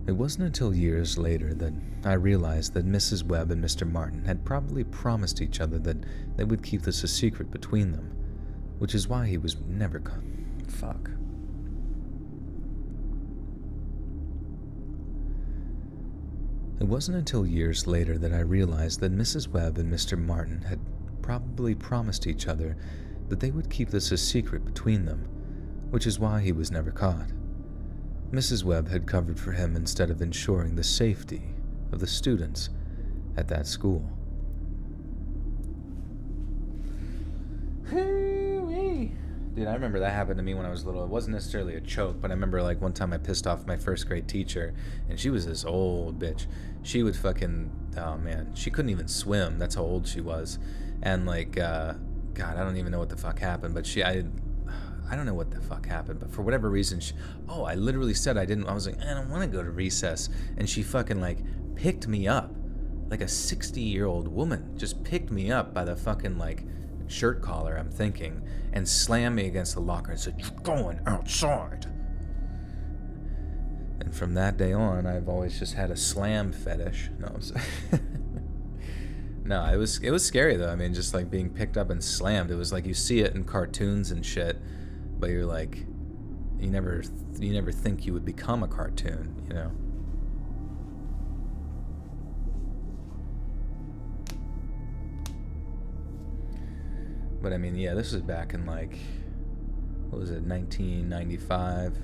It wasn't until years later that I realized that Mrs. Webb and Mr. Martin had probably promised each other that they would keep this a secret between them, which is why he was never Fuck. It wasn't until years later that I realized that Mrs. Webb and Mr. Martin had probably promised each other that they would keep this a secret between them, which is why he was never caught. Mrs. Webb had covered for him instead of ensuring the safety of the students at that school. Dude, I remember that happened to me when I was little. It wasn't necessarily a choke, but I remember like one time I pissed off my first grade teacher, and she was this old bitch. She would fucking, oh man, she couldn't even swim. That's how old she was. And like, God, I don't even know what the fuck happened, but I don't know what the fuck happened, but for whatever reason, I literally said I was like, I don't want to go to recess. And she fucking like picked me up, like a 60-year-old woman just picked me up by the fucking like shirt collar, I'm thinking, and slammed me against the locker and said, "You're going outside." And from that day on, I've always just had a slam fetish. No, it was scary though. I mean, just like being picked up and slammed. It was like you see it in cartoons and shit, but you're like, you never think you would become a cartoon, you know? But I mean, yeah, this was back in like, what was it, 1995,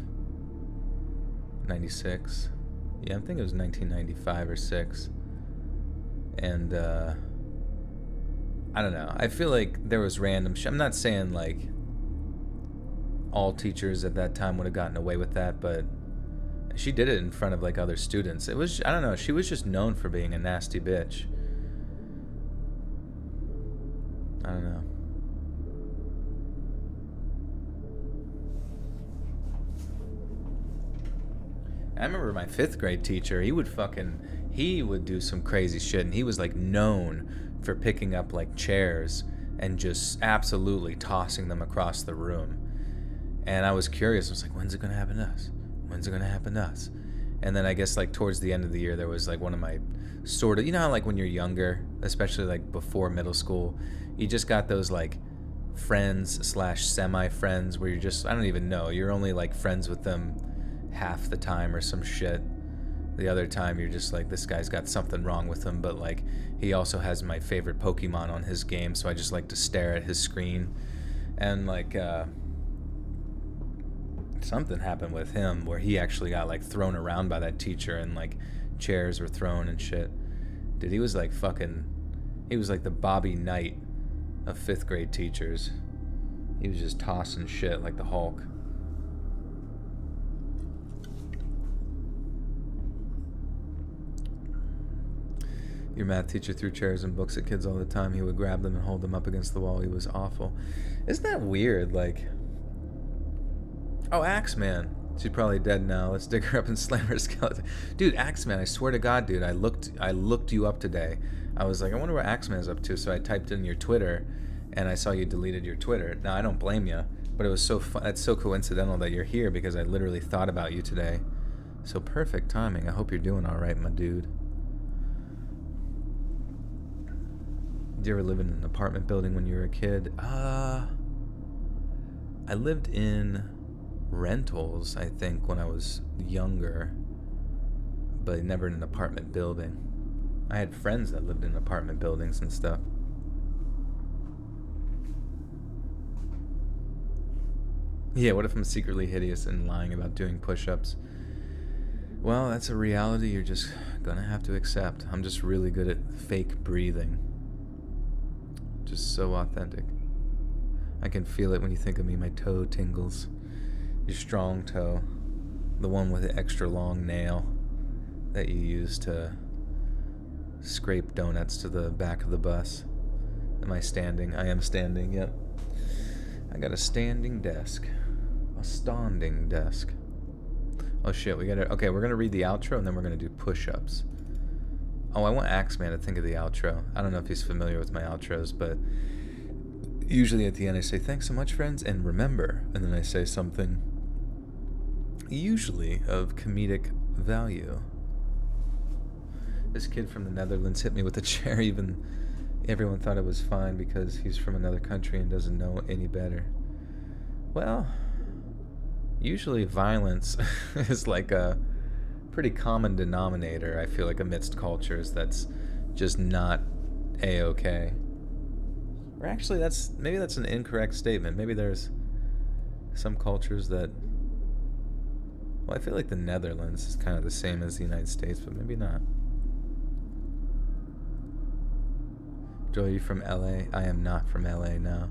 96? Yeah, I think it was 1995 or 6. And, I don't know. I feel like there was random I'm not saying like all teachers at that time would have gotten away with that, but she did it in front of like other students. It was, I don't know, she was just known for being a nasty bitch. I don't know. I remember my 5th grade teacher, he would do some crazy shit, and he was like known for picking up like chairs and just absolutely tossing them across the room. And I was curious. I was like, when's it going to happen to us? When's it going to happen to us? And then I guess like towards the end of the year, there was like one of my sort of, you know how like when you're younger, especially like before middle school, you just got those like friends / semi-friends where you're just, I don't even know, you're only like friends with them half the time or some shit. The other time you're just like, this guy's got something wrong with him, but like he also has my favorite Pokemon on his game, so I just like to stare at his screen. And like something happened with him where he actually got like thrown around by that teacher, and like chairs were thrown and shit. Dude, he was like the Bobby Knight of 5th grade teachers. He was just tossing shit like the Hulk. Your math teacher threw chairs and books at kids all the time. He would grab them and hold them up against the wall. He was awful. Isn't that weird? Like, oh, Axeman. She's probably dead now. Let's dig her up and slam her skeleton. Dude, Axeman, I swear to God, dude, I looked you up today. I was like, I wonder what Axeman's up to. So I typed in your Twitter, and I saw you deleted your Twitter. Now, I don't blame you, but it was so fun. It's so coincidental that you're here because I literally thought about you today. So perfect timing. I hope you're doing all right, my dude. Did you ever live in an apartment building when you were a kid? I lived in rentals, I think, when I was younger, but never in an apartment building. I had friends that lived in apartment buildings and stuff. Yeah, what if I'm secretly hideous and lying about doing push-ups? Well, that's a reality you're just gonna have to accept. I'm just really good at fake breathing. Just so authentic. I can feel it when you think of me. My toe tingles. Your strong toe. The one with the extra long nail that you use to scrape donuts to the back of the bus. Am I standing? I am standing, yep. I got a standing desk. A standing desk. Oh shit, okay, we're gonna read the outro and then we're gonna do push-ups. Oh, I want Axeman to think of the outro. I don't know if he's familiar with my outros, but usually at the end I say, thanks so much, friends, and remember, and then I say something usually of comedic value. This kid from the Netherlands hit me with a chair. Even everyone thought it was fine because he's from another country and doesn't know any better. Well, usually violence is like a pretty common denominator, I feel like, amidst cultures that's just not A-okay. Or actually, maybe that's an incorrect statement. Maybe there's some cultures that, well, I feel like the Netherlands is kind of the same as the United States, but maybe not. Joe, are you from LA? I am not from LA now.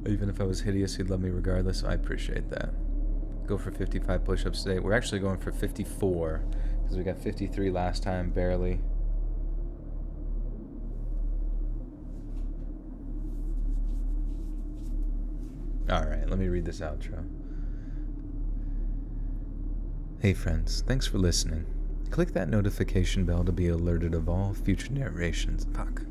Even if I was hideous, he'd love me regardless. I appreciate that. Go for 55 push-ups today. We're actually going for 54 because we got 53 last time, barely. Alright, let me read this outro. Hey friends, thanks for listening. Click that notification bell to be alerted of all future narrations. Fuck.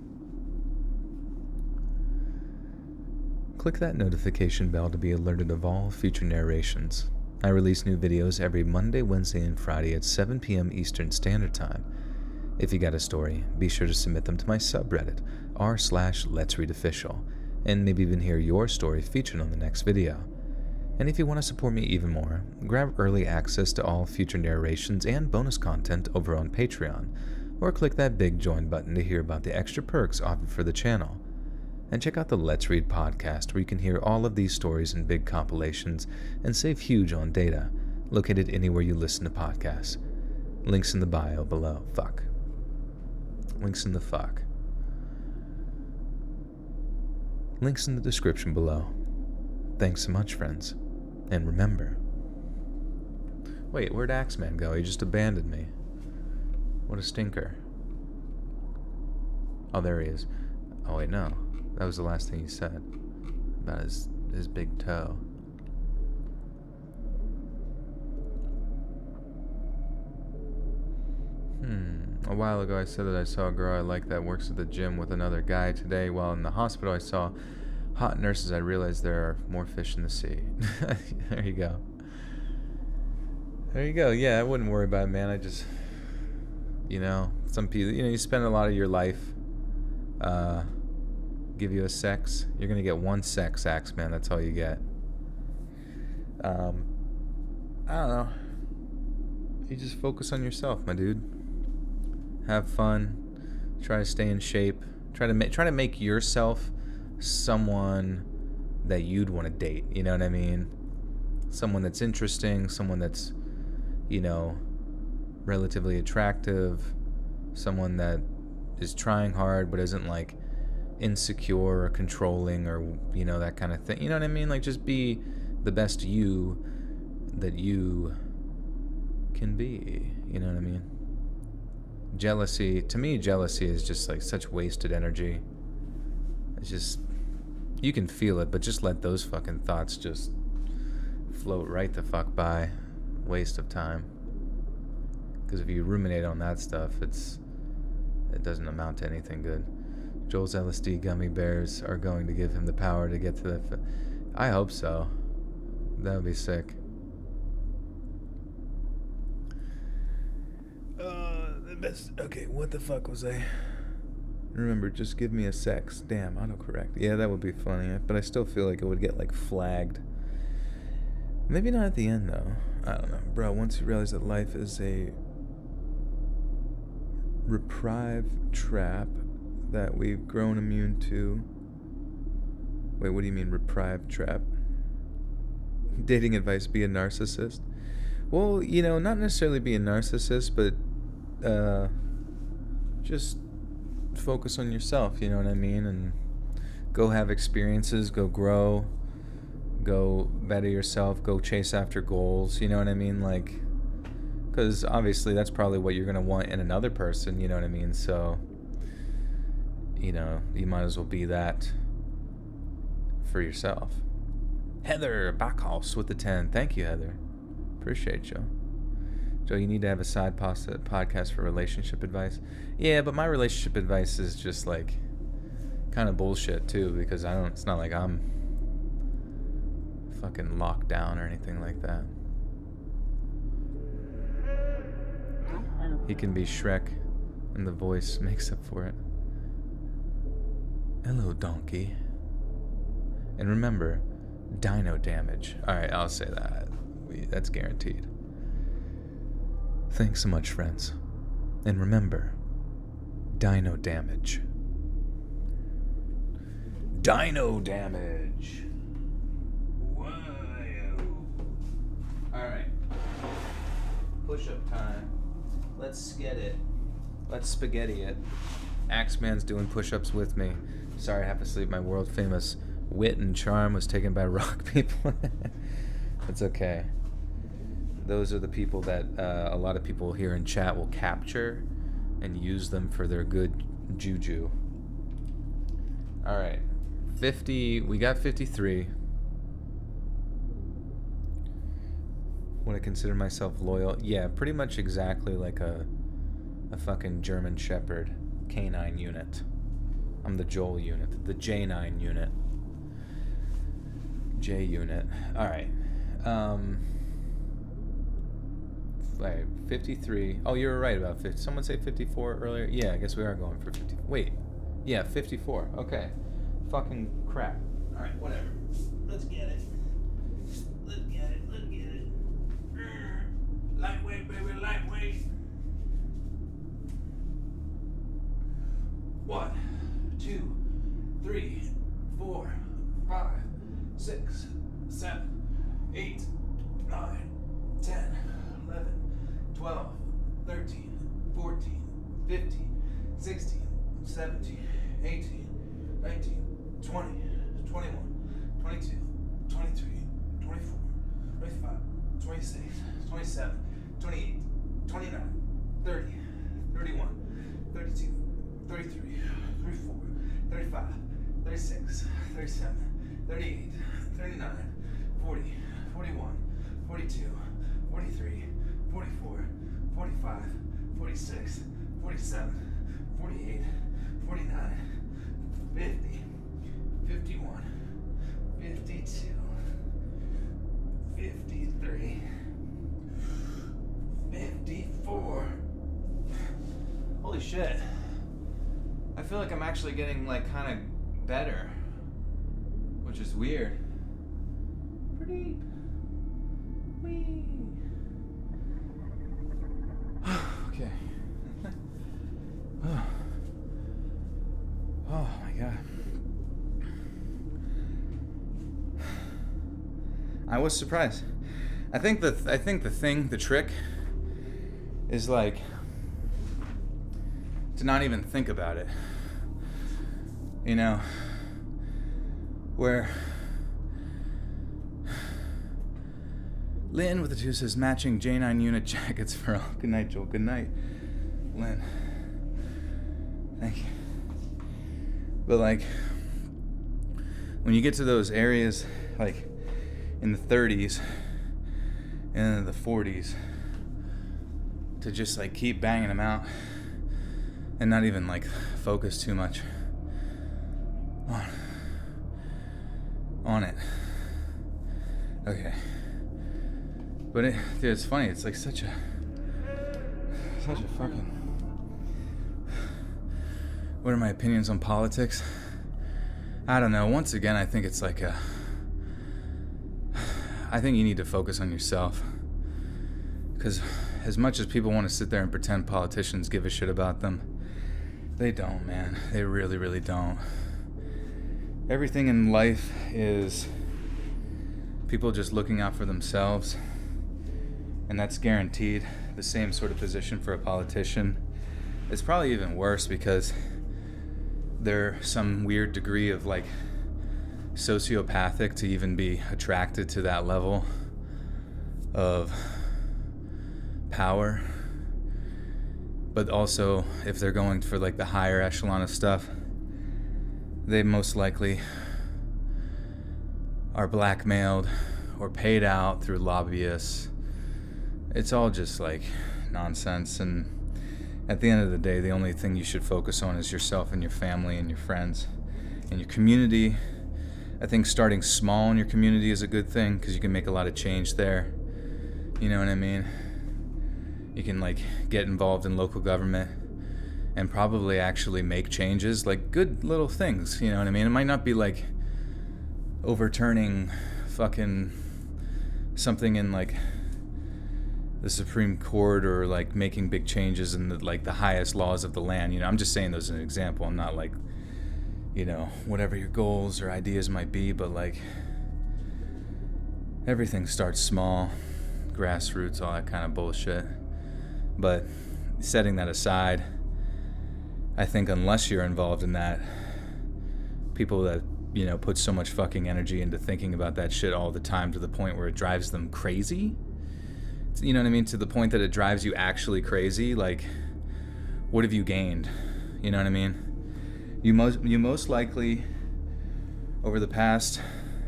Click that notification bell to be alerted of all future narrations. I release new videos every Monday, Wednesday, and Friday at 7 p.m. Eastern Standard Time. If you got a story, be sure to submit them to my subreddit, r/Let'sReadOfficial, and maybe even hear your story featured on the next video. And if you want to support me even more, grab early access to all future narrations and bonus content over on Patreon, or click that big join button to hear about the extra perks offered for the channel. And check out the Let's Read podcast, where you can hear all of these stories in big compilations and save huge on data, located anywhere you listen to podcasts. Links in the bio below. Links in the description below. Thanks so much, friends. And remember... Wait, where'd Axeman go? He just abandoned me. What a stinker. Oh, there he is. Oh, wait, no. That was the last thing he said. About his big toe. A while ago I said that I saw a girl I like that works at the gym with another guy. Today, while in the hospital, I saw hot nurses. I realized there are more fish in the sea. There you go. Yeah, I wouldn't worry about it, man. I just, some people, you spend a lot of your life, give you a sex. You're going to get one sex, Axeman. That's all you get. I don't know. You just focus on yourself, my dude. Have fun. Try to stay in shape. Try to make yourself someone that you'd want to date. You know what I mean? Someone that's interesting. Someone that's, relatively attractive. Someone that is trying hard but isn't like insecure or controlling or that kind of thing. You know what I mean? Like, just be the best you that you can be. You know what I mean? To me, jealousy is just like such wasted energy. It's just, you can feel it, but just let those fucking thoughts just float right the fuck by. Waste of time. Because if you ruminate on that stuff, it doesn't amount to anything good. Joel's LSD gummy bears are going to give him the power to get to the... I hope so. That would be sick. Okay, what the fuck was I? Remember, just give me a sex. Damn, autocorrect. Yeah, that would be funny, but I still feel like it would get, flagged. Maybe not at the end, though. I don't know. Bro, once you realize that life is a reprieve trap that we've grown immune to... Wait, what do you mean, reprieve trap? Dating advice, be a narcissist? Well, not necessarily be a narcissist, but... just focus on yourself, you know what I mean? And go have experiences, go grow, go better yourself, go chase after goals, you know what I mean? Because obviously that's probably what you're going to want in another person, you know what I mean? So, you might as well be that for yourself. Heather Backhouse with the 10. Thank you, Heather. Appreciate you. Joe, you need to have a side podcast for relationship advice. Yeah, but my relationship advice is just kind of bullshit too, because it's not like I'm fucking locked down or anything like that. He can be Shrek, and the voice makes up for it. Hello, donkey. And remember, dino damage. Alright, I'll say that. That's guaranteed. Thanks so much, friends. And remember, dino damage. Dino damage. Whoa. Alright. Push-up time. Let's get it. Let's spaghetti it. Axeman's doing push-ups with me. Sorry I have to sleep. My world-famous wit and charm was taken by rock people. It's okay. Those are the people that a lot of people here in chat will capture and use them for their good juju. All right, 50. We got 53. Would I consider myself loyal? Yeah, pretty much exactly like a fucking German Shepherd canine unit. I'm the Joel unit, the J9 unit. J unit. All right. 53. Oh, you were right about 50. Someone say 54 earlier? Yeah, I guess we are going for 50. Wait. Yeah, 54. Okay. Fucking crap. Alright, whatever. Let's get it. Let's get it. Let's get it. Lightweight, baby, lightweight. 1, 2, 3, 4, 5, 6, 7, 8, 9, 10, 11, 12, 13, 14, 15, 16, 17, 18, 19, 20, 21, 22, 23, 24, 25, 26, 27, 28, 29, 30, 31, 32, 33, 34, 35, 36, 37, 38, 39, 40, 41, 42, 43, 44, 45, 46, 47, 48, 49, 50, 51, 52, 53, 54. Holy shit. I feel like I'm actually getting like kind of better, which is weird. Pretty. Wee. Okay. Oh my god. I was surprised. I think the trick is like to not even think about it. You know, where Lynn with the 2 says matching J9 unit jackets for all. Good night, Joel. Good night, Lynn. Thank you. But like, when you get to those areas, like in the 30s and the 40s, to just like keep banging them out and not even like focus too much on it. Okay. But dude, it's funny. It's like such a fucking. What are my opinions on politics? I don't know. Once again, I think it's like I think you need to focus on yourself. Because as much as people want to sit there and pretend politicians give a shit about them, they don't, man. They really, really don't. Everything in life is people just looking out for themselves. And that's guaranteed. The same sort of position for a politician. It's probably even worse because there's some weird degree of like sociopathic to even be attracted to that level of power. But also, if they're going for like the higher echelon of stuff, they most likely are blackmailed or paid out through lobbyists. It's all just like nonsense, and at the end of the day, the only thing you should focus on is yourself and your family and your friends and your community. I think starting small in your community is a good thing because you can make a lot of change there. You know what I mean? You can like get involved in local government and probably actually make changes, like good little things, you know what I mean? It might not be like overturning fucking something in like the Supreme Court or like making big changes in the like the highest laws of the land. You know, I'm just saying those as an example. I'm not like, you know, whatever your goals or ideas might be, but like everything starts small, grassroots, all that kind of bullshit. But setting that aside, I think unless you're involved in that, people that, you know, put so much fucking energy into thinking about that shit all the time to the point where it drives them crazy, you know what I mean? To the point that it drives you actually crazy, like, what have you gained? You know what I mean? You most likely, over the past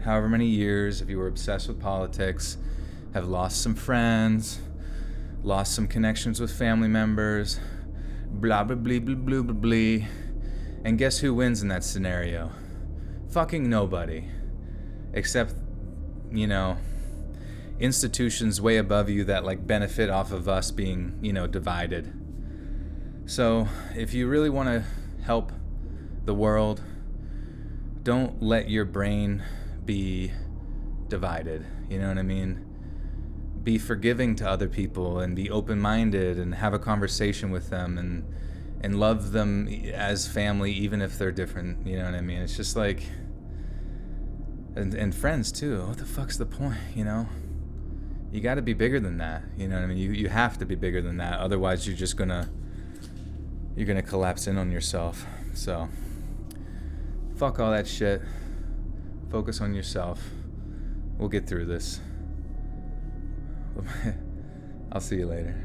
however many years, if you were obsessed with politics, have lost some friends, lost some connections with family members, blah, blah, blah, blah, blah, blah, blah. And guess who wins in that scenario? Fucking nobody. Except, you know, institutions way above you that like benefit off of us being, you know, divided. So if you really want to help the world, don't let your brain be divided. You know what I mean? Be forgiving to other people and be open-minded and have a conversation with them and love them as family, even if they're different. You know what I mean? It's just like, and friends too. What the fuck's the point? You know, you got to be bigger than that. You know what I mean? You have to be bigger than that. Otherwise, you're gonna collapse in on yourself. So fuck all that shit. Focus on yourself. We'll get through this. I'll see you later.